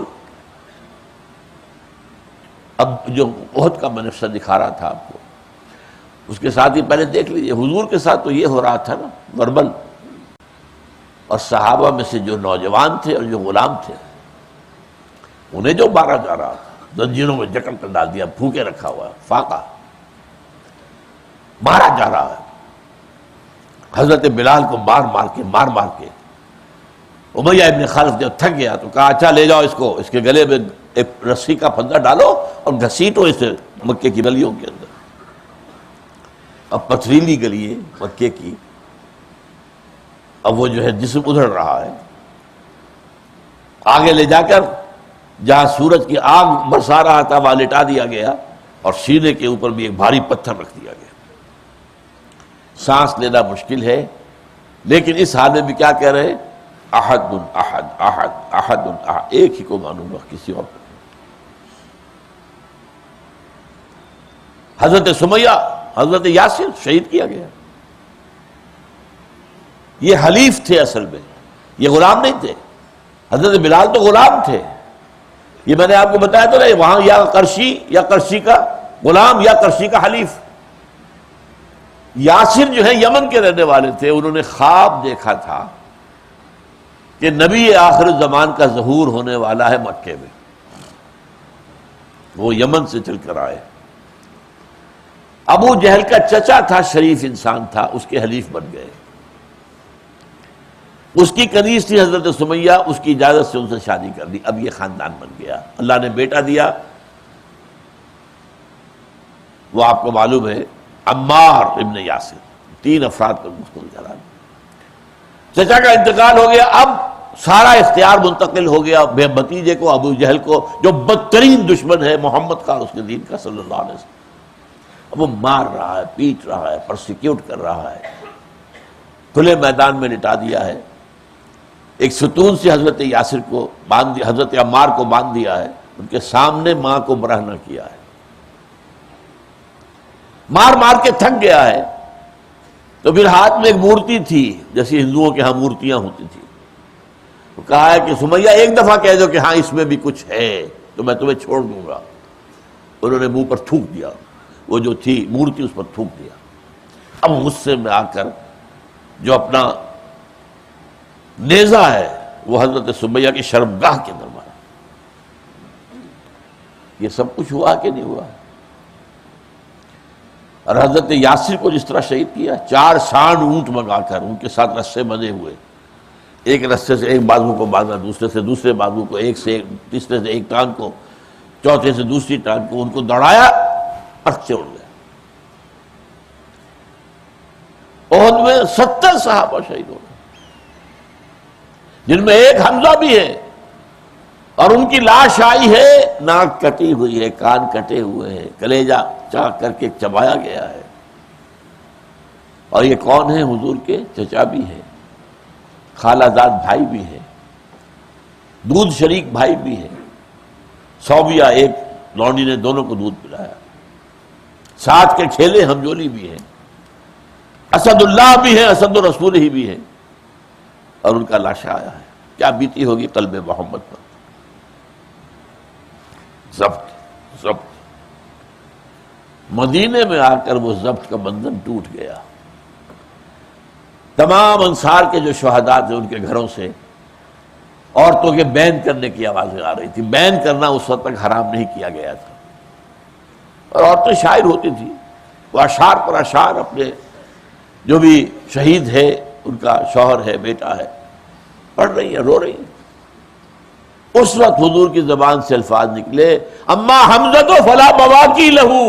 اب جو احد کا منصہ دکھا رہا تھا آپ کو، اس کے ساتھ ہی پہلے دیکھ لیجئے حضور کے ساتھ تو یہ ہو رہا تھا نا، وربل. اور صحابہ میں سے جو نوجوان تھے اور جو غلام تھے، انہیں جو مارا جا رہا تھا، زنجیروں میں جکڑ کر ڈال دیا، پھونکے رکھا ہوا ہے، فاقہ مارا جا رہا ہے. حضرت بلال کو مار کے امیہ ابن خلف جب تھک گیا تو کہا اچھا لے جاؤ اس کو، اس کے گلے میں ایک رسی کا پھندا ڈالو اور گھسیٹو اسے مکے کی گلیوں کے اندر. اب پتھریلی گلی ہے مکے کی، اب وہ جو ہے جسم ادھڑ رہا ہے. آگے لے جا کر جہاں سورج کی آگ برسا رہا تھا وہاں لٹا دیا گیا، اور سینے کے اوپر بھی ایک بھاری پتھر رکھ دیا گیا. سانس لینا مشکل ہے، لیکن اس حال میں بھی کیا کہہ رہے ہیں؟ احد احد احد احد احد، ایک ہی کو مانوں گا، کسی اور کو. حضرت سمیہ، حضرت یاسر شہید کیا گیا. یہ حلیف تھے اصل میں، یہ غلام نہیں تھے. حضرت بلال تو غلام تھے، یہ میں نے آپ کو بتایا تو نہیں، وہاں یا قرشی کا غلام یا قرشی کا حلیف. یاسر جو ہے یمن کے رہنے والے تھے، انہوں نے خواب دیکھا تھا کہ نبی آخر زمان کا ظہور ہونے والا ہے مکے میں. وہ یمن سے چل کر آئے. ابو جہل کا چچا تھا، شریف انسان تھا، اس کے حلیف بن گئے. اس کی کنیز تھی حضرت سمیہ، اس کی اجازت سے ان سے شادی کر دی. اب یہ خاندان بن گیا. اللہ نے بیٹا دیا، وہ آپ کو معلوم ہے عمار ابن یاسر. 3 افراد پر مشتمل گھرانہ. چچا کا انتقال ہو گیا، اب سارا اختیار منتقل ہو گیا بھتیجے کو، ابو جہل کو، جو بدترین دشمن ہے محمد کا اور اس کے دین کا صلی اللہ علیہ وسلم۔ اب وہ مار رہا ہے، پیٹ رہا ہے، پرسیکیوٹ کر رہا ہے، کھلے میدان میں لٹا دیا ہے، ایک ستون سے حضرت یاسر کو باندھ دیا، حضرت عمار کو باندھ دیا ہے، ان کے سامنے ماں کو برہنہ کیا ہے، مار مار کے تھک گیا ہے۔ تو پھر ہاتھ میں ایک مورتی تھی، جیسے ہندوؤں کے ہاں مورتیاں ہوتی تھی، تو کہا ہے کہ سمیہ ایک دفعہ کہہ دو کہ ہاں اس میں بھی کچھ ہے تو میں تمہیں چھوڑ دوں گا۔ انہوں نے منہ پر تھوک دیا، وہ جو تھی مورتی اس پر تھوک دیا۔ اب غصے میں آ کر جو اپنا نیزہ ہے وہ حضرت سمیہ کی شرمگاہ کے اندر مارا۔ یہ سب کچھ ہوا کہ نہیں ہوا؟ اور حضرت یاسر کو جس طرح شہید کیا، 4 سانڈ اونٹ منگا کر ان کے ساتھ رسے بندھے ہوئے، ایک رسے سے ایک بازو کو باندھا، دوسرے سے دوسرے بازو کو، ایک سے تیسرے سے ایک ٹانگ کو، چوتھے سے دوسری ٹانگ کو، ان کو دوڑایا اور چھوڑ گیا۔ احد میں 70 صحابہ شہید ہو گئے، جن میں ایک حمزہ بھی ہے، اور ان کی لاش آئی ہے، ناک کٹی ہوئی ہے، کان کٹے ہوئے ہیں، کلیجہ چاک کر کے چبایا گیا ہے۔ اور یہ کون ہیں؟ حضور کے چچا بھی ہیں، خالہ زاد بھائی بھی ہیں، دودھ شریک بھائی بھی ہیں، صوبیہ ایک لونڈی نے دونوں کو دودھ پلایا، ساتھ کے کھیلے ہمجولی بھی ہیں، اسد اللہ بھی ہیں، اسد الرسول ہی بھی ہیں، اور ان کا لاشا آیا ہے۔ کیا بیتی ہوگی قلب محمد پر؟ ضبط مدینے میں آ کر وہ ضبط کا بندھن ٹوٹ گیا۔ تمام انصار کے جو شہداء تھے ان کے گھروں سے عورتوں کے بین کرنے کی آوازیں آ رہی تھی۔ بین کرنا اس وقت تک حرام نہیں کیا گیا تھا، اور عورتیں شاعر ہوتی تھیں، وہ اشعار پر اشعار اپنے جو بھی شہید ہے، ان کا شوہر ہے، بیٹا ہے، پڑھ رہی ہیں، رو رہی ہیں۔ اس وقت حضور کی زبان سے الفاظ نکلے، اما حمزہ تو فلا بواکی لہو،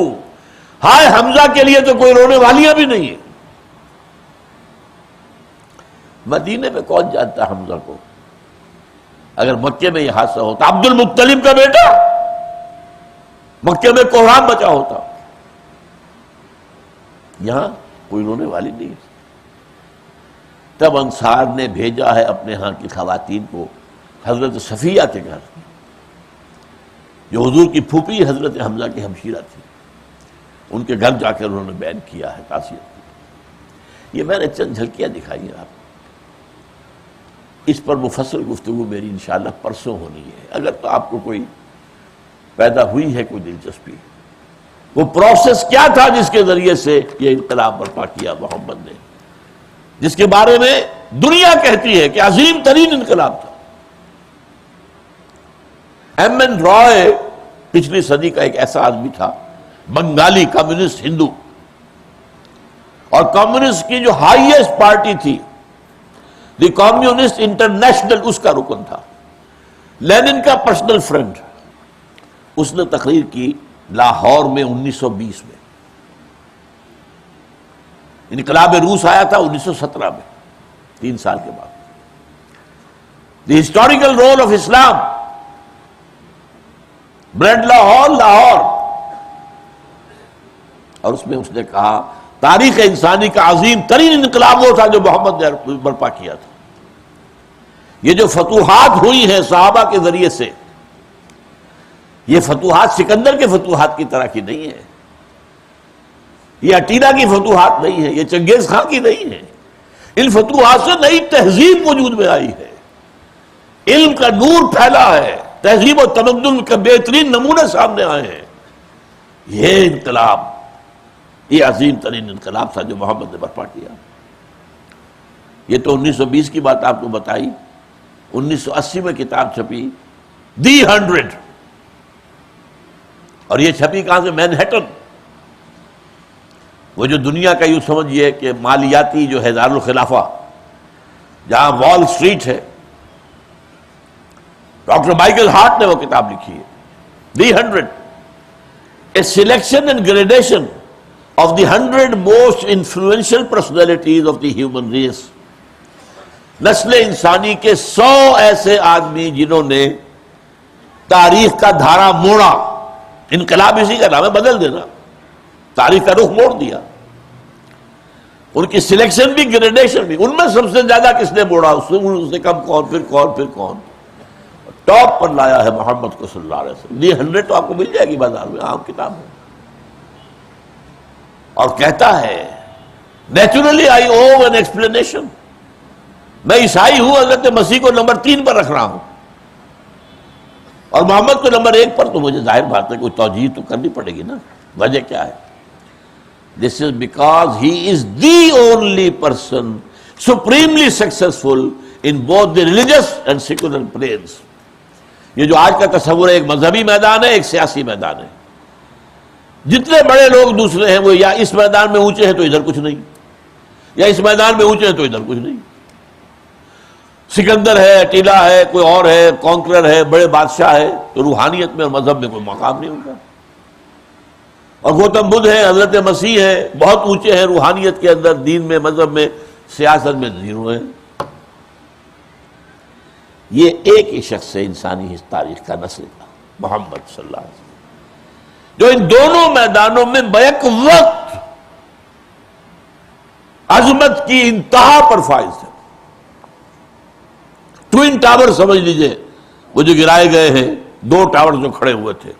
ہائے حمزہ کے لیے تو کوئی رونے والیاں بھی نہیں ہیں۔ مدینے میں کون جانتا حمزہ کو؟ اگر مکے میں یہ حادثہ ہوتا، عبد المطلب کا بیٹا، مکے میں کوہرام بچا ہوتا، یہاں کوئی رونے والی نہیں ہے۔ تب انصار نے بھیجا ہے اپنے ہاں کی خواتین کو حضرت صفیہ کے گھر، جو حضور کی پھوپھی حضرت حمزہ کی ہمشیرہ تھی، ان کے گھر جا کر انہوں نے بیان کیا ہے تعزیت کی۔ یہ میں نے چند جھلکیاں دکھائی ہیں آپ کو، اس پر مفصل گفتگو میری انشاءاللہ پرسوں ہونی ہے، اگر تو آپ کو کوئی پیدا ہوئی ہے کوئی دلچسپی۔ وہ پروسیس کیا تھا جس کے ذریعے سے یہ انقلاب برپا کیا محمد نے، جس کے بارے میں دنیا کہتی ہے کہ عظیم ترین انقلاب تھا۔ ایم این رائے پچھلی صدی کا ایک ایسا آدمی تھا، بنگالی کمیونسٹ ہندو، اور کمیونسٹ کی جو ہائیسٹ پارٹی تھی دی کمیونسٹ انٹرنیشنل، اس کا رکن تھا، لینن کا پرسنل فرینڈ۔ اس نے تقریر کی لاہور میں 1920 میں، انقلاب روس آیا تھا 1917 میں، 3 سال کے بعد۔ The historical role of Islam, Bradlaugh Hall, Lahore, اور اس میں اس نے کہا تاریخ انسانی کا عظیم ترین انقلاب وہ تھا جو محمد نے برپا کیا تھا۔ یہ جو فتوحات ہوئی ہیں صحابہ کے ذریعے سے، یہ فتوحات سکندر کے فتوحات کی طرح کی نہیں ہے، یہ اٹیلا کی فتوحات نہیں ہے، یہ چنگیز خان کی نہیں ہے۔ ان فتوحات سے نئی تہذیب وجود میں آئی ہے، علم کا نور پھیلا ہے، تہذیب و تمدن کے بہترین نمونے سامنے آئے ہیں۔ یہ انقلاب، یہ عظیم ترین انقلاب تھا جو محمد نے برپا کیا۔ یہ تو 1920 کی بات آپ کو بتائی۔ 1980 میں کتاب چھپی دی 100، اور یہ چھپی کہاں سے؟ مینہٹن، وہ جو دنیا کا یوں سمجھئے کہ مالیاتی جو ہے دارالخلافہ، جہاں وال سٹریٹ ہے، ڈاکٹر مائیکل ہارٹ نے وہ کتاب لکھی ہے، the 100، a selection and gradation of the 100 most influential personalities of the human race. نسل انسانی کے 100 ایسے آدمی جنہوں نے تاریخ کا دھارا موڑا. انقلاب اسی کا نام ہے، بدل دینا، تاریخ کا رخ موڑ دیا. ان کی سلیکشن بھی، گریڈیشن بھی. ان میں سب سے زیادہ کس نے موڑا؟ اس سے کم کون، پھر کون، پھر کون. ٹاپ پر لایا ہے محمد کو صلی اللہ علیہ وسلم. یہ 100 تو آپ کو مل جائے گی بازار میں، عام کتاب ہے. اور کہتا ہے naturally I O an explanation. میں عیسائی ہوں، حضرت مسیح کو نمبر 3 پر رکھ رہا ہوں اور محمد کو نمبر 1 پر. تو مجھے ظاہر بات ہے کوئی توجیہ تو کرنی پڑے گی نا. وجہ کیا ہے؟ This is because he is the only person supremely successful in both the religious and secular planes. یہ جو آج کا تصور ہے، ایک مذہبی میدان ہے، ایک سیاسی میدان ہے. جتنے بڑے لوگ دوسرے ہیں وہ یا اس میدان میں اونچے ہیں تو ادھر کچھ نہیں، یا اس میدان میں اونچے ہیں تو ادھر کچھ نہیں. سکندر ہے، اٹیلا ہے، کوئی اور ہے، کانکرر ہے، بڑے بادشاہ ہے، تو روحانیت میں اور مذہب میں کوئی مقام نہیں ہوگا. اور گوتم بدھ ہے، حضرت مسیح ہے، بہت اونچے ہیں روحانیت کے اندر، دین میں، مذہب میں، سیاست میں زیرو ہیں. یہ ایک ہی شخص ہے انسانی تاریخ کا، نسل کا، محمد صلی اللہ علیہ وسلم، جو ان دونوں میدانوں میں بیک وقت عظمت کی انتہا پر فائز ہے. ٹوئن ٹاور سمجھ لیجئے، وہ جو گرائے گئے ہیں، 2 ٹاور جو کھڑے ہوئے تھے.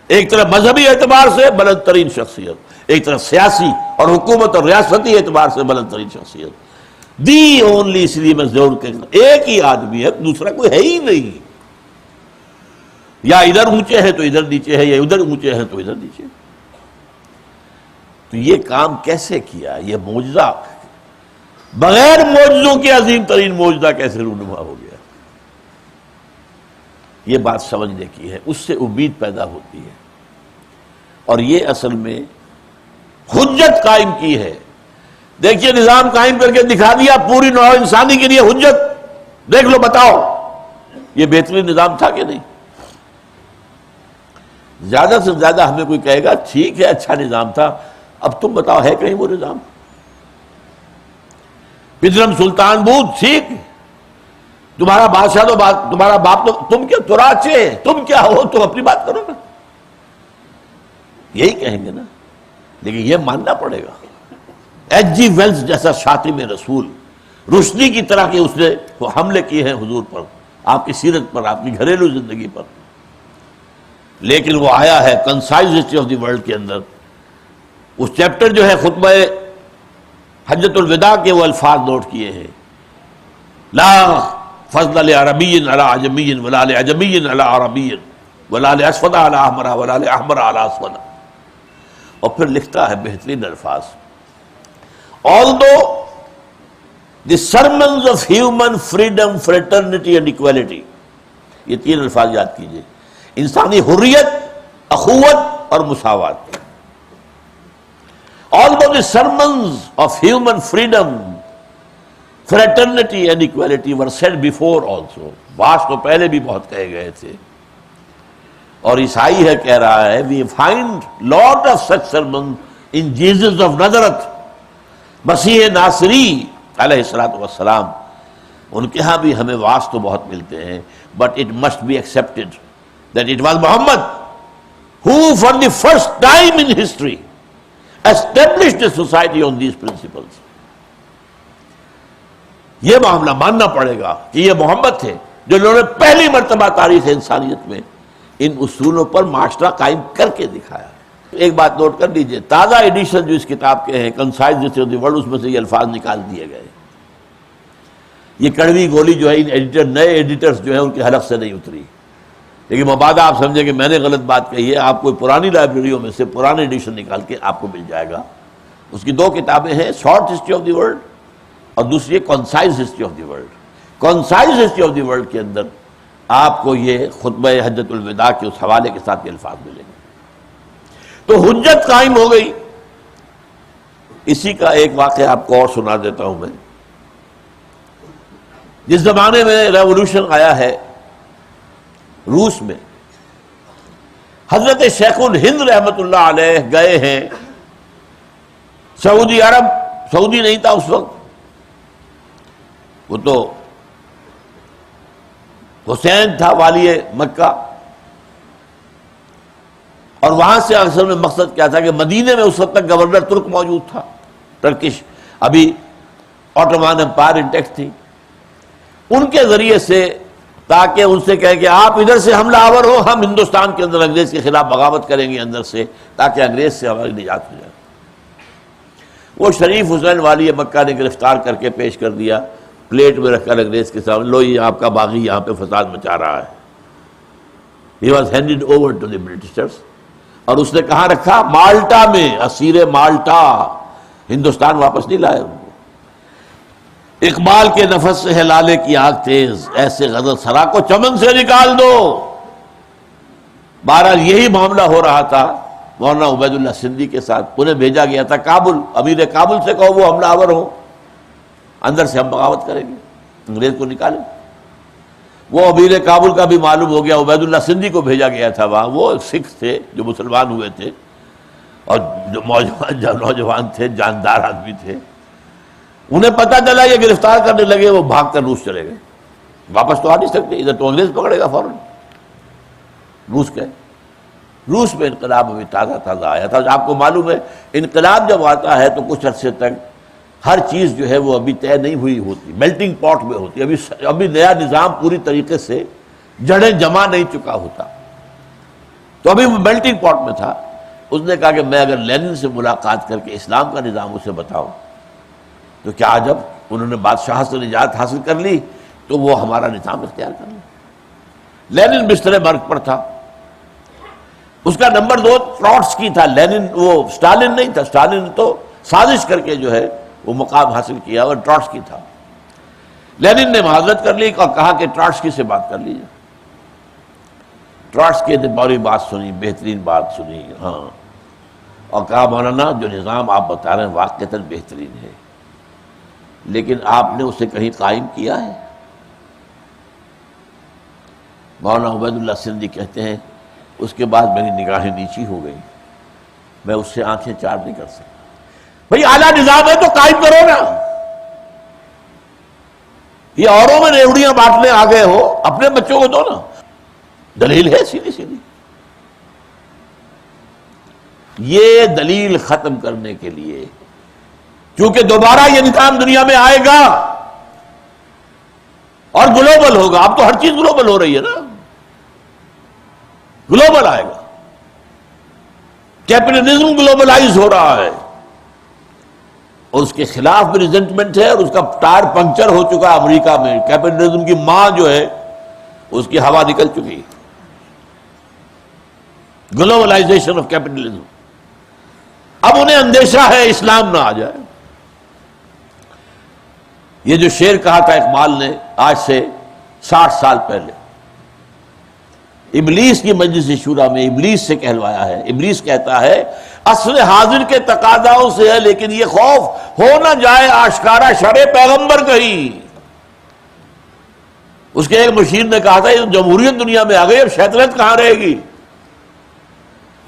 ایک طرف مذہبی اعتبار سے بلند ترین شخصیت، ایک طرف سیاسی اور حکومت اور ریاستی اعتبار سے بلند ترین شخصیت. دی اونلی، اس لیے میں ضرور کہتا ہوں ایک ہی آدمی ہے، دوسرا کوئی ہے ہی نہیں. یا ادھر اونچے ہیں تو ادھر نیچے ہے، یا ادھر اونچے ہیں تو ادھر نیچے. تو یہ کام کیسے کیا؟ یہ معجزہ بغیر معجزوں کے عظیم ترین معجزہ کیسے رونما ہو گیا؟ یہ بات سمجھنے کی ہے، اس سے امید پیدا ہوتی ہے. اور یہ اصل میں حجت قائم کی ہے. دیکھیے نظام قائم کر کے دکھا دیا پوری نوع انسانی کے لیے حجت. دیکھ لو، بتاؤ یہ بہترین نظام تھا کہ نہیں؟ زیادہ سے زیادہ ہمیں کوئی کہے گا ٹھیک ہے اچھا نظام تھا، اب تم بتاؤ ہے کہیں وہ نظام؟ پدرم سلطان بود ٹھیک، تمہارا بادشاہ تو تمہارا باپ تو، تم کیا تراچے، تم کیا ہو، تم اپنی بات کرو نا، یہی کہیں گے نا. لیکن یہ ماننا پڑے گا. ایچ جی ویلز جیسا شاطم رسول، روشنی کی طرح کے اس نے حملے کیے ہیں حضور پر، آپ کی سیرت پر، آپ کی گھریلو زندگی پر. لیکن وہ آیا ہے concise history of the world کے اندر. اس چیپٹر جو ہے خطبہ حجۃ الوداع کے وہ الفاظ نوٹ کیے ہیں، لا فضل لعربی علی عجمی ولا لعجمی علی عربی ولا لاسود علی احمر ولا لاحمر علی اسود. اور پھر لکھتا ہے بہترین الفاظ، although the sermons of human freedom, fraternity and equality، یہ 3 الفاظ یاد کیجئے، انسانی حریت، اخوت اور مساوات. although the sermons of human freedom, fraternity and equality were said before also، بعض تو پہلے بھی بہت کہے گئے تھے. اور عیسائی ہے کہہ رہا ہے we find lot of such sermons in Jesus of Nazareth، مسیح ناصری علیہ الصلوۃ والسلام. ان کے ہاں بھی ہمیں واعظ تو بہت ملتے ہیں، but it must be accepted that it was Muhammad who for the first time in history established a society on these principles. یہ معاملہ ماننا پڑے گا کہ یہ محمد تھے جو انہوں نے پہلی مرتبہ تاریخ انسانیت میں ان اصولوں پر معاشرہ قائم کر کے دکھایا. ایک بات نوٹ کر لیجئے، تازہ ایڈیشن جو اس کتاب کے ہیں concise history of the world, اس میں سے یہ الفاظ نکال دیے گئے. یہ کڑوی گولی جو ہے ان ایڈیٹر، نئے ایڈیٹرز جو ہیں ان کے حلق سے نہیں اتری. لیکن مبادہ آپ سمجھیں کہ میں نے غلط بات کہی ہے، آپ کوئی پرانی لائبریریوں میں سے پرانے ایڈیشن نکال کے آپ کو مل جائے گا. اس کی 2 کتابیں ہیں، short history of the world اور دوسری ہے concise history of the world. Concise history of the world کے اندر آپ کو یہ خطبہ حجۃ الوداع کے اس حوالے کے ساتھ یہ الفاظ ملیں گے. تو حجت قائم ہو گئی. اسی کا ایک واقعہ آپ کو اور سنا دیتا ہوں میں. جس زمانے میں ریولوشن آیا ہے روس میں، حضرت شیخ الہند رحمت اللہ علیہ گئے ہیں سعودی عرب. سعودی نہیں تھا اس وقت، وہ تو حسین تھا والی مکہ، اور وہاں سے اصل میں مقصد کیا تھا کہ مدینے میں اس وقت تک گورنر ترک موجود تھا، ٹرکش، ابھی آٹومان امپائر انٹیکٹ تھی، ان کے ذریعے سے تاکہ ان سے کہے کہ آپ ادھر سے حملہ آور ہو، ہم ہندوستان کے اندر انگریز کے خلاف بغاوت کریں گے اندر سے، تاکہ انگریز سے ہماری نجات ہو جائے۔ وہ شریف حسین والی مکہ نے گرفتار کر کے پیش کر دیا، پلیٹ میں رکھ کر انگریز کے سامنے، لو یہ آپ کا باغی یہاں پہ فساد مچا رہا ہے۔ He was handed over to the Britishers، اور اس نے کہاں رکھا؟ مالٹا میں، اسیر مالٹا، ہندوستان واپس نہیں لائے ان کو۔ اقبال کے نفس سے ہے لالے کی آگ تیز، ایسے غزل سرا کو چمن سے نکال دو۔ بہرحال یہی معاملہ ہو رہا تھا مولانا عبید اللہ سندھی کے ساتھ، انہیں بھیجا گیا تھا کابل، امیر کابل سے کہو وہ حملہ آور ہو، اندر سے ہم بغاوت کریں گے، انگریز کو نکالیں۔ وہ امیر کابل کا بھی معلوم ہو گیا، عبید اللہ سندھی کو بھیجا گیا تھا وہاں، وہ سکھ تھے جو مسلمان ہوئے تھے اور جو نوجوان تھے، جاندار آدمی تھے، انہیں پتہ چلا یہ گرفتار کرنے لگے، وہ بھاگ کر روس چلے گئے، واپس تو آ نہیں سکتے، ادھر تو انگریز پکڑے گا فوراً۔ روس گئے، روس میں انقلاب ابھی تازہ آیا تھا۔ آپ کو معلوم ہے انقلاب جب آتا ہے تو کچھ عرصے تک ہر چیز جو ہے وہ ابھی طے نہیں ہوئی ہوتی، میلٹنگ پاٹ میں ہوتی، ابھی نیا نظام پوری طریقے سے جڑیں جمع نہیں چکا ہوتا، تو ابھی وہ میلٹنگ پاٹ میں تھا۔ اس نے کہا کہ میں اگر لینن سے ملاقات کر کے اسلام کا نظام اسے بتاؤں تو کیا عجب، انہوں نے بادشاہ سے نجات حاصل کر لی تو وہ ہمارا نظام اختیار کر لیں۔ لینن بستر مرگ پر تھا، اس کا نمبر 2 ٹراٹسکی تھا، لینن، وہ اسٹالن نہیں تھا، اسٹالن تو سازش کر کے جو ہے وہ مقام حاصل کیا، اور ٹراٹسکی تھا۔ لینن نے معذرت کر لی اور کہا کہ ٹراٹسکی سے بات کر لیجیے۔ ٹراٹسکی نے بڑی بات سنی، بہترین بات سنی، ہاں، اور کہا مولانا جو نظام آپ بتا رہے ہیں واقعتاً بہترین ہے، لیکن آپ نے اسے کہیں قائم کیا ہے؟ مولانا عبید اللہ سندھی کہتے ہیں اس کے بعد میری نگاہیں نیچی ہو گئی، میں اس سے آنکھیں چار نہیں کر سکتا۔ بھئی اعلیٰ نظام ہے تو قائم کرو نا، یہ اوروں میں ریوڑیاں بانٹنے آ گئے ہو، اپنے بچوں کو دو نا۔ دلیل ہے سیدھی سیدھی، یہ دلیل ختم کرنے کے لیے، کیونکہ دوبارہ یہ نظام دنیا میں آئے گا اور گلوبل ہوگا، اب تو ہر چیز گلوبل ہو رہی ہے نا، گلوبل آئے گا، کیپٹلزم گلوبلائز ہو رہا ہے، اور اس کے خلاف بھی ریزنٹمنٹ ہے، اور اس کا ٹائر پنکچر ہو چکا ہے امریکہ میں، کیپٹلزم کی ماں جو ہے اس کی ہوا نکل چکی، گلوبلائزیشن آف کیپٹلزم۔ اب انہیں اندیشہ ہے اسلام نہ آ جائے۔ یہ جو شعر کہا تھا اقبال نے آج سے 60 سال پہلے، ابلیس کی مجلس شورا میں ابلیس سے کہلوایا ہے، ابلیس کہتا ہے عصر حاضر کے تقاضاؤں سے ہے، لیکن یہ خوف ہو نہ جائے آشکارا شرع پیغمبر کہیں۔ اس کے ایک مشیر نے کہا تھا یہ جمہوریت دنیا میں آ گئی، اب شیطنت کہاں رہے گی،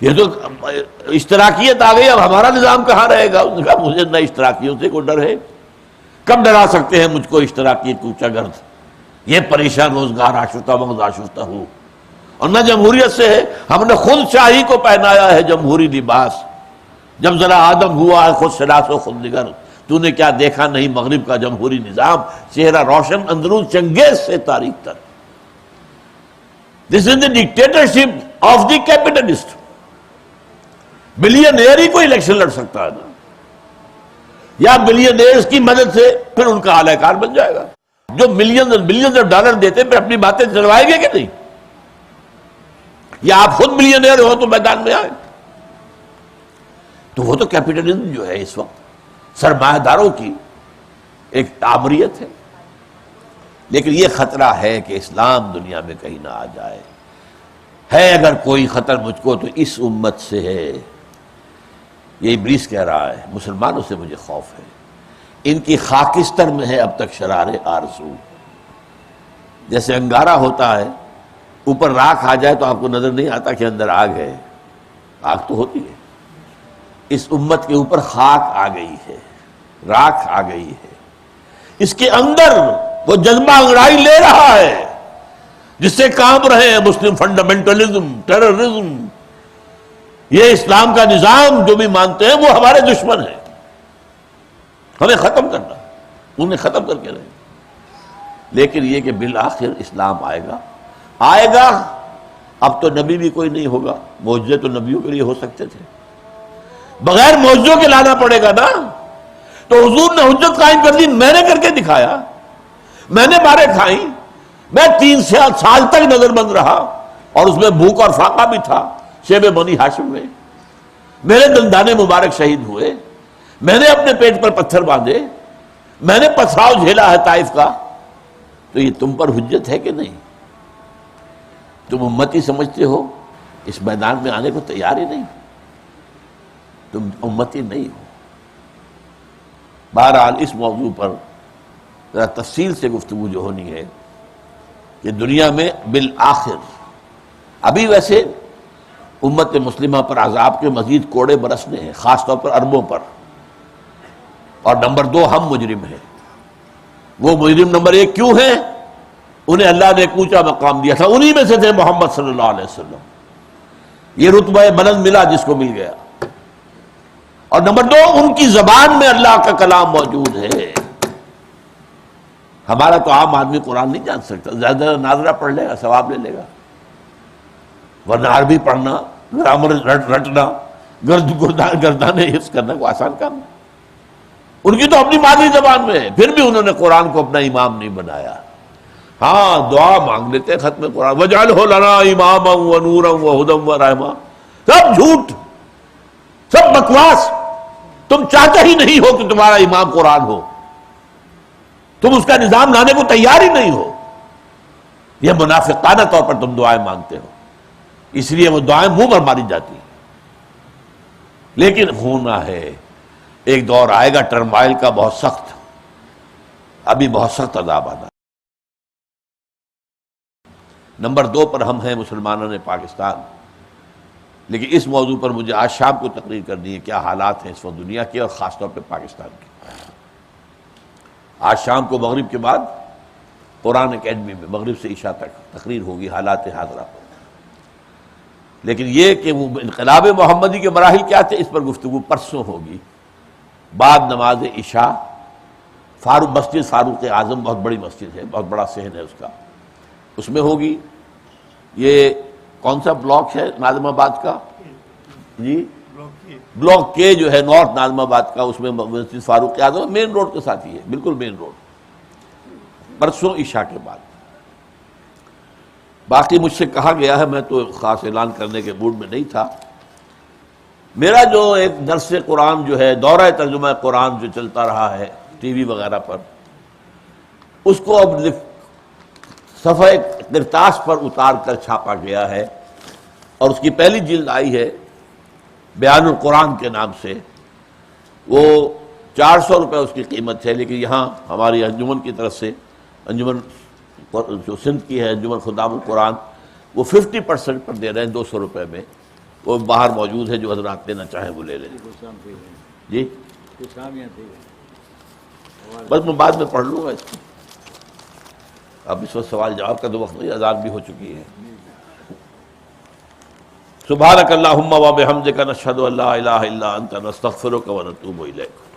یہ تو اشتراکیت آ گئی، اب ہمارا نظام کہاں رہے گا۔ اس نے کہا مجھے نہ اشتراکیوں سے کوئی ڈر ہے، کب ڈرا سکتے ہیں مجھ کو اشتراکیت کوچہ گرد، یہ پریشان روزگار آشفتہ مغز آشفتہ ہو، اور نہ جمہوریت سے ہے، ہم نے خود شاہی کو پہنایا ہے جمہوری لباس، جب ذرا آدم ہوا ہے خود شناس و خود نگر، تو نے کیا دیکھا نہیں مغرب کا جمہوری نظام، چہرہ روشن اندرون چنگیز سے تاریخ تک۔ This is the dictatorship of the capitalist. Billionaire ہی کوئی الیکشن لڑ سکتا ہے نا، یا بلینئرز کی مدد سے پھر ان کا اعلی کار بن جائے گا، جو ملینز آف ڈالر دیتے پھر اپنی باتیں چلوائیں گے کہ نہیں، یا آپ خود ملینئر ہو تو میدان میں آئے۔ تو وہ تو کیپٹلزم جو ہے اس وقت سرمایہ داروں کی ایک تعمریت ہے، لیکن یہ خطرہ ہے کہ اسلام دنیا میں کہیں نہ آ جائے۔ ہے اگر کوئی خطر مجھ کو تو اس امت سے ہے، یہ ابلیس کہہ رہا ہے، مسلمانوں سے مجھے خوف ہے، ان کی خاکستر میں ہے اب تک شرار آرزو۔ جیسے انگارہ ہوتا ہے، اوپر راکھ آ جائے تو آپ کو نظر نہیں آتا کہ اندر آگ ہے، آگ تو ہوتی ہے۔ اس امت کے اوپر خاک آ گئی ہے، راکھ آ گئی ہے، اس کے اندر وہ جذبہ انگڑائی لے رہا ہے جس سے کام رہے ہیں مسلم فنڈامنٹلزم، ٹیررزم، یہ اسلام کا نظام جو بھی مانتے ہیں وہ ہمارے دشمن ہیں، ہمیں ختم کرنا، انہیں ختم کر کے رہے۔ لیکن یہ کہ بالآخر اسلام آئے گا۔ اب تو نبی بھی کوئی نہیں ہوگا، معجزے تو نبیوں کے لیے ہو سکتے تھے، بغیر معجزوں کے لانا پڑے گا نا۔ تو حضور نے حجت قائم کر دی، میں نے کر کے دکھایا، میں نے مارے کھائیں، میں 3 سال تک نظر بند رہا اور اس میں بھوک اور فاقہ بھی تھا شیب بنی ہاشم میں، میرے دندانے مبارک شہید ہوئے، میں نے اپنے پیٹ پر پتھر باندھے، میں نے پتھراؤ جھیلا ہے طائف کا، تو یہ تم پر حجت ہے کہ نہیں؟ تم امتی سمجھتے ہو، اس میدان میں آنے کو تیار ہی نہیں، تم امتی نہیں ہو۔ بہرحال اس موضوع پر ذرا تفصیل سے گفتگو جو ہونی ہے کہ دنیا میں بالآخر ابھی ویسے امت مسلمہ پر عذاب کے مزید کوڑے برسنے ہیں، خاص طور پر عربوں پر، اور نمبر 2 ہم مجرم ہیں۔ وہ مجرم نمبر 1 کیوں ہیں؟ انہیں اللہ نے ایک اونچا مقام دیا تھا، انہی میں سے تھے محمد صلی اللہ علیہ وسلم، یہ رتبہ بلند ملا جس کو مل گیا۔ اور نمبر 2 ان کی زبان میں اللہ کا کلام موجود ہے۔ ہمارا تو عام آدمی قرآن نہیں جان سکتا، زیادہ ناظرہ پڑھ لے گا ثواب لے لے گا، ورنہ عربی پڑھنا، گرامر رٹنا، گردانے حفظ کرنا کو آسان کام ہے۔ ان کی تو اپنی مادری زبان میں ہے، پھر بھی انہوں نے قرآن کو اپنا امام نہیں بنایا۔ ہاں دعا مانگ لیتے ہیں ختم قرآن، وَاجْعَلْهُ لَنَا إِمَامًا وَنُورًا وَهُدًى وَرَحْمَةً، سب جھوٹ، سب بکواس۔ تم چاہتے ہی نہیں ہو کہ تمہارا امام قرآن ہو، تم اس کا نظام لانے کو تیار ہی نہیں ہو، یہ منافقانہ طور پر تم دعائیں مانگتے ہو، اس لیے وہ دعائیں منہ پر ماری جاتی ہیں۔ لیکن ہونا ہے، ایک دور آئے گا ٹرمائل کا بہت سخت، ابھی بہت سخت عذاب آنا۔ نمبر 2 پر ہم ہیں مسلمانوں نے پاکستان، لیکن اس موضوع پر مجھے آج شام کو تقریر کرنی ہے، کیا حالات ہیں اس وقت دنیا کے اور خاص طور پہ پاکستان کے۔ آج شام کو مغرب کے بعد قرآن اکیڈمی میں مغرب سے عشاء تک تقریر ہوگی حالات حاضرہ پر، لیکن یہ کہ وہ انقلاب محمدی کے مراحل کیا تھے اس پر گفتگو پرسوں ہوگی، بعد نماز عشاء، مسجد فاروق اعظم بہت بڑی مسجد ہے، بہت بڑا صحن ہے اس کا، اس میں ہوگی۔ یہ کون سا بلاک ہے ناظم آباد کا؟ جی بلاک کے جو ہے نارتھ ناظم آباد کا، اس میں مسجد فاروق اعظم مین روڈ کے ساتھ ہی ہے، بالکل مین روڈ، پرسوں عشاء کے بعد۔ باقی مجھ سے کہا گیا ہے، میں تو خاص اعلان کرنے کے موڈ میں نہیں تھا، میرا جو ایک درس قرآن جو ہے دورہ ترجمہ قرآن جو چلتا رہا ہے ٹی وی وغیرہ پر، اس کو اب صفحہ کرتاس پر اتار کر چھاپا گیا ہے، اور اس کی پہلی جلد آئی ہے بیان القرآن کے نام سے، وہ 400 روپے اس کی قیمت ہے، لیکن یہاں ہماری انجمن کی طرف سے، انجمن جو سندھ کی ہے انجمن خدام القرآن، وہ 50% پر دے رہے ہیں 200 روپے میں، وہ باہر موجود ہے، جو حضرات لینا چاہیں وہ لے لیں۔ جی بس میں بعد میں پڑھ لوں گا اس کو، اب اس وقت سوال جواب کا تو وقت نہیں، اذان بھی ہو چکی ہے۔ سبحانک اللہم و بحمدک نشہد ان لا الہ الا انت نستغفرک و نتوب الیک۔